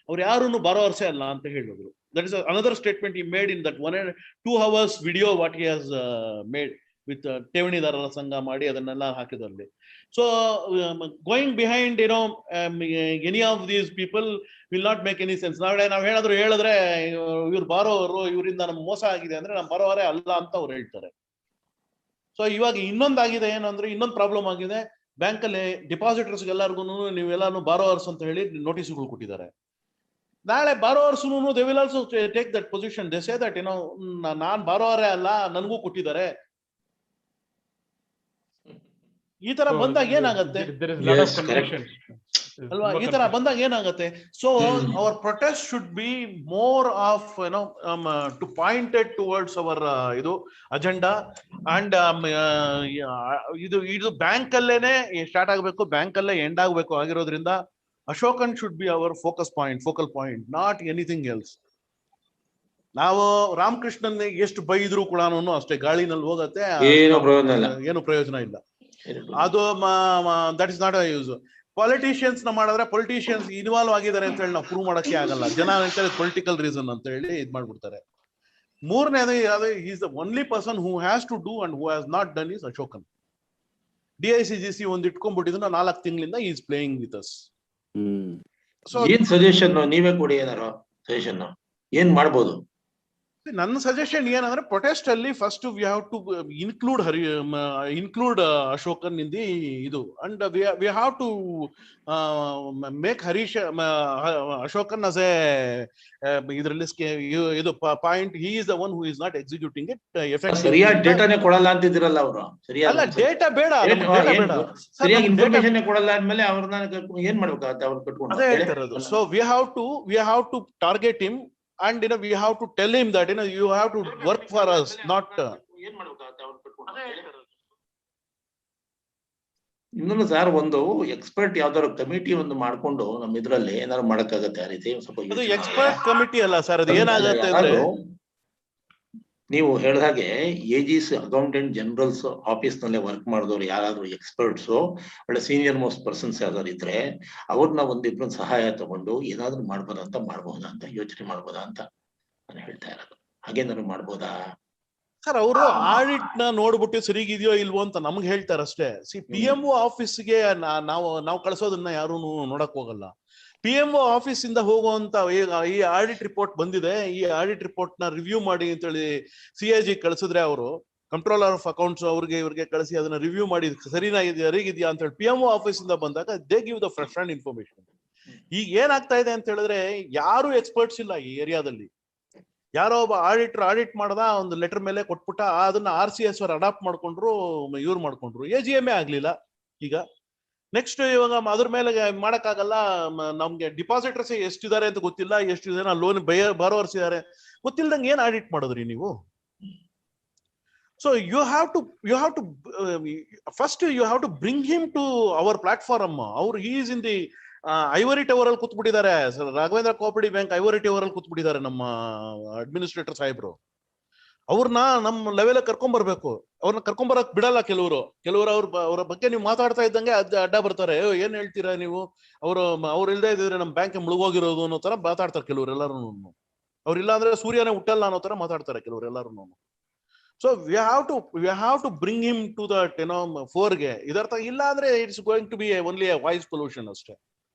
ಅವ್ರು ಯಾರು ಬರೋರ್ಸೆ ಅಲ್ಲ ಅಂತ ಹೇಳಿದ್ರು. That is another statement he made in that 1-2 hours video what he has made with ಠೇವಣಿದಾರರ ಸಂಘ ಮಾಡಿ ಅದನ್ನೆಲ್ಲ ಹಾಕಿದಲ್ಲಿ. So going behind any of these people will not make any sense. ನಾವು ಹೇಳಿದ್ರೆ ಇವ್ರು ಬಾರೋವರು, ಇವರಿಂದ ನಮ್ಗೆ ಮೋಸ ಆಗಿದೆ ಅಂದ್ರೆ ನಮ್ ಬರೋವರೇ ಅಲ್ಲ ಅಂತ ಅವ್ರು ಹೇಳ್ತಾರೆ. ಸೊ ಇವಾಗ ಇನ್ನೊಂದಾಗಿದೆ ಏನಂದ್ರೆ, ಇನ್ನೊಂದು ಪ್ರಾಬ್ಲಮ್ ಆಗಿದೆ. ಬ್ಯಾಂಕ್ ಅಲ್ಲಿ ಡಿಪಾಸಿಟರ್ಸ್ ಎಲ್ಲರಿಗೂ ನೀವೆಲ್ಲಾನು ಬಾರೋವರ್ಸ್ ಅಂತ ಹೇಳಿ ನೋಟಿಸ್ಗಳು ಕೊಟ್ಟಿದ್ದಾರೆ. ನಾಳೆ borrowers they will also take that position. They say that ನಾನ್ ಬಾರೋವರೇ ಅಲ್ಲ, ನನಗೂ ಕೊಟ್ಟಿದ್ದಾರೆ. ಈ ತರ ಬಂದಾಗ ಏನಾಗತ್ತೆ ಅಲ್ವಾ? ಈ ತರ ಬಂದಾಗ ಏನಾಗತ್ತೆ? So our protest should be more of to pointed towards our ಇದು ಅಜೆಂಡಾ. ಅಂಡ್ ಇದು ಬ್ಯಾಂಕ್ ಅಲ್ಲೇನೆ ಸ್ಟಾರ್ಟ್ ಆಗ್ಬೇಕು, ಬ್ಯಾಂಕ್ ಅಲ್ಲೇ ಎಂಡ್ ಆಗ್ಬೇಕು ಆಗಿರೋದ್ರಿಂದ Ashokan should be our focal point, not anything else. ನಾವು ರಾಮಕೃಷ್ಣನ್ ಎಷ್ಟು ಬೈದ್ರು ಕೂಡ ಅಷ್ಟೇ ಗಾಳಿನಲ್ಲಿ ಹೋಗತ್ತೆ, ಏನು ಪ್ರಯೋಜನ ಇಲ್ಲ. ಅದು that is not a use. Politicians ನ ಮಾಡಿದ್ರೆ ಪೊಲಿಟಿಷಿಯನ್ಸ್ ಇನ್ವಾಲ್ವ್ ಆಗಿದ್ದಾರೆ ಅಂತ ಹೇಳಿ ನಾವು ಪ್ರೂವ್ ಮಾಡಕ್ಕೆ ಆಗಲ್ಲ. ಜನ ಹೇಳ್ತಾರೆ ಪೊಲಿಟಿಕಲ್ ರೀಸನ್ ಅಂತ ಹೇಳಿ ಇದ್ ಮಾಡ್ಬಿಡ್ತಾರೆ. ಮೂರನೇದು is the only person who has to do and who has not done is Ashokan. DICGC ಒಂದು ಇಟ್ಕೊಂಡ್ಬಿಟ್ಟಿದ್ರು 4 ತಿಂಗಳಿಂದ ಈಸ್ ಪ್ಲೇಯಿಂಗ್ ವಿತ್ ಅಸ್. ಏನ್ ಸಜೆಷನ್ ನೀವೇ ಕೊಡಿ, ಏನಾರು ಸಜೆಷನ್ ಏನ್ ಮಾಡ್ಬೋದು? ನನ್ನ ಸಜೆಷನ್ ಏನಂದ್ರೆ, ಪ್ರೊಟೆಸ್ಟ್ ಅಲ್ಲಿ first we have to include Ashokan in the ಇದು, and we have to make Ashokan as a ಇದರಲ್ಲಿ ಇದು point. He is the one who is not executing it effective. ಸರಿಯಾದ ಡೇಟಾನೇ ಕೊಡಲ್ಲ ಅಂತಿದಿರಲ್ಲ ಅವರು. ಅಲ್ಲ, ಡೇಟಾ ಬೇಡ, ಸರಿಯಾಗಿ ಇನ್ಫಾರ್ಮೇಶನ್ ಕೊಡಲ್ಲ ಅಂದ್ಮೇಲೆ ಅವ್ರನ್ನ ಏನ್ ಮಾಡ್ಬೇಕಾಗತ್ತೆ? ಅವ್ರು ಕಟ್ಕೊಂಡು ಅದೇ ಹೇಳ್ತಿರೋದು. So we have to target him. And we have to tell him that you have to work for us, not. ಇನ್ನೊಂದು ಸರ್, ಒಂದು ಎಕ್ಸ್ಪರ್ಟ್ ಯಾವ್ದಾದ್ರು ಕಮಿಟಿ ಒಂದು ಮಾಡ್ಕೊಂಡು ನಮ್ಮ ಇದ್ರಲ್ಲಿ ಏನಾದ್ರು ಮಾಡಕ್ಕಾಗತ್ತೆ ಆ ರೀತಿ? ಅದು ಎಕ್ಸ್ಪರ್ಟ್ ಕಮಿಟಿ ಅಲ್ಲ ಸರ್, ಅದು ಏನಾಗುತ್ತೆ ಅಂದ್ರೆ, ನೀವು ಹೇಳಿದಾಗೆ AGs ಅಕೌಂಟೆಂಟ್ ಜನರಲ್ಸ್ ಆಫೀಸ್ ನಲ್ಲೇ ವರ್ಕ್ ಮಾಡಿದವ್ರು ಯಾರಾದ್ರೂ ಎಕ್ಸ್ಪರ್ಟ್ಸ್, ಒಳ್ಳೆ ಸೀನಿಯರ್ ಮೋಸ್ಟ್ ಪರ್ಸನ್ಸ್ ಯಾವ್ದಾರು ಇದ್ರೆ ಅವ್ರನ್ನ ಒಂದಿಬ್ರು ಸಹಾಯ ತಗೊಂಡು ಏನಾದ್ರು ಮಾಡ್ಬೋದಾ ಅಂತ ಯೋಚನೆ ಮಾಡ್ಬೋದಾ ಅಂತ ನಾನು ಹೇಳ್ತಾ ಇರೋದು. ಹಾಗೇನಾದ್ರು ಮಾಡ್ಬೋದಾ ಸರ್? ಅವರು ಆಡಿಟ್ ನ ನೋಡ್ಬಿಟ್ಟು ಸರಿಗಿದೆಯೋ ಇಲ್ವೋ ಅಂತ ನಮ್ಗೆ ಹೇಳ್ತಾರೆ ಅಷ್ಟೇ. PMO ಆಫೀಸ್ಗೆ ನಾವು ಕಳ್ಸೋದನ್ನ ಯಾರು ನೋಡಕ್ ಹೋಗಲ್ಲ. PMO ಆಫೀಸ್ ಇಂದ ಹೋಗುವಂತ ಈ ಆಡಿಟ್ ರಿಪೋರ್ಟ್ ಬಂದಿದೆ, ಈ ಆಡಿಟ್ ರಿಪೋರ್ಟ್ ನ ರಿವ್ಯೂ ಮಾಡಿ ಅಂತೇಳಿ CIG ಕಳಿಸಿದ್ರೆ, ಅವರು ಕಂಟ್ರೋಲರ್ ಆಫ್ ಅಕೌಂಟ್ಸ್ ಇವ್ರಿಗೆ ಕಳಿಸಿ ಅದನ್ನ ರಿವ್ಯೂ ಮಾಡಿ ಸರಿಗಿದ್ಯಾ ಅಂತ ಹೇಳಿ PMO ಆಫೀಸ್ ಇಂದ ಬಂದಾಗ they give the fresh and information. ಈಗ ಏನಾಗ್ತಾ ಇದೆ ಅಂತ ಹೇಳಿದ್ರೆ, ಯಾರು ಎಕ್ಸ್ಪರ್ಟ್ಸ್ ಇಲ್ಲ ಈ ಏರಿಯಾದಲ್ಲಿ. ಯಾರೋ ಒಬ್ಬ ಆಡಿಟ್ ಮಾಡದ ಒಂದು ಲೆಟರ್ ಮೇಲೆ ಕೊಟ್ಬಿಟ್ಟ, ಅದನ್ನ RCS ಅವ್ರು ಅಡಾಪ್ಟ್ ಮಾಡ್ಕೊಂಡ್ರು, ಇವ್ರು ಮಾಡ್ಕೊಂಡ್ರು. AGM ಆಗ್ಲಿಲ್ಲ. ಈಗ ನೆಕ್ಸ್ಟ್ ಇವಾಗ ಅದ್ರ ಮೇಲೆ ಮಾಡಕ್ಕಾಗಲ್ಲ. ನಮ್ಗೆ ಡಿಪಾಸಿಟರ್ಸ್ ಎಷ್ಟಿದ್ದಾರೆ ಅಂತ ಗೊತ್ತಿಲ್ಲ, ಎಷ್ಟು ಜನ ಲೋನ್ ಬಾರೋವರ್ಸ್ ಇದಾರೆ ಗೊತ್ತಿಲ್ದಂಗೆ ಏನ್ ಆಡಿಟ್ ಮಾಡಿದ್ರಿ ನೀವು? So you have to first you have to bring him to our platform. ಅವ್ರು he is in the ivory tower ಅಲ್ಲಿ ಕೂತ್ಬಿಟ್ಟಿದ್ದಾರೆ. Raghavendra cooperative bank ivory tower ಅಲ್ಲಿ ಕೂತ್ಬಿಟ್ಟಿದ್ದಾರೆ ನಮ್ಮ ಅಡ್ಮಿನಿಸ್ಟ್ರೇಟರ್ ಸಾಹೇಬ್ರು. ಅವ್ರನ್ನ ನಮ್ಮ ಲೆವೆಲ್ ಕರ್ಕೊಂಡ್ಬರ್ಬೇಕು. ಅವ್ರನ್ನ ಕರ್ಕೊಂಡ್ಬರಕ್ ಬಿಡಲ್ಲ ಕೆಲವರು. ಅವ್ರ ಬಗ್ಗೆ ನೀವು ಮಾತಾಡ್ತಾ ಇದ್ದಂಗೆ ಅಡ್ಡ ಬರ್ತಾರೆ. ಏನ್ ಹೇಳ್ತೀರಾ ನೀವು? ಅವ್ರು ಇಲ್ದೇ ಇದ್ರೆ ನಮ್ಮ ಬ್ಯಾಂಕ್ ಮುಳುಗೋಗಿರೋದು ಅನ್ನೋ ತರ ಮಾತಾಡ್ತಾರೆ ಕೆಲವ್ರು ಎಲ್ಲರೂ. ಅವ್ರಿಲ್ಲ ಅಂದ್ರೆ ಸೂರ್ಯನೇ ಹುಟ್ಟಲ್ಲ ಅನ್ನೋ ತರ ಮಾತಾಡ್ತಾರೆ ಕೆಲವ್ರು ಎಲ್ಲರೂ. So we have to bring him to that ಫೋರ್ಗೆ. ಇದರ್ಥ ಇಲ್ಲ ಅಂದ್ರೆ it's going to be only a voice pollution ಅಷ್ಟೇ.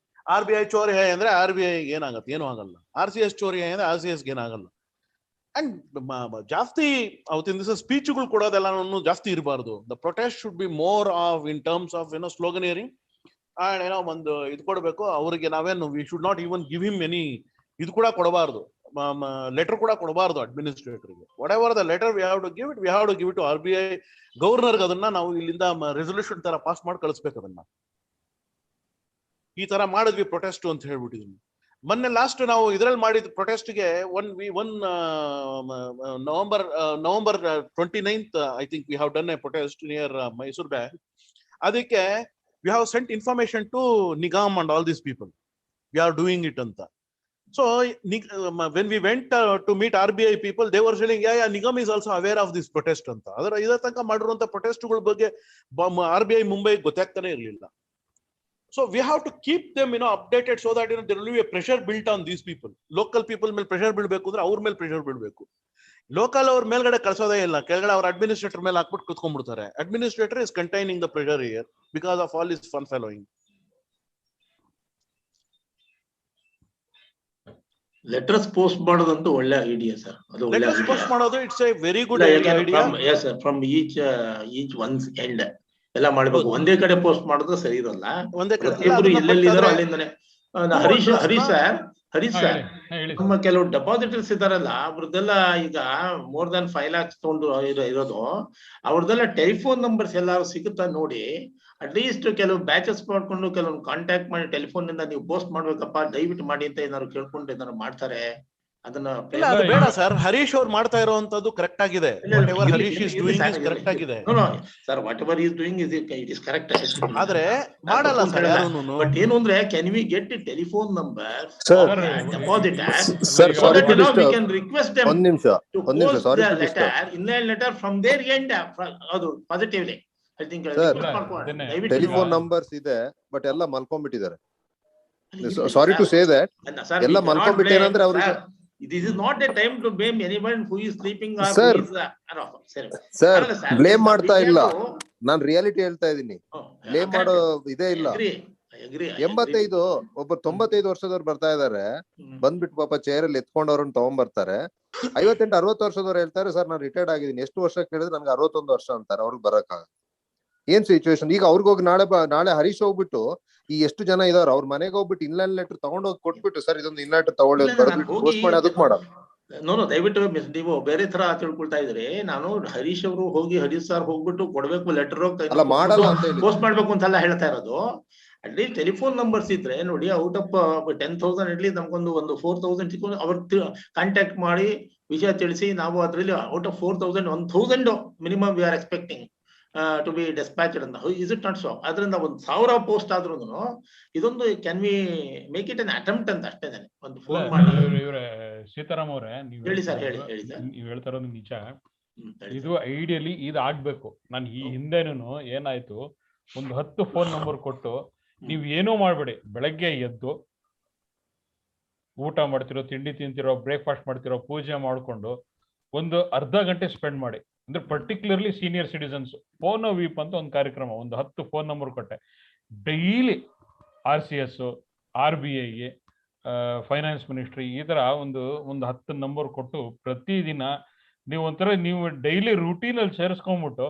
RBI ಚೋರಿ ಅಂದ್ರೆ RBI ಏನಾಗತ್ತೆ? ಏನೂ ಆಗಲ್ಲ. RCS ಚೋರಿ ಅಂದ್ರೆ RCS ಏನಾಗಲ್ಲ. ಅಂಡ್ ಜಾಸ್ತಿ ಅವತ್ತಿನ ದಿವಸ ಸ್ಪೀಚ್ಗಳು ಕೊಡೋದೆಲ್ಲ ಜಾಸ್ತಿ ಇರಬಾರ್ದು. The protest should be more of in terms of sloganeering and ಒಂದು ಇದು ಕೊಡಬೇಕು ಅವ್ರಿಗೆ. ನಾವೇನು we should not even give him any ಇದು ಕೂಡ ಕೊಡಬಾರ್ದು, ಲೆಟರ್ ಕೂಡ ಕೊಡಬಾರ್ದು ಅಡ್ಮಿನಿಸ್ಟ್ರೇಟರ್ಗೆ. Whatever the letter we have to give it to RBI ಗವರ್ನರ್ಗೆ. ಅದನ್ನ ನಾವು ಇಲ್ಲಿಂದ ರೆಸೊಲ್ಯೂಷನ್ ತರ ಪಾಸ್ ಮಾಡಿ ಕಳಿಸ್ಬೇಕು. ಅದನ್ನ ಈ ತರ ಮಾಡಿದ್ವಿ ಪ್ರೊಟೆಸ್ಟ್ ಅಂತ ಹೇಳ್ಬಿಟ್ಟಿದ್ವಿ. ಮೊನ್ನೆ ಲಾಸ್ಟ್ ನಾವು ಇದ್ರಲ್ಲಿ ಮಾಡಿದ ಪ್ರೊಟೆಸ್ಟ್ಗೆ November 29th I think we have done a protest near Mysore bank. ಅದಕ್ಕೆ we have sent information to Nigam and all these people we are doing it ಅಂತ. So when we went to meet RBI people they were saying Nigam is also aware of this protest ಅಂತ. ಇದರ ತನಕ ಮಾಡಿರುವಂತ ಪ್ರೊಟೆಸ್ಟ್ಗಳ ಬಗ್ಗೆ RBI ಮುಂಬೈ ಗೊತ್ತಾಗ್ತಾನೆ ಇರಲಿಲ್ಲ. So we have to keep them updated so that there will be a pressure built on these people. Local people ಮೇಲೆ pressure ಬೀಳ್ಬೇಕು ಅಂದ್ರೆ ಅವ್ರ ಮೇಲೆ pressure ಬೀಳ್ಬೇಕು. ಲೋಕಲ್ ಅವ್ರ ಮೇಲ್ಗಡೆ ಕಳ್ಸೋದೇ ಇಲ್ಲ, ಕೆಳಗಡೆ ಅವ್ರ ಅಡ್ಮಿನಿಸ್ಟ್ರೇಟರ್ ಮೇಲೆ ಹಾಕ್ಬಿಟ್ಟು ಕುತ್ಕೊಂಡ್ಬಿಡ್ತಾರೆ. Administrator is containing the pressure here because of all is fan following. Letters post ಮಾಡೋದಂತೂ ಒಳ್ಳೆ ಐಡಿಯಾ ಸರ್. ಅದು ಲೆಟರ್ಸ್ ಪೋಸ್ಟ್ ಮಾಡೋದು it's a very good idea. Yes sir, from each one's end ಎಲ್ಲ ಮಾಡ್ಬೇಕು. ಒಂದೇ ಕಡೆ ಪೋಸ್ಟ್ ಮಾಡಿದ್ರೆ ಸರಿ ಇರಲ್ಲ. ಪ್ರತಿಯೊಬ್ಬರು ಎಲ್ಲೆಲ್ಲಿದಾರೋ ಅಲ್ಲಿಂದಾನೆ. ಹರೀಶ್ ಸರ್ ನಮ್ಮ ಕೆಲವು ಡೆಪಾಸಿಟರ್ಸ್ ಇದಾರಲ್ಲ, ಅವ್ರದ್ದೆಲ್ಲ ಈಗ more than 5 lakhs ತಗೊಂಡು ಇರೋದು, ಅವ್ರದ್ದೆಲ್ಲ ಟೆಲಿಫೋನ್ ನಂಬರ್ಸ್ ಎಲ್ಲಾರು ಸಿಗುತ್ತಾ ನೋಡಿ. ಅಟ್ಲೀಸ್ಟ್ ಕೆಲವು ಬ್ಯಾಚಸ್ ಮಾಡ್ಕೊಂಡು ಕೆಲವು ಕಾಂಟ್ಯಾಕ್ಟ್ ಮಾಡಿ ಟೆಲಿಫೋನ್ ನಿಂದ ನೀವು ಪೋಸ್ಟ್ ಮಾಡ್ಬೇಕಪ್ಪ ದಯವಿಟ್ಟು ಮಾಡಿ ಅಂತ ಏನಾದ್ರು ಕೇಳ್ಕೊಂಡು ಏನಾದ್ರು ಮಾಡ್ತಾರೆ ಅದನ್ನ ಇಲ್ಲ ಅದು ಬೇಡ ಸರ್. ಹರೀಶ್ ಅವ್ರು ಮಾಡ್ತಾ ಇರುವಂತದ್ದು ಕರೆಕ್ಟ್ ಆಗಿದೆ. Whatever Harish is doing is correct ಆಗಿದೆ. Sir whatever is doing it is correct. ಆದ್ರೆ ಮಾಡಲ್ಲ ಸರ್ ಯಾರೂನು. ಬಟ್ ಏನು ಅಂದ್ರೆ can we get telephone number deposit sir sorry to disturb. we can request them ಒಂದ್ ನಿಮಿಷ sorry to disturb. inland letter from their end ಅದು positively I think telephone numbers ಇದೆ ಬಟ್ ಎಲ್ಲ ಮಲ್ಕೊಂಡ್ಬಿಟ್ಟಿದ್ದಾರೆ. ಸಾರಿ ಟು ಸೇ ದಟ್ ಎಲ್ಲ ಮಲ್ಕೊಂಡ್ಬಿಟ್ಟೇನಂದ್ರೆ ಅವ್ರಿಗೆ this is not a time to blame anyone who is sleeping or Sir, who is sir blame ಮಾಡ್ತಾ ಇಲ್ಲ, ನಾನ್ ರಿಯಾಲಿಟಿ ಹೇಳ್ತಾ ಇದೀನಿ. ಬ್ಲೇಮ್ ಮಾಡೋ ಇದೇ ಇಲ್ಲ. 85 ಒಬ್ಬ 95 ವರ್ಷದವ್ರು ಬರ್ತಾ ಇದಾರೆ, ಬಂದ್ಬಿಟ್ಟು ಪಾಪ ಚೇರ್ ಅಲ್ಲಿ ಎತ್ಕೊಂಡವ್ರನ್ನ ತಗೊಂಡ್ಬರ್ತಾರೆ. 58-60 ವರ್ಷದವ್ರು ಹೇಳ್ತಾರೆ ಸರ್ ನಾನು ರಿಟೈರ್ಡ್ ಆಗಿದ್ದೀನಿ. ಎಷ್ಟು ವರ್ಷ ಕೇಳಿದ್ರೆ ನನ್ಗೆ 61 ವರ್ಷ ಅಂತಾರೆ. ಅವ್ರಿಗೆ ಬರಕ್ಕಾಗ ಏನ್ ಸಿಚುವೇಶನ್? ಈಗ ಅವ್ರಿಗೋಗಿ ನಾಳೆ ಹರೀಶ್ ಹೋಗ್ಬಿಟ್ಟು ಈ ಎಷ್ಟು ಜನ ಇದಾರ ಅವ್ರ ಮನೆಗೆ ಹೋಗ್ಬಿಟ್ಟು ಇನ್ಲ್ಯಾಂಡ್ ಲೆಟರ್ ತಗೊಂಡೋಗಿ ಕೊಟ್ಬಿಟ್ಟು ಸರ್ ಇದೊಂದು ಇನ್ಲ್ಯಾಂಡ್ ಲೆಟರ್ ತಗೊಳ್ಳಿ ಬರ್ಬಿಟ್ಟು ಪೋಸ್ಟ್ ಮಾಡಿ ಅದಕ್ಕೆ ಮಾಡೋದು. ನೋನು ದಯವಿಟ್ಟು ನೀವು ಬೇರೆ ತರ ತಿಳ್ಕೊಳ್ತಾ ಇದ್ರಿ. ನಾನು ಹರೀಶ್ ಅವರು ಹೋಗಿ ಹರೀಶ್ ಸರ್ ಹೋಗ್ಬಿಟ್ಟು ಕೊಡ್ಬೇಕು ಲೆಟರ್ ಮಾಡಲ್ಲ ಅಂತ ಪೋಸ್ಟ್ ಮಾಡ್ಬೇಕು ಅಂತೆಲ್ಲ ಹೇಳ್ತಾ ಇರೋದು. ಅಟ್ಲೀಸ್ಟ್ ಟೆಲಿಫೋನ್ ನಂಬರ್ಸ್ ಇದ್ರೆ ನೋಡಿ, ಔಟ್ ಆಫ್ 10,000 ಅಟ್ಲೀಸ್ಟ್ ನಮ್ಗೊಂದು 4,000 ಸಿಕ್ಕೊಂಡು ಅವ್ರ ಕಾಂಟ್ಯಾಕ್ಟ್ ಮಾಡಿ ವಿಷಯ ತಿಳಿಸಿ ನಾವು ಅದ್ರಲ್ಲಿ out of 4,000 1,000 minimum we are expecting to be dispatched ಅಂತ. Is it not so? ಅದರಿಂದ 1,000 ಪೋಸ್ಟ್ ಆದ್ರೂ ಇದೊಂದು can we make it an attempt ಅಂತ ಅಷ್ಟೇ. ಒಂದು ಫೋನ್ ಮಾಡಿ ಸೀತಾರಾಮ್ ಅವರೇ ಹೇಳಿ ಸರ್, ಹೇಳಿ ಸರ್. ನೀವು ಹೇಳ್ತಾ ಇರೋದು ನಿಜ. ಇದು ಐಡಿಯಲಿ ಇದು ಆಗ್ಬೇಕು. ನಾನು ಈ ಹಿಂದೆನೂ ಏನಾಯ್ತು, ಒಂದು 10 ಫೋನ್ ನಂಬರ್ ಕೊಟ್ಟು ನೀವ್ ಏನೂ ಮಾಡ್ಬೇಡಿ, ಬೆಳಗ್ಗೆ ಎದ್ದು ಊಟ ಮಾಡ್ತಿರೋ, ತಿಂಡಿ ತಿಂತಿರೋ, ಬ್ರೇಕ್ಫಾಸ್ಟ್ ಮಾಡ್ತಿರೋ, ಪೂಜೆ ಮಾಡ್ಕೊಂಡು ಒಂದು ಅರ್ಧ ಗಂಟೆ ಸ್ಪೆಂಡ್ ಮಾಡಿ. ಅಂದ್ರೆ particularly senior citizens phone weep ಅಂತ ಒಂದು ಕಾರ್ಯಕ್ರಮ, ಒಂದು 10 ಫೋನ್ ನಂಬರ್ ಕೊಟ್ಟೆ. Daily RCS, RBI, finance ministry ಈ ತರ ಒಂದು 10 ನಂಬರ್ ಕೊಟ್ಟು ಪ್ರತಿದಿನ ನೀವು ಡೈಲಿ ರೂಟೀನ್ ಅಲ್ಲಿ ಸೇರಿಸ್ಕೊಂಡ್ಬಿಟ್ಟು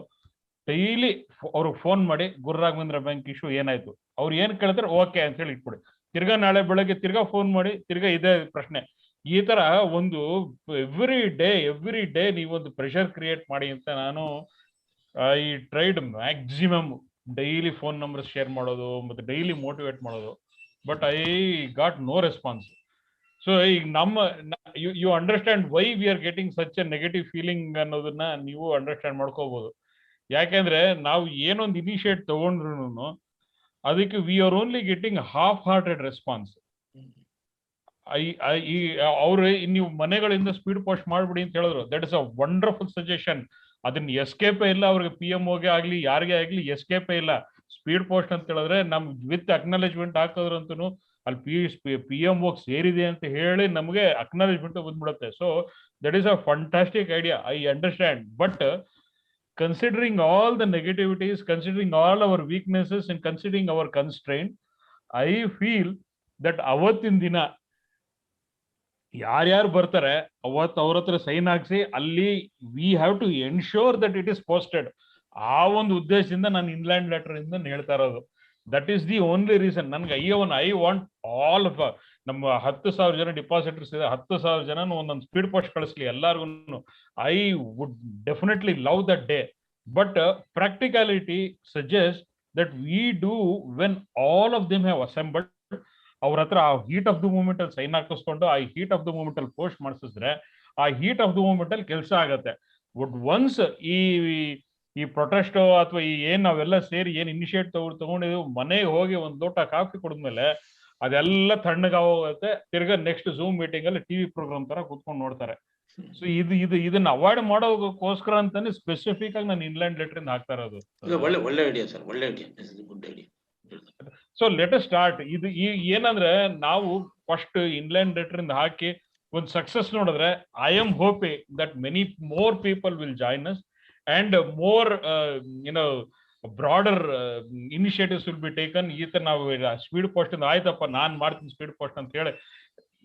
ಡೈಲಿ ಅವ್ರಿಗೆ ಫೋನ್ ಮಾಡಿ ಗುರುರಾಘವೇಂದ್ರ ಬ್ಯಾಂಕ್ ಇಶ್ಯೂ ಏನಾಯ್ತು, ಅವ್ರು ಏನ್ ಕೇಳ್ತಾರೆ ಓಕೆ ಅಂತ ಹೇಳಿ ಇಟ್ಬಿಡಿ. ತಿರ್ಗಾ ನಾಳೆ ಬೆಳಗ್ಗೆ ತಿರ್ಗಾ ಫೋನ್ ಮಾಡಿ ತಿರ್ಗಾ ಇದೇ ಪ್ರಶ್ನೆ. ಈ ತರ ಒಂದು ಎವ್ರಿ ಡೇ ನೀವೊಂದು ಪ್ರೆಷರ್ ಕ್ರಿಯೇಟ್ ಮಾಡಿ ಅಂತ ನಾನು I tried maximum daily phone number share ಮಾಡೋದು ಮತ್ತೆ ಡೈಲಿ ಮೋಟಿವೇಟ್ ಮಾಡೋದು. But I got no response. So ಈಗ you understand why we are getting such a negative feeling ಅನ್ನೋದನ್ನ ನೀವು ಅಂಡರ್ಸ್ಟ್ಯಾಂಡ್ ಮಾಡ್ಕೋಬಹುದು. ಯಾಕೆಂದ್ರೆ ನಾವು ಏನೊಂದು ಇನಿಷಿಯೇಟ್ ತಗೊಂಡ್ರು ಅದಕ್ಕೆ we are only getting half hearted response. ಅವ್ರು ನೀವು ಮನೆಗಳಿಂದ ಸ್ಪೀಡ್ ಪೋಸ್ಟ್ ಮಾಡ್ಬಿಡಿ ಅಂತ ಹೇಳಿದ್ರು. That is a wonderful suggestion. ಅದನ್ನ ಎಸ್ಕೇಪೇ ಇಲ್ಲ ಅವ್ರಿಗೆ, PMOಗೆ ಆಗ್ಲಿ ಯಾರಿಗೆ ಆಗ್ಲಿ ಎಸ್ಕೇಪೇ ಇಲ್ಲ. ಸ್ಪೀಡ್ ಪೋಸ್ಟ್ ಅಂತ ಹೇಳಿದ್ರೆ ನಮ್ ವಿತ್ ಅಕ್ನಾಲೇಜ್ಮೆಂಟ್ ಹಾಕೋದ್ರಂತೂ ಅಲ್ಲಿ PMO ಸೇರಿದೆ ಅಂತ ಹೇಳಿ ನಮಗೆ ಅಕ್ನಾಲೇಜ್ಮೆಂಟ್ ಬಂದ್ಬಿಡುತ್ತೆ. So that is a fantastic idea, I understand. But considering all the negativities, considering all our weaknesses and considering our constraint, I feel that ಅವತ್ತಿನ ದಿನ ಯಾರ್ಯಾರು ಬರ್ತಾರೆ ಅವತ್ತು ಅವ್ರ ಹತ್ರ ಸೈನ್ ಹಾಕ್ಸಿ ಅಲ್ಲಿ we have to ensure that it is posted. ಆ ಒಂದು ಉದ್ದೇಶದಿಂದ ನಾನು ಇನ್ಲ್ಯಾಂಡ್ ಲೆಟರ್ ಇಂದ ಹೇಳ್ತಾ ಇರೋದು. That is the only reason. ನನ್ಗೆ ಐ ವಾಂಟ್ ಆಲ್ ಆಫ್ ನಮ್ಮ 10,000 ಜನ ಡಿಪಾಸಿಟರ್ಸ್ ಇದೆ, 10,000 ಜನ ಒಂದೊಂದು ಸ್ಪೀಡ್ ಪೋಸ್ಟ್ ಕಳಿಸ್ಲಿ ಎಲ್ಲಾರ್ಗು. I would definitely love that day. But practicality suggest that we do when all of them have assembled. ಅವ್ರ ಹತ್ರ ಆ ಹೀಟ್ ಆಫ್ ದ ಮೂಮೆಂಟ್ ಅಲ್ಲಿ ಸೈನ್ ಹಾಕಿಸ್ಕೊಂಡು ಆ ಹೀಟ್ ಆಫ್ ದ ಮೂಮೆಂಟ್ ಅಲ್ಲಿ ಪೋಸ್ಟ್ ಮಾಡಿಸಿದ್ರೆ ಆ ಹೀಟ್ ಆಫ್ ದ ಮೂಮೆಂಟ್ ಅಲ್ಲಿ ಕೆಲಸ ಆಗತ್ತೆ. ಬಟ್ ಒನ್ಸ್ ಈ ಪ್ರೊಟೆಸ್ಟ್ ಅಥವಾ ಈ ಏನ್ ನಾವೆಲ್ಲ ಸೇರಿ ಏನ್ ಇನಿಷಿಯೇಟ್ ತಗೊಂಡಿದ್ವಿ, ಮನೆಗೆ ಹೋಗಿ ಒಂದ್ ಲೋಟ ಕಾಫಿ ಕುಡಿದ್ಮೇಲೆ ಅದೆಲ್ಲ ತಣ್ಣಗಾಗೋಗುತ್ತೆ. ತಿರ್ಗಾ ನೆಕ್ಸ್ಟ್ ಝೂಮ್ ಮೀಟಿಂಗ್ ಅಲ್ಲಿ TV ಪ್ರೋಗ್ರಾಮ್ ತರ ಕೂತ್ಕೊಂಡು ನೋಡ್ತಾರೆ. ಸೊ ಇದನ್ನ ಅವಾಯ್ಡ್ ಮಾಡೋದಕ್ಕೋಸ್ಕರ ಅಂತಾನೆ ಸ್ಪೆಸಿಫಿಕ್ ಆಗಿ ನಾನು ಇನ್ಲ್ಯಾಂಡ್ ಲೆಟರ್ ಇಂದ ಹಾಕ್ತಾ ಇರೋದು. ಒಳ್ಳೆ ಐಡಿಯಾ ಸರ್, ಒಳ್ಳೆ idea, good idea. So let us start. ಇದು ಏನಂದ್ರೆ ನಾವು ಫಸ್ಟ್ ಇನ್ಲ್ಯಾಂಡ್ ಲೆಟರ್ ಇಂದ ಹಾಕಿ ಒಂದು ಸಕ್ಸಸ್ ನೋಡಿದ್ರೆ I am hoping that many more people will join us and more broader initiatives will be taken. ಈ ತರ ನಾವು ಸ್ಪೀಡ್ ಪೋಸ್ಟ್ ಇಂದ ಆಯ್ತಪ್ಪ ನಾನ್ ಮಾಡ್ತೀನಿ ಸ್ಪೀಡ್ ಪೋಸ್ಟ್ ಅಂತ ಹೇಳಿ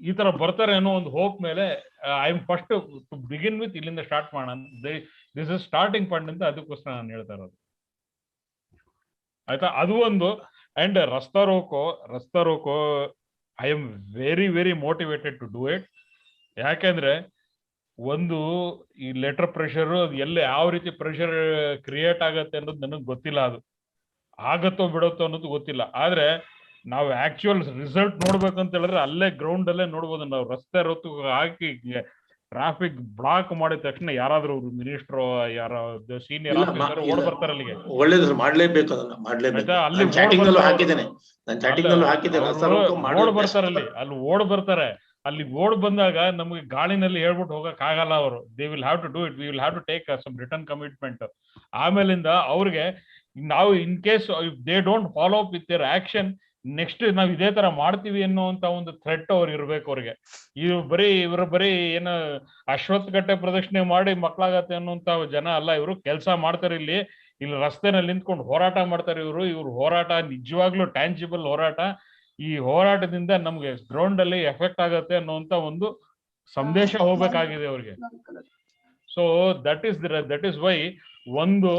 ಈ ತರ ಬರ್ತಾರೆ ಅನ್ನೋ ಒಂದು ಹೋಪ್ ಮೇಲೆ I am first to begin with ಇಲ್ಲಿಂದ ಸ್ಟಾರ್ಟ್ ಮಾಡೋಣ. ದಿಸ್ ಇಸ್ ಸ್ಟಾರ್ಟಿಂಗ್ ಪಾಯಿಂಟ್ ಅಂತ ಅದಕ್ಕೋಸ್ಕರ ನಾನು ಹೇಳ್ತಾ ಇರೋದು. ಆಯ್ತಾ? ಅದು ಒಂದು. And rasta roko I am very very motivated to do it. ಯಾಕೆಂದ್ರೆ ಒಂದು ಈ ಲೆಟರ್ ಪ್ರೆಷರ್ ಎಲ್ಲ ಯಾವ ರೀತಿ ಪ್ರೆಷರ್ ಕ್ರಿಯೇಟ್ ಆಗತ್ತೆ ಅನ್ನೋದು ನನಗೆ ಗೊತ್ತಿಲ್ಲ. ಅದು ಆಗತ್ತೋ ಬಿಡುತ್ತೋ ಅನ್ನೋದು ಗೊತ್ತಿಲ್ಲ. ಆದ್ರೆ ನಾವು ಆಕ್ಚುಯಲ್ ರಿಸಲ್ಟ್ ನೋಡ್ಬೇಕಂತ ಹೇಳಿದ್ರೆ ಅಲ್ಲೇ ಗ್ರೌಂಡ್ ಅಲ್ಲೇ ನೋಡ್ಬೋದು. ನಾವು ರಸ್ತೆ ರೊತ್ತು ಹಾಕಿ ಟ್ರಾಫಿಕ್ ಬ್ಲಾಕ್ ಮಾಡಿದ ತಕ್ಷಣ ಯಾರಾದ್ರೂ ಮಿನಿಸ್ಟರ್ ಯಾರೋ ಸೀನಿಯರ್ ಆಫೀಸರ್ ಓಡ್ ಬರ್ತಾರೆ ಅಲ್ಲಿಗೆ. ಒಳ್ಳೇದು ಮಾಡ್ಲೇಬೇಕು, ಅದನ್ನ ಮಾಡ್ಲೇಬೇಕು. ಅಲ್ಲಿ ಓಡ್ ಬರ್ತಾರೆ ಅಲ್ಲಿ ಓಡ್ ಬರ್ತಾರೆ. ಅಲ್ಲಿ ಓಡ್ ಬಂದಾಗ ನಮ್ಗೆ ಗಾಳಿನಲ್ಲಿ ಹೇಳ್ಬಿಟ್ಟು ಹೋಗಕ್ ಆಗಲ್ಲ ಅವರು. They will have to do it, we will have to take some return commitment. ಆಮೇಲಿಂದ ಅವ್ರಿಗೆ ನಾವು in case they don't follow up with their action, next ನಾವ್ ಇದೇ ತರ ಮಾಡ್ತೀವಿ ಅನ್ನುವಂತ ಒಂದು ಥ್ರೆಟ್ ಅವ್ರು ಇರ್ಬೇಕು ಅವ್ರಿಗೆ. ಇವ್ರ ಬರೀ ಏನು ಅಶ್ವತ್ಥಕಟ್ಟೆ ಪ್ರದರ್ಶನೆ ಮಾಡಿ ಮಕ್ಳಾಗತ್ತೆ ಅನ್ನುವಂತ ಜನ ಅಲ್ಲ. ಇವರು ಕೆಲಸ ಮಾಡ್ತಾರೆ. ಇಲ್ಲಿ ರಸ್ತೆನಲ್ಲಿ ನಿಂತ್ಕೊಂಡು ಹೋರಾಟ ಮಾಡ್ತಾರೆ. ಇವ್ರ ಹೋರಾಟ ನಿಜವಾಗ್ಲೂ ಟ್ಯಾಂಜಿಬಲ್ ಹೋರಾಟ. ಈ ಹೋರಾಟದಿಂದ ನಮ್ಗೆ ಗ್ರೌಂಡ್ ಅಲ್ಲಿ ಎಫೆಕ್ಟ್ ಆಗತ್ತೆ ಅನ್ನುವಂತ ಒಂದು ಸಂದೇಶ ಹೋಗ್ಬೇಕಾಗಿದೆ ಅವ್ರಿಗೆ. ಸೊ ದಟ್ ಇಸ್ ವೈ ಒಂದು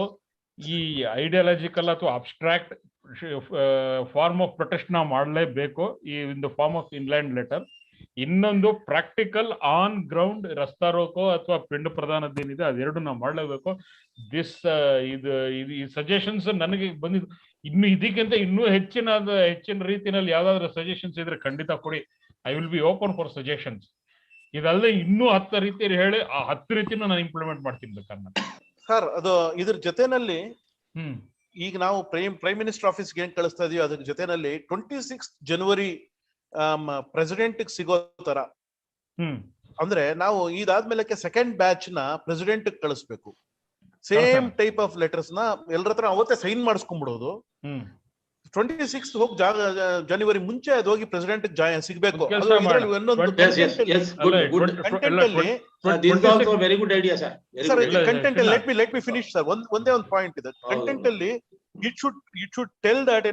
ಈ ಐಡಿಯಾಲಜಿಕಲ್ ಅಥವಾ ಅಬ್ಸ್ಟ್ರಾಕ್ಟ್ ಫಾರ್ಮ್ ಆಫ್ ಪ್ರೊಟೆಸ್ಟ್ ನಾವು ಮಾಡಲೇಬೇಕು in the form of inland letter. ಇನ್ನೊಂದು practical on ground rasta roko ಅಥವಾ ಪಿಂಡ ಪ್ರದಾನದ್ದೇನಿದೆ ಅದೆರಡು ನಾವು ಮಾಡಲೇಬೇಕು. ಈ ಸಜೆಷನ್ಸ್ ನನಗೆ ಬಂದಿದ್ದು. ಇನ್ನು ಇದಕ್ಕಿಂತ ಇನ್ನೂ ಹೆಚ್ಚಿನ ರೀತಿಯಲ್ಲಿ ಯಾವ್ದಾದ್ರು ಸಜೆಷನ್ಸ್ ಇದ್ರೆ ಖಂಡಿತ ಕೊಡಿ. I will be open for suggestions. ಇದಲ್ಲದೆ ಇನ್ನೂ 10 ರೀತಿಯಲ್ಲಿ ಹೇಳಿ ಆ 10 ರೀತಿನ ನಾನು ಇಂಪ್ಲಿಮೆಂಟ್ ಮಾಡ್ತೀನಿ ಬೇಕಾದ್ರೆ ಸರ್. ಅದು ಇದ್ರ ಜೊತೆನಲ್ಲಿ ಈಗ ನಾವು ಪ್ರೈಮ್ ಮಿನಿಸ್ಟರ್ ಆಫೀಸ್ಗೆ ಏನ್ ಕಳಿಸ್ತಾ ಇದೀವಿ ಅದ್ರ ಜೊತೆನಲ್ಲಿ 26 ಜನವರಿ ಪ್ರೆಸಿಡೆಂಟ್ ಸಿಗೋ ತರ, ಅಂದ್ರೆ ನಾವು ಇದಾದ್ಮೇಲೆ ಸೆಕೆಂಡ್ ಬ್ಯಾಚ್ ನ ಪ್ರೆಸಿಡೆಂಟ್ ಕಳಿಸ್ಬೇಕು. ಸೇಮ್ ಟೈಪ್ ಆಫ್ ಲೆಟರ್ಸ್ ನ ಎಲ್ಲರ ಹತ್ರ ಅವತ್ತೇ ಸೈನ್ ಮಾಡಿಸ್ಕೊಂಡ್ಬಿಡೋದು. 26 ಹೋಗಿ ಜನವರಿ ಮುಂಚೆ ಅದು ಹೋಗಿ ಪ್ರೆಸಿಡೆಂಟ್ ಸಿಗ್ಬೇಕು. Content let me finish sir. ಒಂದೇ ಒಂದು ಪಾಯಿಂಟ್ ಇದೆ ಕಂಟೆಂಟ್ ಅಲ್ಲಿ. It should tell that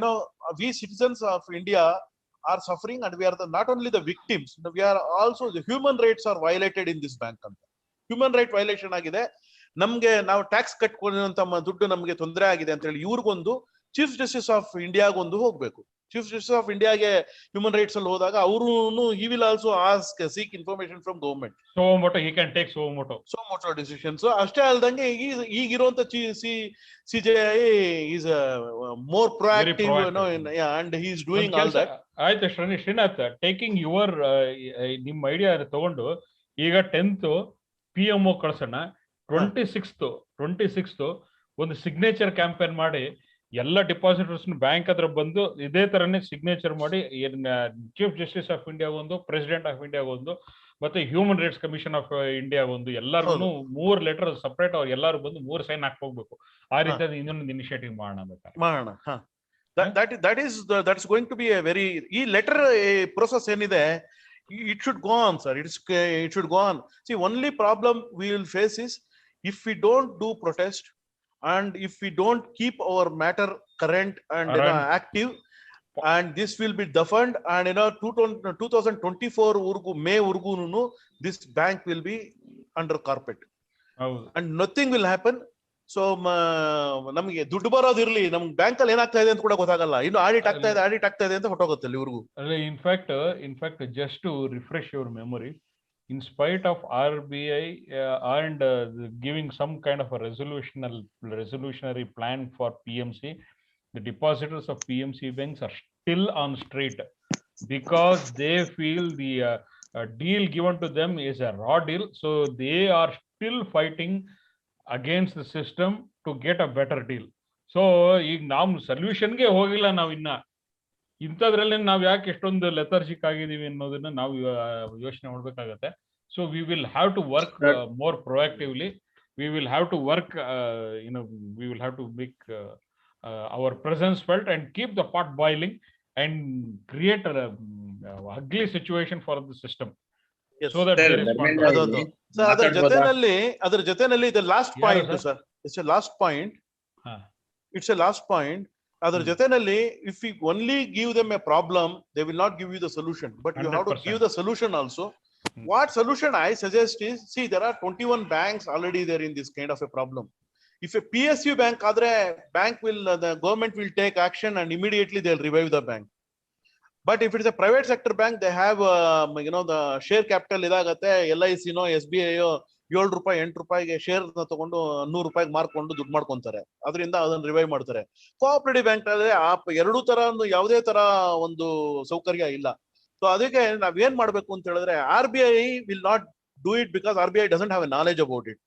we citizens of India are suffering and we are not only the victims, we are also the human rights are violated in this bank ಅಂತ. ಹ್ಯೂಮನ್ ರೈಟ್ ವೈಲೇಷನ್ ಆಗಿದೆ. ನಮ್ಗೆ ನಾವು ಟ್ಯಾಕ್ಸ್ ಕಟ್ಕೊಂಡಿರುವಂತ ದುಡ್ಡು ನಮ್ಗೆ ತೊಂದರೆ ಆಗಿದೆ ಅಂತ ಹೇಳಿ ಇವ್ರಿಗೊಂದು ಚೀಫ್ ಜಸ್ಟಿಸ್ ಆಫ್ ಇಂಡಿಯಾಗೊಂದು ಹೋಗ್ಬೇಕು. ಚೀಫ್ ಜಸ್ಟಿಸ್ ಆಫ್ ಇಂಡಿಯಾಗೆ ಹ್ಯೂಮನ್ ರೈಟ್ಸ್ ಅಲ್ಲಿ ಹೋದಾಗ ಅವರು he will also ask seek information from government. he can take so moto decisions. ಅಷ್ಟೇ ಅಲ್ದಂಗೆ ಈಗಿರುವಂತ CJI is more proactive, and he is doing all that. ಆಯ್ತು ಶ್ರೀನಾಥ್, ಟೇಕಿಂಗ್ ಯುವರ್ ನಿಮ್ ಐಡಿಯಾ ತಗೊಂಡು ಈಗ 10th PMO ಕಳ್ಸೋಣ. 26th ಒಂದು ಸಿಗ್ನೇಚರ್ ಕ್ಯಾಂಪೇನ್ ಮಾಡಿ ಎಲ್ಲ ಡಿಪಾಸಿಟರ್ಸ್ ಬ್ಯಾಂಕ್ ಹತ್ರ ಬಂದು ಇದೇ ತರನೇ ಸಿಗ್ನೇಚರ್ ಮಾಡಿ ಚೀಫ್ ಜಸ್ಟಿಸ್ ಆಫ್ ಇಂಡಿಯಾ ಒಂದು, ಪ್ರೆಸಿಡೆಂಟ್ ಆಫ್ ಇಂಡಿಯಾ ಒಂದು, ಮತ್ತೆ human rights commission of India ಒಂದು, ಎಲ್ಲರೂ 3 ಲೆಟರ್ ಸಪರೇಟ್ ಅವ್ರು ಎಲ್ಲರೂ ಬಂದು 3 ಸೈನ್ ಹಾಕ್ಬೋಗ್ಬೇಕು. ಆ ರೀತಿ ಇನ್ನೊಂದು ಇನಿಷಿಯೇಟಿವ್ ಮಾಡೋಣ. That's going to be a very letter process ಏನಿದೆ, it should go on, sir. It should go on. See, only problem we will face is if we don't do protest and if we don't keep our matter current and active, and this will be deferred, and 2024 May urgunu this bank will be under carpet, and nothing will happen. So ನಮಗೆ ದುಡ್ಡು ಬರೋದಿರ್ಲಿ, ನಮ್ಗೆ ಬ್ಯಾಂಕ್ ಅಲ್ಲಿ ಏನಾಗ್ತಾ ಇದೆ ಅಂತ ಕೂಡ ಗೊತ್ತಾಗಲ್ಲ. ಇನ್ನು ಆಡಿಟ್ ಆಗ್ತಾ ಇದೆ ಅಂತ ಹೊಟ್ಟೋಗುತ್ತೆ ಇವ್ರಿಗೂ. In fact just to refresh your memory, in spite of RBI and giving some kind of a resolutionary plan for PMC, the depositors of PMC banks are still on street because they feel the deal given to them is a raw deal. So they are still fighting against the system to get a better deal. So ಈಗ ನಾವು ಸೊಲ್ಯೂಷನ್ಗೆ ಹೋಗಿಲ್ಲ. ನಾವು ಇನ್ನ ಇಂಥದ್ರಲ್ಲಿ ನಾವು ಯಾಕೆ ಎಷ್ಟೊಂದು ಲೆಥರ್ಜಿಕ್ ಆಗಿದೀವಿ ಅನ್ನೋದನ್ನ ನಾವು ಯೋಚನೆ ಮಾಡ್ಬೇಕಾಗತ್ತೆ. So we will have to work more proactively. We will have to work we will have to make our presence felt and keep the pot boiling and create a ugly situation for the system. So that ಅದರ ಜೊತೆನಲ್ಲಿ the last point, sir, it's a last point. ಅದರ ಜೊತೆನಲ್ಲಿ if we only give them a problem, they will not give you the solution, but you 100%. have to give the solution also. What solution I suggest is, see, there are 21 banks already there in this kind of a problem. If a PSU bank adre, the government will take action and immediately they'll revive the bank. But if it is a private sector bank, they have the share capital idagate, LIC SBI ₹7 ₹8 share ತಗೊಂಡು ₹100 ಮಾರ್ಕೊಂಡು ದುಡ್ಡು ಮಾಡ್ಕೊಂತಾರೆ. ಅದರಿಂದ ಅದನ್ನ ರಿವೈವ್ ಮಾಡ್ತಾರೆ. ಕೋಆಪರೇಟಿವ್ ಬ್ಯಾಂಕ್ ಅಲ್ಲಿ ಎರಡೂ ತರ ಯಾವುದೇ ತರ ಒಂದು ಸೌಕರ್ಯ ಇಲ್ಲ. ಸೊ ಅದಕ್ಕೆ ನಾವೇನ್ ಮಾಡ್ಬೇಕು ಅಂತ ಹೇಳಿದ್ರೆ RBI will not do it because RBI doesn't have A knowledge about it.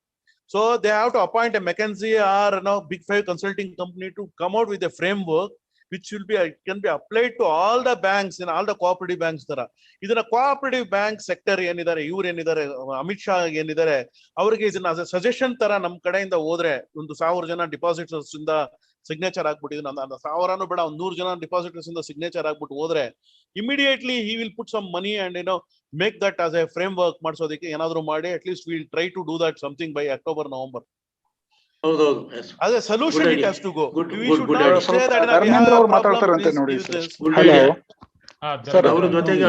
So they have to appoint a McKinsey or Big 5 consulting company to come out with a framework which will be can be applied to all the banks in all the cooperative banks ತರ. ಇದನ್ನ ಕೋಆಪರೇಟಿವ್ ಬ್ಯಾಂಕ್ ಸೆಕ್ಟರ್ ಏನಿದ್ದಾರೆ, ಇವ್ರು ಏನಿದ್ದಾರೆ, ಅಮಿತ್ ಶಾ ಏನಿದ್ದಾರೆ, ಅವ್ರಿಗೆ ಇದನ್ನ ಸಜೆಷನ್ ತರ ನಮ್ ಕಡೆಯಿಂದ ಹೋದ್ರೆ 1,000 ಜನ ಡಿಪಾಸಿಟರ್ಸ್ ಇಂದ ಸಿಗ್ನೇಚರ್ ಆಗ್ಬಿಟ್ಟು 1,000 ಬೇಡ 100 ಜನ ಡಿಪಾಸಿಟರ್ಸ್ ಇಂದ ಸಿಗ್ನೇಚರ್ ಆಗ್ಬಿಟ್ಟು ಹೋದ್ರೆ immediately he will put some money and make that as a framework ಮಾಡಿಸೋದಕ್ಕೆ ಏನಾದ್ರು ಮಾಡಿ at least we'll try to do that something by October November. ಹೌದೌದು. As a solution it has to go. We should good not idea. say that Dharmendra ಅವರು ಮಾತಾಡ್ತಾರಂತೆ ನೋಡಿ. ಹಲೋ ಸರ್, ಅವ್ರ ಜೊತೆಗೆ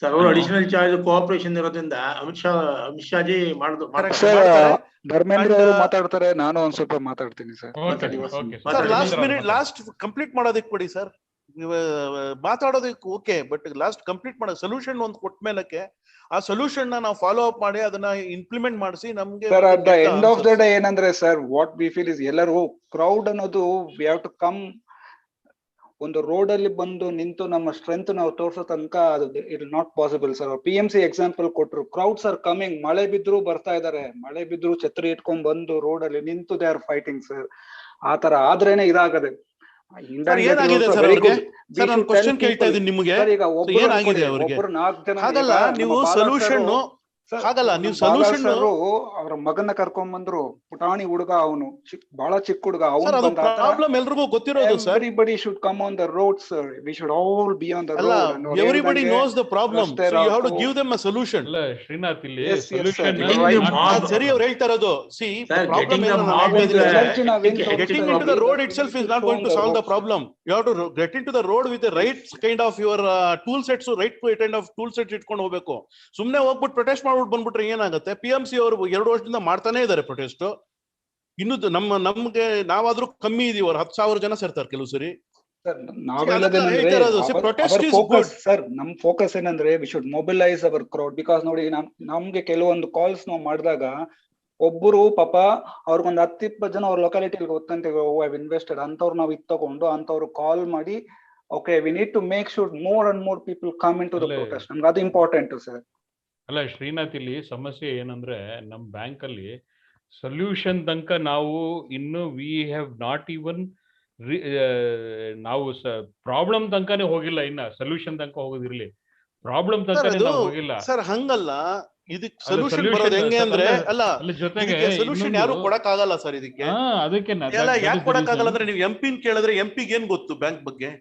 ಸರ್ ಅವರು ಅಡಿಷನಲ್ ಚಾರ್ಜ್ ಕೋಆಪರೇಷನ್ ಇರೋದ್ರಿಂದ ಅಮಿತ್ ಶಾಜಿ ಧರ್ಮೇಂದ್ರ ಅವರು ಮಾತಾಡ್ತಾರೆ, ನಾನು ಒಂದ್ ಸ್ವಲ್ಪ ಮಾತಾಡ್ತೀನಿ ಸರ್. ಲಾಸ್ಟ್ ಕಂಪ್ಲೀಟ್ ಮಾಡೋದಕ್ಕೆ ಕೊಡಿ ಸರ್, ಮಾತಾಡೋದಕ್ಕೆ ಓಕೆ, ಬಟ್ ಲಾಸ್ಟ್ ಕಂಪ್ಲೀಟ್ ಮಾಡೋ ಸೊಲ್ಯೂಷನ್ ಒಂದು ಕೊಟ್ಟ ಮೇಲಕ್ಕೆ ಆ ಸೊಲ್ಯೂಷನ್ ನಾವು ಫಾಲೋ ಅಪ್ ಮಾಡಿ ಅದನ್ನ ಇಂಪ್ಲಿಮೆಂಟ್ ಮಾಡಿಸಿ ನಮ್ಗೆ sir at the end of the day ಏನಂದ್ರೆ sir, what we feel is ಎಲ್ಲರೂ ಕ್ರೌಡ್ ಅನ್ನೋದು ವಿ ಹ್ಯಾವ್ ಟು ಕಮ್. ಒಂದು ರೋಡ್ ಅಲ್ಲಿ ಬಂದು ನಿಂತು ನಮ್ಮ ಸ್ಟ್ರೆಂತ್ ನಾವು ತೋರ್ಸೋ ತನಕ ಅದು it not possible sir. PMC example ಕೊಟ್ರು, ಕ್ರೌಡ್ಸ್ ಆರ್ ಕಮಿಂಗ್, ಮಳೆ ಬಿದ್ರು ಬರ್ತಾ ಇದಾರೆ, ಮಳೆ ಬಿದ್ರು ಛತ್ರಿ ಇಟ್ಕೊಂಡ್ ಬಂದು ರೋಡ್ ಅಲ್ಲಿ ನಿಂತು ದೇ ಆರ್ ಫೈಟಿಂಗ್ ಸರ್. ಆತರ ಆದ್ರೇನೆ ಇದಾಗದೆ. ಅವ್ರ ಮಗನ ಕರ್ಕೊಂಡ್ ಬಂದ್ರು, ಪುಟಾಣಿ ಹುಡುಗ, ಅವನು ಬಹಳ ಚಿಕ್ಕ ಹುಡುಗ, ಪ್ರಾಬ್ಲಮ್ ಎಲ್ರಿಗೂ ಗೊತ್ತಿರೋದು sir. Everybody should come on the road sir, we should all be on the road. Everybody knows the problem, so you have to give them a solution. Srinath ಇಲ್ಲಿ ಸೊಲ್ಯೂಷನ್ ಸರಿ ಅವ್ರು ಹೇಳ್ತಾ ಇರೋದು. See, problem getting into the road itself is not going to solve the problem. You have to get into the road with the right kind of your tool sets, right kind of tool sets ಇಟ್ಕೊಂಡು ಹೋಗ್ಬೇಕು. ಸುಮ್ನೆ ಹೋಗ್ಬಿಟ್ಟು ಪ್ರೊಟೆಸ್ಟ್ ಮಾಡ್ಬಿಟ್ಟು ಬಂದ್ಬಿಟ್ರೆ ಏನಾಗುತ್ತೆ? PMC ಅವರು 2 ವರ್ಷದಿಂದ ಮಾಡ್ತಾನೆ ಇದಾರೆ ಪ್ರೊಟೆಸ್ಟ್. ಇನ್ನು ನಮ್ಗೆ ನಾವಾದ್ರೂ ಕಮ್ಮಿ ಇದೀವಿ, 10,000 ಜನ ಸೇರ್ತಾರೆ ಕೆಲವು ಸರಿ. ಸರ್ ನಮ್ ಫೋಕಸ್ ಏನಂದ್ರೆ we should mobilise our crowd. Because ನೋಡಿ, ನಮ್ಗೆ ಕೆಲವೊಂದು ಕಾಲ್ಸ್ ನಾವು ಮಾಡಿದಾಗ ಒಬ್ಬರು ಪಾಪ ಅವ್ರಿಗೊಂದು 10-20 ಜನ ಅವ್ರ ಲೊಕಾಲಿಟಿಗೆ ಗೊತ್ತಂತೀವಿ ಇನ್ವೆಸ್ಟೆಡ್ ಅಂತವ್ರು ನಾವು ತಗೊಂಡು ಅಂತವ್ರು ಕಾಲ್ ಮಾಡಿ, okay we need to make sure more and more people come in to the protest. ನಮ್ಗೆ ಅದು ಇಂಪಾರ್ಟೆಂಟ್ ಸರ್. ಅಲ್ಲ ಶ್ರೀನಾಥ್, ಇಲ್ಲಿ ಸಮಸ್ಯೆ ಏನಂದ್ರೆ ನಮ್ ಬ್ಯಾಂಕ್ ಅಲ್ಲಿ ಸೊಲ್ಯೂಷನ್ ತನಕ ನಾವು ಇನ್ನು ವಿ ಹ್ಯಾವ್ ನಾಟ್ ಈವನ್ ನಾವು ಪ್ರಾಬ್ಲಮ್ ತನಕನೇ ಹೋಗಿಲ್ಲ, ಇನ್ನ ಸೊಲ್ಯೂಷನ್ ತನಕ ಹೋಗೋದಿರ್ಲಿ, ಪ್ರಾಬ್ಲಮ್ ತನಕ ಹೋಗಿಲ್ಲ ಸರ್. ಹಂಗಲ್ಲ, ಇದಕ್ಕೆ ಸೊಲ್ಯೂಷನ್ ಬರೋದು ಹೆಂಗೆ ಅಂದ್ರೆ ಜೊತೆಗೆ ಸೊಲ್ಯೂಷನ್ ಯಾರು ಕೊಡಕ್ ಆಗಲ್ಲ ಸರ್ ಇದಕ್ಕೆ. ಅದಕ್ಕೆ ಯಾಕೆ ಕೊಡಕ್ ಆಗಲ್ಲ ಅಂದ್ರೆ, ನೀವು MP ಕೇಳಿದ್ರೆ MP-ಗೆ ಏನ್ ಗೊತ್ತು ಬ್ಯಾಂಕ್ ಬಗ್ಗೆ?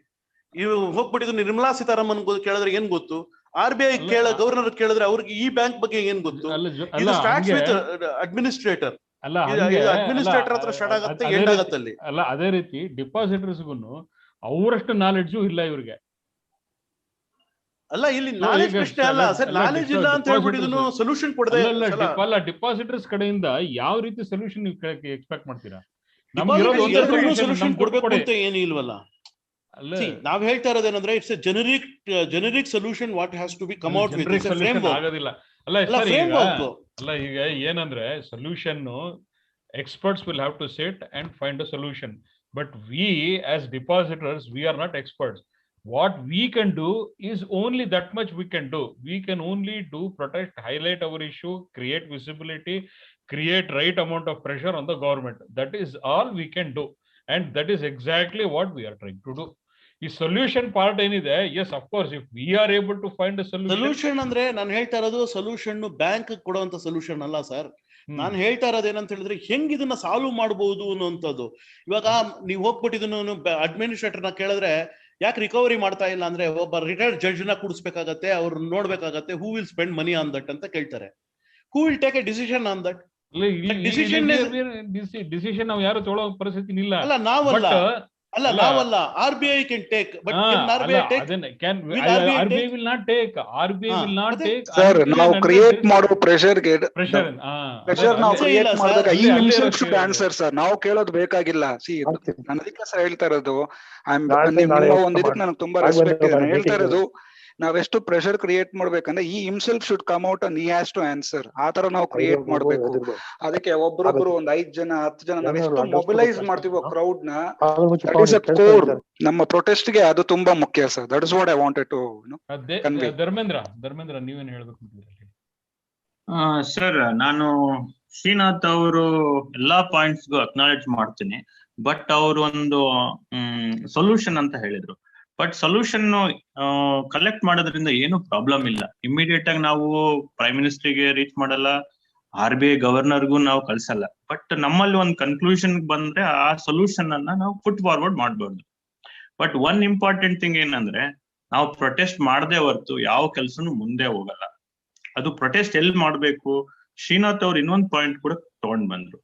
ಇವು ಹೋಗ್ಬಿಟ್ಟಿದ್ದು ನಿರ್ಮಲಾ ಸೀತಾರಾಮನ್ ಕೇಳಿದ್ರೆ ಏನ್ ಗೊತ್ತು? RBI ಗವರ್ನರ್ ಕೇಳಿದ್ರೆ ಅವ್ರಿಗೆ ಈ ಬ್ಯಾಂಕ್ ಬಗ್ಗೆ ಏನ್ ಗೊತ್ತು? ಅಡ್ಮಿನಿಸ್ಟ್ರೇಟರ್ ಅಡ್ಮಿನಿಸ್ಟ್ರೇಟರ್ ಹತ್ರ ಸ್ಟಾರ್ಟ್ ಆಗುತ್ತೆ, ಎಂಡ್ ಆಗುತ್ತೆ ಅಲ್ಲಿ. ಅಲ್ಲ, ಅದೇ ರೀತಿ ಡಿಪಾಸಿಟರ್ಸ್ಗುನು ಅವರಷ್ಟು ನಾಲೆಡ್ಜು ಇಲ್ಲ ಇವ್ರಿಗೆ. ಅಲ್ಲ, ಇಲ್ಲಿ ನಾಲೆಜ್ ಪ್ರಶ್ನೆ ಅಲ್ಲ ಸರ್, ನಾಲೆಜ್ ಇಲ್ಲ ಅಂತ ಹೇಳ್ಬಿಟ್ಟಿದ್ರು ಸೊಲ್ಯೂಷನ್ ಕೊಡದೆ ಅಲ್ಲ. ಡಿಪಾಸಿಟರ್ಸ್ ಕಡೆಯಿಂದ ಯಾವ ರೀತಿ ಸೊಲ್ಯೂಷನ್ ನೀವು ಎಕ್ಸ್ಪೆಕ್ಟ್ ಮಾಡ್ತೀರಾ? ಸೊಲ್ಯೂಷನ್ ಕೊಡ್ಬೇಕು ಅಂತ ಏನು ಇಲ್ವಲ್ಲ. ನಾವ್ ಹೇಳ್ತಾ ಇರೋದೇನಂದ್ರೆ it's generic solution what has to be come out with ಆಗೋದಿಲ್ಲ. ಅಲ್ಲ ಈಗ ಏನಂದ್ರೆ solution experts will have to sit and find a solution, but we as depositors we are not experts. What we can do is only that much we can do. We can only do protect, highlight our issue, create visibility, create right amount of pressure on the government. That is all we can do, and that is exactly what we are trying to do. ಈ ಸೊಲ್ಯೂಷನ್ ಪಾರ್ಟ್ ಏನಿದೆ, yes of course if we are able to find a solution ಅಂದ್ರೆ ನಾನು ಹೇಳ್ತಾ ಇರೋದು ಸೊಲ್ಯೂಷನ್ ಬ್ಯಾಂಕ್ ಕೊಡುವಂತ ಸೊಲ್ಯೂಷನ್ ಅಲ್ಲ ಸರ್. ನಾನು ಹೇಳ್ತಾ ಇರೋದು ಏನಂತ ಹೇಳಿದ್ರೆ ಹೆಂಗ್ ಇದನ್ನ ಸಾಲ್ವ್ ಮಾಡಬಹುದು ಅನ್ನುವಂಥದ್ದು. ಇವಾಗ ನೀವು ಹೋಗ್ಬಿಟ್ಟು ಇದನ್ನು ಅಡ್ಮಿನಿಸ್ಟ್ರೇಟರ್ ನ ಕೇಳಿದ್ರೆ ಯಾಕೆ ರಿಕವರಿ ಮಾಡ್ತಾ ಇಲ್ಲ ಅಂದ್ರೆ, ಒಬ್ಬ ರಿಟೈರ್ಡ್ ಜಡ್ಜ್ ನ ಕೂಡಿಸ್ಬೇಕಾಗತ್ತೆ, ಅವ್ರು ನೋಡ್ಬೇಕಾಗತ್ತೆ, who will spend money on that ಅಂತ ಕೇಳ್ತಾರೆ. Who will take a decision on that? Decision ನಾವು ಯಾರು ತಗೊಳ್ಳೋ ಪರಿಸ್ಥಿತಿ ಇಲ್ಲ. ಅಲ್ಲ, ನಾವಲ್ಲ ನಾವಲ್ಲ, RBI can take, but can RBI take? RBI will not take. RBI will not take. Sir, ನಾವು ಕ್ರಿಯೇಟ್ ಮಾಡೋ ಪ್ರೆಷರ್ ನಾವು ಕ್ರಿಯೇಟ್ ಮಾಡಿದಾಗ ಈ ಮಿನಿಸ್ಟರ್ ಶುಡ್ ಆನ್ಸರ್ ಸರ್. ನಾವು ಕೇಳೋದು ಬೇಕಾಗಿಲ್ಲ. ಸಿ, ನಾನು ಅದಕ್ಕೆ ಸರ್ ಹೇಳ್ತಾ ಇರೋದು, ನಿಮ್ಮ ಒಂದಿದಕ್ಕೆ ನನಗೆ ತುಂಬಾ ರೆಸ್ಪೆಕ್ಟ್ ಇದೆ. ನಾನು ಹೇಳ್ತಾ ಇರೋದು ನಾವೆಷ್ಟು ಪ್ರೆಷರ್ ಕ್ರಿಯೇಟ್ ಮಾಡ್ಬೇಕಂದ್ರೆ ಈ himself should come out and he has to answer. ಆ ತರ ನಾವು ಕ್ರಿಯೇಟ್ ಮಾಡ್ಬೇಕು. ಅದಕ್ಕೆ ಒಬ್ರೊಬ್ರು ಒಂದ್ 5 ಜನ 10 ಜನ ನಾವೆಷ್ಟು ಮೊಬಿಲೈಸ್ ಮಾಡ್ತೀವೋ ಕ್ರೌಡ್ ನ, ದಟ್ ಇಸ್ ಅ ಕೋರ್. ನಮ್ಮ ಪ್ರೊಟೆಸ್ಟ್ ಗೆ ಅದು ತುಂಬಾ ಮುಖ್ಯ sir. That is what I wanted to convey. Dharmendra ನೀವೇನ್ ಹೇಳ್ಬೇಕು? ಸರ್, ನಾನು ಶ್ರೀನಾಥ್ ಅವರು ಎಲ್ಲಾ ಪಾಯಿಂಟ್ಸ್ಗೂ ಅಕ್ನಾಲೆಡ್ಜ್ ಮಾಡ್ತೀನಿ. ಬಟ್ ಅವರು ಒಂದು ಸೊಲ್ಯೂಷನ್ ಅಂತ ಹೇಳಿದ್ರು. ಬಟ್ ಸೊಲ್ಯೂಷನ್ ಕಲೆಕ್ಟ್ ಮಾಡೋದ್ರಿಂದ ಏನು ಪ್ರಾಬ್ಲಮ್ ಇಲ್ಲ. ಇಮಿಡಿಯೇಟ್ ಆಗಿ ನಾವು ಪ್ರೈಮ್ ಮಿನಿಸ್ಟರ್ಗೆ ರೀಚ್ ಮಾಡಲ್ಲ, RBI ಗವರ್ನರ್ಗೂ ನಾವು ಕಳ್ಸಲ್ಲ. ಬಟ್ ನಮ್ಮಲ್ಲಿ ಒಂದು ಕನ್ಕ್ಲೂಷನ್ ಬಂದ್ರೆ ಆ ಸೊಲ್ಯೂಷನ್ ಅನ್ನ ನಾವು ಪುಟ್ ಫಾರ್ವರ್ಡ್ ಮಾಡ್ಬಾರ್ದು. ಬಟ್ ಒನ್ ಇಂಪಾರ್ಟೆಂಟ್ ಥಿಂಗ್ ಏನಂದ್ರೆ, ನಾವು ಪ್ರೊಟೆಸ್ಟ್ ಮಾಡದೆ ಹೊರತು ಯಾವ ಕೆಲಸನೂ ಮುಂದೆ ಹೋಗಲ್ಲ. ಅದು ಪ್ರೊಟೆಸ್ಟ್ ಎಲ್ಲಿ ಮಾಡ್ಬೇಕು? ಶ್ರೀನಾಥ್ ಅವ್ರು ಇನ್ನೊಂದು ಪಾಯಿಂಟ್ ಕೂಡ ತಗೊಂಡ್ ಬಂದ್ರು.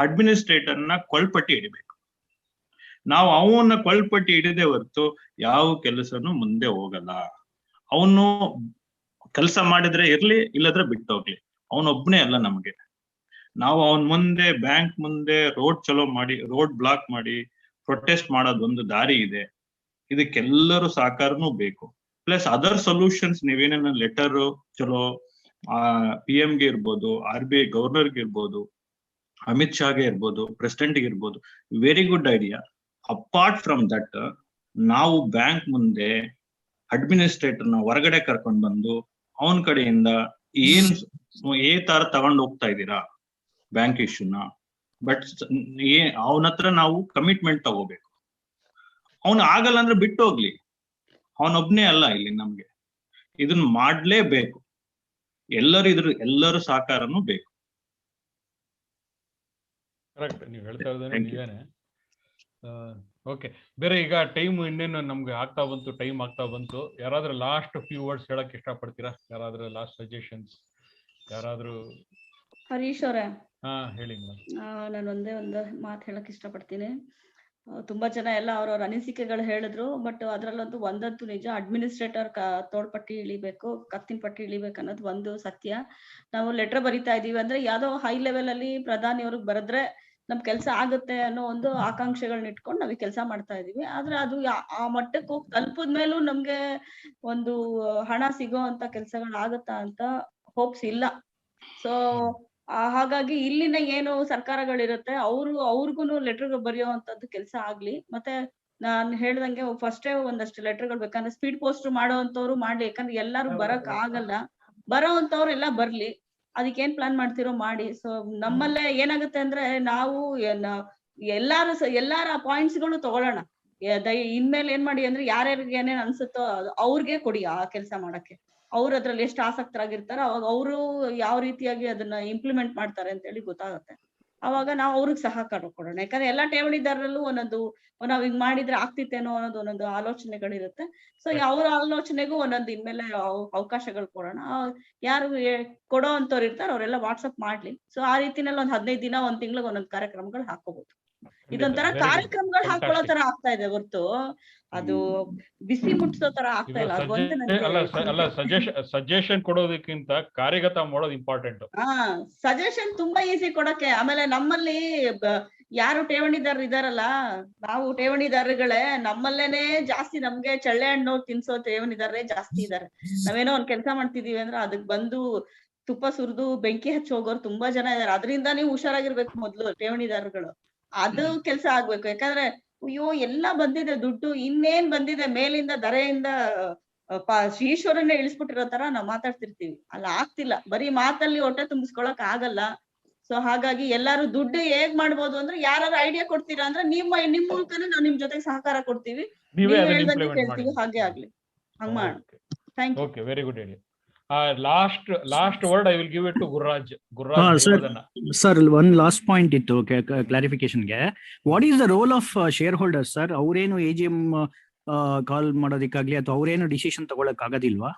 ಅಡ್ಮಿನಿಸ್ಟ್ರೇಟರ್ ನ ಕೊಳ್ಪಟ್ಟಿ ಹಿಡಿಬೇಕು. ನಾವು ಅವನ್ನ ಕೊಳ್ಪಟ್ಟಿ ಹಿಡಿದೇ ಹೊರತು ಯಾವ ಕೆಲಸನೂ ಮುಂದೆ ಹೋಗಲ್ಲ. ಅವನು ಕೆಲಸ ಮಾಡಿದ್ರೆ ಇರ್ಲಿ, ಇಲ್ಲದ್ರೆ ಬಿಟ್ಟೋಗ್ಲಿ. ಅವನೊಬ್ನೇ ಅಲ್ಲ ನಮ್ಗೆ. ನಾವು ಅವನ್ ಮುಂದೆ, ಬ್ಯಾಂಕ್ ಮುಂದೆ ರೋಡ್ ಚಲೋ ಮಾಡಿ, ರೋಡ್ ಬ್ಲಾಕ್ ಮಾಡಿ ಪ್ರೊಟೆಸ್ಟ್ ಮಾಡೋದೊಂದು ದಾರಿ ಇದೆ. ಇದಕ್ಕೆಲ್ಲರೂ ಸಹಕಾರನೂ ಬೇಕು. ಪ್ಲಸ್ ಅದರ್ ಸೊಲ್ಯೂಷನ್ಸ್ ನೀವೇನೇನ ಲೆಟರ್ ಚಲೋ PM ಗೆ ಇರ್ಬೋದು, RBI ಗವರ್ನರ್ಗೆ ಇರ್ಬೋದು, ಅಮಿತ್ ಶಾಗೆ ಇರ್ಬೋದು, ಪ್ರೆಸಿಡೆಂಟ್ಗೆ ಇರ್ಬೋದು, very good idea. Apart from that, ನಾವು ಬ್ಯಾಂಕ್ ಮುಂದೆ ಅಡ್ಮಿನಿಸ್ಟ್ರೇಟರ್ನ ಹೊರಗಡೆ ಕರ್ಕೊಂಡು ಬಂದು ಅವನ ಕಡೆಯಿಂದ ಏ ತರ ತಗೊಂಡು ಹೋಗ್ತಾ ಇದ್ದೀರಾ ಬ್ಯಾಂಕ್ ಇಶ್ಯೂನ, ಬಟ್ ಅವನ ಹತ್ರ ನಾವು ಕಮಿಟ್ಮೆಂಟ್ ತಗೋಬೇಕು. ಅವನು ಆಗಲ್ಲ ಅಂದ್ರೆ ಬಿಟ್ಟು ಹೋಗ್ಲಿ. ಅವನೊಬ್ನೇ ಅಲ್ಲ ಇಲ್ಲಿ ನಮ್ಗೆ, ಇದನ್ನ ಮಾಡ್ಲೇಬೇಕು. ಎಲ್ಲರೂ ಸಹಕಾರನೂ ಬೇಕು. ಕರೆಕ್ಟ್, ನೀವು ಹೇಳ್ತಾ ಇರೋದೇ ನೀವೇನೆ. ಓಕೆ, ಬೇರೆ ಈಗ ಟೈಮ್ ಇನ್ನೇನು ನಮ್ಗೆ ಟೈಮ್ ಆಗ್ತಾ ಬಂತು. ಯಾರಾದ್ರೂ ಲಾಸ್ಟ್ ಫ್ಯೂ ವರ್ಡ್ಸ್ ಹೇಳಕ್ ಇಷ್ಟಪಡ್ತೀರಾ? ಯಾರಾದ್ರೂ ಲಾಸ್ಟ್ ಸಜೆಷನ್ಸ್ ಯಾರಾದ್ರೂ? ಹರೀಶ್ ಅವರೇ, ಹೇಳಿ ಮೇಡಮ್. ನಾನು ಒಂದು ಮಾತು ಹೇಳಕ್ ಇಷ್ಟಪಡ್ತೀನಿ. ತುಂಬಾ ಜನ ಎಲ್ಲ ಅವ್ರವ್ರ ಅನಿಸಿಕೆಗಳು ಹೇಳಿದ್ರು. ಬಟ್ ಅದ್ರಲ್ಲಂತೂ ಒಂದಂತೂ ನಿಜ, ಅಡ್ಮಿನಿಸ್ಟ್ರೇಟರ್ ತೋಳ್ಪಟ್ಟಿ ಇಳಿಬೇಕು, ಕತ್ತಿನ ಪಟ್ಟಿ ಇಳಿಬೇಕು ಅನ್ನೋದು ಒಂದು ಸತ್ಯ. ನಾವು ಲೆಟರ್ ಬರಿತಾ ಇದೀವಿ ಅಂದ್ರೆ ಯಾವ್ದೋ ಹೈ ಲೆವೆಲ್ ಅಲ್ಲಿ ಪ್ರಧಾನಿಯವ್ರಿಗೆ ಬರೆದ್ರೆ ನಮ್ ಕೆಲ್ಸ ಆಗುತ್ತೆ ಅನ್ನೋ ಒಂದು ಆಕಾಂಕ್ಷೆಗಳನ್ನ ಇಟ್ಕೊಂಡು ನಾವ್ ಈ ಕೆಲಸ ಮಾಡ್ತಾ ಇದೀವಿ. ಆದ್ರೆ ಅದು ಆ ಮಟ್ಟಕ್ಕೆ ಹೋಗಿ ತಲುಪದ ಮೇಲೂ ನಮ್ಗೆ ಒಂದು ಹಣ ಸಿಗೋ ಅಂತ ಕೆಲ್ಸಗಳು ಆಗುತ್ತಾ ಅಂತ ಹೋಪ್ಸ್ ಇಲ್ಲ. ಸೊ ಹಾಗಾಗಿ ಇಲ್ಲಿನ ಏನು ಸರ್ಕಾರಗಳಿರುತ್ತೆ ಅವ್ರಿಗೂನು ಲೆಟರ್ ಬರೆಯೋ ಅಂತದ್ದು ಕೆಲಸ ಆಗ್ಲಿ. ಮತ್ತೆ ನಾನ್ ಹೇಳ್ದಂಗೆ ಫಸ್ಟೇ ಒಂದಷ್ಟು ಲೆಟರ್ಗಳು ಬೇಕಂದ್ರೆ ಸ್ಪೀಡ್ ಪೋಸ್ಟ್ ಮಾಡೋ ಅಂತವ್ರು ಮಾಡ್ಲಿ. ಯಾಕಂದ್ರೆ ಎಲ್ಲಾರು ಬರಕ್ ಆಗಲ್ಲ. ಬರೋ ಅಂತವ್ರು ಎಲ್ಲ ಬರ್ಲಿ. ಅದಕ್ಕೇನ್ ಪ್ಲಾನ್ ಮಾಡ್ತಿರೋ ಮಾಡಿ. ಸೊ ನಮ್ಮಲ್ಲೇ ಏನಾಗುತ್ತೆ ಅಂದ್ರೆ, ನಾವು ಎಲ್ಲಾರ ಪಾಯಿಂಟ್ಸ್ ಗಳು ತಗೊಳ್ಳೋಣ. ಇನ್ಮೇಲೆ ಏನ್ ಮಾಡಿ ಅಂದ್ರೆ, ಯಾರ್ಯಾರಿಗೆ ಏನೇನ್ ಅನ್ಸುತ್ತೋ ಅವ್ರಿಗೆ ಕೊಡಿ ಆ ಕೆಲಸ ಮಾಡಕ್ಕೆ. ಅವ್ರು ಅದ್ರಲ್ಲಿ ಎಷ್ಟು ಆಸಕ್ತರಾಗಿರ್ತಾರೋ ಅವಾಗ ಅವರು ಯಾವ ರೀತಿಯಾಗಿ ಅದನ್ನ ಇಂಪ್ಲಿಮೆಂಟ್ ಮಾಡ್ತಾರೆ ಅಂತ ಹೇಳಿ ಗೊತ್ತಾಗುತ್ತೆ. ಅವಾಗ ನಾವು ಅವ್ರಿಗೆ ಸಹಕಾರ ಕೊಡೋಣ. ಯಾಕಂದ್ರೆ ಎಲ್ಲಾ ಠೇವಣಿದಾರರಲ್ಲೂ ನಾವ್ ಹಿಂಗ್ ಮಾಡಿದ್ರೆ ಆಗ್ತಿತ್ತೇನೋ ಅನ್ನೋದು ಒಂದೊಂದು ಆಲೋಚನೆಗಳಿರುತ್ತೆ. ಸೊ ಅವ್ರ ಆಲೋಚನೆಗೂ ಒಂದೊಂದು ಇನ್ಮೇಲೆ ಅವಕಾಶಗಳು ಕೊಡೋಣ. ಯಾರು ಕೊಡೋ ಅಂತವ್ರು ಇರ್ತಾರ ಅವರೆಲ್ಲ ವಾಟ್ಸಪ್ ಮಾಡ್ಲಿ. ಸೊ ಆ ರೀತಿನಲ್ಲಿ 15 ದಿನ 1 ತಿಂಗಳಿಗೆ ಒಂದೊಂದು ಕಾರ್ಯಕ್ರಮಗಳು ಹಾಕೋಬಹುದು. ಇದೊಂಥರ ಕಾರ್ಯಕ್ರಮಗಳು ಹಾಕೊಳ್ಳೋ ತರ ಆಗ್ತಾ ಇದೆ ಹೊರ್ತು ಅದು ಬಿಸಿ ಮುಟ್ಸೋ ತರ ಆಗ್ತಾ ಇಲ್ಲ. ಸಜೆಷನ್ ಕೊಡೋದಕ್ಕಿಂತ ಕಾರ್ಯಗತ ಮಾಡೋದು ಇಂಪಾರ್ಟೆಂಟ್. ಸಜೆಷನ್ ತುಂಬಾ ಈಸಿ ಕೊಡಕ್ಕೆ. ಆಮೇಲೆ ನಮ್ಮಲ್ಲಿ ಯಾರು ಠೇವಣಿದಾರರು ಇದಾರಲ್ಲ, ನಾವು ಠೇವಣಿದಾರರುಗಳೇ ನಮ್ಮಲ್ಲೇನೆ ಜಾಸ್ತಿ. ನಮ್ಗೆ ಚಳ್ಳೆ ಹಣ್ಣು ತಿನ್ಸೋ ಠೇವಣಿದಾರರೇ ಜಾಸ್ತಿ ಇದಾರೆ. ನಾವೇನೋ ಒಂದ್ ಕೆಲಸ ಮಾಡ್ತಿದೀವಿ ಅಂದ್ರೆ ಅದಕ್ ಬಂದು ತುಪ್ಪ ಸುರಿದು ಬೆಂಕಿ ಹಚ್ಚಿ ಹೋಗೋರು ತುಂಬಾ ಜನ ಇದಾರೆ. ಅದರಿಂದ ನೀವು ಹುಷಾರಾಗಿರ್ಬೇಕು. ಮೊದ್ಲು ಠೇವಣಿದಾರರುಗಳು ಅದು ಕೆಲ್ಸ ಆಗ್ಬೇಕು. ಯಾಕಂದ್ರೆ ಅಯ್ಯೋ ಎಲ್ಲಾ ಬಂದಿದೆ ದುಡ್ಡು, ಇನ್ನೇನ್ ಬಂದಿದೆ ಮೇಲಿಂದ ಧರೆಯಿಂದ ಈಶ್ವರನ್ನೇ ಇಳಿಸ್ಬಿಟ್ಟಿರೋ ತರ ನಾವ್ ಮಾತಾಡ್ತಿರ್ತೀವಿ. ಅಲ್ಲ ಆಗ್ತಿಲ್ಲ. ಬರೀ ಮಾತಲ್ಲಿ ಹೊಟ್ಟೆ ತುಂಬಿಸ್ಕೊಳಕ್ ಆಗಲ್ಲ. ಸೊ ಹಾಗಾಗಿ ಎಲ್ಲಾರು ದುಡ್ಡು ಹೇಗ್ ಮಾಡ್ಬೋದು ಅಂದ್ರೆ, ಯಾರು ಐಡಿಯಾ ಕೊಡ್ತೀರಾ ಅಂದ್ರೆ ನಿಮ್ ಮೂಲಕನೇ ನಾವ್ ನಿಮ್ ಜೊತೆಗೆ ಸಹಕಾರ ಕೊಡ್ತೀವಿ. ನೀವು ಹೇಳ್ದಂಗೆ ಕೇಳ್ತೀವಿ. ಹಾಗೆ ಆಗ್ಲಿ, ಹಂಗ್ ಮಾಡ. Thank you. Okay, very good idea. Last word I will give it to Gururaj. Sir, one last point ಇತ್ತು ಕ್ಲಾರಿಫಿಕೇಶನ್ಗೆ. What is the role of shareholders sir? ಅವ್ರೇನು AGM ಕಾಲ್ ಮಾಡೋದಕ್ಕಾಗ್ಲಿ ಅಥವಾ ಅವ್ರೇನು ಡಿಸಿಷನ್ ತಗೊಳಕ್ ಆಗೋದಿಲ್ವಾ?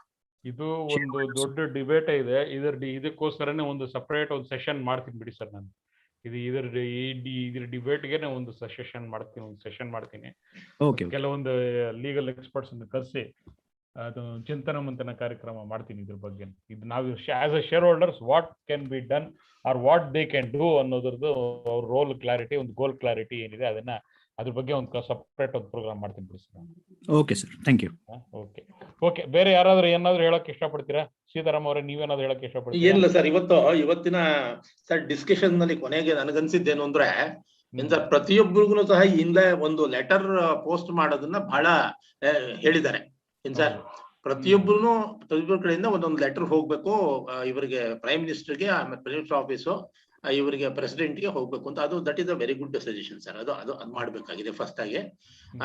ಇದು ಒಂದು ದೊಡ್ಡ ಡಿಬೇಟ್ ಇದೆ. ಇದಕ್ಕೋಸ್ಕರನೇ ಒಂದು ಸಪರೇಟ್ ಒಂದು ಸೆಷನ್ ಮಾಡ್ತೀನಿ ಬಿಡಿ ಸರ್. ನಾನು ಇದ್ರ ಡಿಬೇಟ್ಗೆ ಒಂದು ಸೆಷನ್ ಮಾಡ್ತೀನಿ. ಕೆಲವೊಂದು ಲೀಗಲ್ ಎಕ್ಸ್ಪರ್ಟ್ಸ್ ಕರೆಸಿ ಅದು ಚಿಂತನ ಮಂಥನ ಕಾರ್ಯಕ್ರಮ ಮಾಡ್ತೀನಿ ಇದ್ರ ಬಗ್ಗೆ. ಇದು ನಾವು as a shareholders what can be done or what they can do ಅನ್ನೋದ್ರದ್ದು ಅವ್ರ ರೋಲ್ ಕ್ಲಾರಿಟಿ, ಒಂದು ಗೋಲ್ ಕ್ಲಾರಿಟಿ ಏನಿದೆ ಅದನ್ನ ಅದ್ರ ಬಗ್ಗೆ ಒಂದು ಸಪ್ರೇಟ್ ಒಂದು ಪ್ರೋಗ್ರಾಮ್ ಮಾಡ್ತೀನಿ ಬಿಡಿ ಸರ್. Okay sir, thank you. Okay okay, ಬೇರೆ ಯಾರಾದ್ರೂ ಏನಾದ್ರು ಹೇಳಕ್ ಇಷ್ಟಪಡ್ತೀರಾ? ಸೀತಾರಾಮ್ ಅವರೇ, ನೀವೇನಾದ್ರು ಹೇಳಕ್ ಇಷ್ಟಪಡ್ತೀರಾ? ಏನಿಲ್ಲ ಸರ್, ಇವತ್ತಿನ ಸರ್ ಡಿಸ್ಕಷನ್ ನಲ್ಲಿ ಕೊನೆಗೆ ನನಗನ್ಸಿದ್ದೇನು ಅಂದ್ರೆ ಸರ್, ಪ್ರತಿಯೊಬ್ಬರಿಗೂ ಸಹ ಹಿಂದೆ ಒಂದು ಲೆಟರ್ ಪೋಸ್ಟ್ ಮಾಡೋದನ್ನ ಬಹಳ ಹೇಳಿದ್ದಾರೆ ಸರ್. ಪ್ರತಿಯೊಬ್ಬರು ಕಡೆಯಿಂದ ಒಂದೊಂದು ಲೆಟರ್ ಹೋಗ್ಬೇಕು ಇವರಿಗೆ, ಪ್ರೈಮ್ ಮಿನಿಸ್ಟರ್ಗೆ, ಆಮೇಲೆ ಪ್ರೈಮ್ ಮಿನಿಸ್ಟರ್ ಆಫೀಸು, ಇವರಿಗೆ ಪ್ರೆಸಿಡೆಂಟ್ಗೆ ಹೋಗ್ಬೇಕು ಅಂತ. ಅದು that is a very good suggestion sir. ಅದು ಮಾಡ್ಬೇಕಾಗಿದೆ ಫಸ್ಟ್ ಆಗಿ.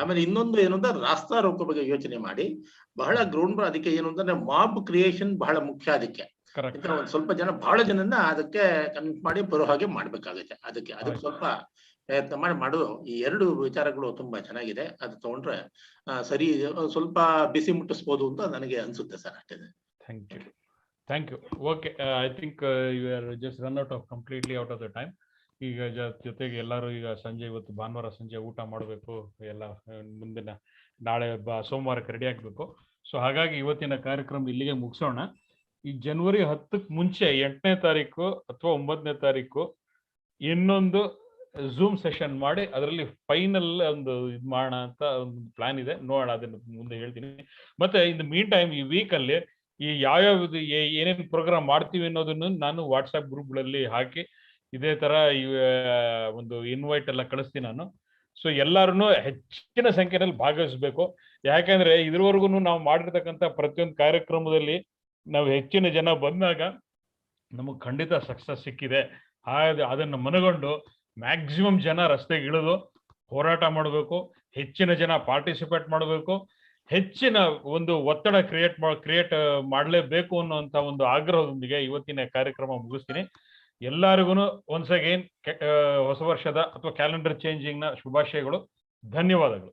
ಆಮೇಲೆ ಇನ್ನೊಂದು ಏನು ಅಂದ್ರೆ ರಾಸ್ತಾ ರೋಕೋ ಬಗ್ಗೆ ಯೋಚನೆ ಮಾಡಿ ಬಹಳ ಗ್ರೌಂಡ್. ಅದಕ್ಕೆ ಏನು ಅಂದ್ರೆ ಮಾಬ್ ಕ್ರಿಯೇಷನ್ ಬಹಳ ಮುಖ್ಯ. ಅದಕ್ಕೆ ಒಂದ್ ಸ್ವಲ್ಪ ಜನ, ಬಹಳ ಜನನ್ನ ಅದಕ್ಕೆ ಕನ್ವಿನ್ಸ್ ಮಾಡಿ ಬರೋ ಹಾಗೆ ಮಾಡ್ಬೇಕಾಗುತ್ತೆ. ಅದಕ್ಕೆ ಸ್ವಲ್ಪ ಪ್ರಯತ್ನ ಮಾಡೋದು. ಈ ಎರಡು ವಿಚಾರಗಳು ತುಂಬಾ ಚೆನ್ನಾಗಿದೆ. ಅದು ತಗೊಂಡ್ರೆ ಸರಿ, ಸ್ವಲ್ಪ ಬಿಸಿ ಮುಟ್ಟಿಸ್ಬೋದು ಅಂತ ನನಗೆ ಅನ್ಸುತ್ತೆ ಸರ್. ಅಷ್ಟೇ. Thank you. Okay, I think you are just run out of completely out of the time. ಈಗ ಜೊತೆಗೆ ಎಲ್ಲರೂ ಈಗ ಸಂಜೆ, ಇವತ್ತು ಭಾನುವಾರ ಸಂಜೆ ಊಟ ಮಾಡಬೇಕು, ಎಲ್ಲ ಮುಂದಿನ ನಾಳೆ ಸೋಮವಾರಕ್ಕೆ ರೆಡಿ ಆಗಬೇಕು. ಸೊ ಹಾಗಾಗಿ ಇವತ್ತಿನ ಕಾರ್ಯಕ್ರಮ ಇಲ್ಲಿಗೆ ಮುಗಿಸೋಣ. ಈ ಜನವರಿ 10ಕ್ಕೆ ಮುಂಚೆ 8ನೇ ತಾರೀಕು ಅಥವಾ 9ನೇ ತಾರೀಕು ಇನ್ನೊಂದು ಝೂಮ್ ಸೆಷನ್ ಮಾಡಿ ಅದರಲ್ಲಿ ಫೈನಲ್ ಒಂದು ಇದು ಮಾಡೋಣ ಅಂತ ಒಂದು ಪ್ಲಾನ್ ಇದೆ. ನೋಡೋಣ, ಅದನ್ನು ಮುಂದೆ ಹೇಳ್ತೀನಿ. ಮತ್ತೆ ಇನ್ ದ ಮೀನ್ ಟೈಮ್ ಈ ವೀಕಲ್ಲಿ ಈ ಯಾವ್ಯಾವ ಏನೇನು ಪ್ರೋಗ್ರಾಮ್ ಮಾಡ್ತೀವಿ ಅನ್ನೋದನ್ನು ನಾನು ವಾಟ್ಸ್ಆಪ್ ಗ್ರೂಪ್ಗಳಲ್ಲಿ ಹಾಕಿ ಇದೇ ತರ ಒಂದು ಇನ್ವೈಟ್ ಎಲ್ಲ ಕಳಿಸ್ತೀನಿ ನಾನು. ಸೊ ಎಲ್ಲರೂ ಹೆಚ್ಚಿನ ಸಂಖ್ಯೆಯಲ್ಲಿ ಭಾಗವಹಿಸಬೇಕು. ಯಾಕಂದ್ರೆ ಇದುವರೆಗೂ ನಾವು ಮಾಡಿರ್ತಕ್ಕಂಥ ಪ್ರತಿಯೊಂದು ಕಾರ್ಯಕ್ರಮದಲ್ಲಿ ನಾವು ಹೆಚ್ಚಿನ ಜನ ಬಂದಾಗ ನಮಗೆ ಖಂಡಿತ ಸಕ್ಸಸ್ ಸಿಕ್ಕಿದೆ. ಅದನ್ನು ಮನಗೊಂಡು ಮ್ಯಾಕ್ಸಿಮಮ್ ಜನ ರಸ್ತೆಗೆ ಇಳಿದು ಹೋರಾಟ ಮಾಡಬೇಕು, ಹೆಚ್ಚಿನ ಜನ ಪಾರ್ಟಿಸಿಪೇಟ್ ಮಾಡಬೇಕು, ಹೆಚ್ಚಿನ ಒಂದು ಒತ್ತಡ ಕ್ರಿಯೇಟ್ ಮಾಡಲೇಬೇಕು ಅನ್ನುವಂಥ ಒಂದು ಆಗ್ರಹದೊಂದಿಗೆ ಇವತ್ತಿನ ಕಾರ್ಯಕ್ರಮ ಮುಗಿಸ್ತೀನಿ. ಎಲ್ಲರಿಗೂ ಒನ್ಸ್ ಅಗೇನ್ ಹೊಸ ವರ್ಷದ ಅಥವಾ ಕ್ಯಾಲೆಂಡರ್ ಚೇಂಜಿಂಗ್ ನ ಶುಭಾಶಯಗಳು. ಧನ್ಯವಾದಗಳು.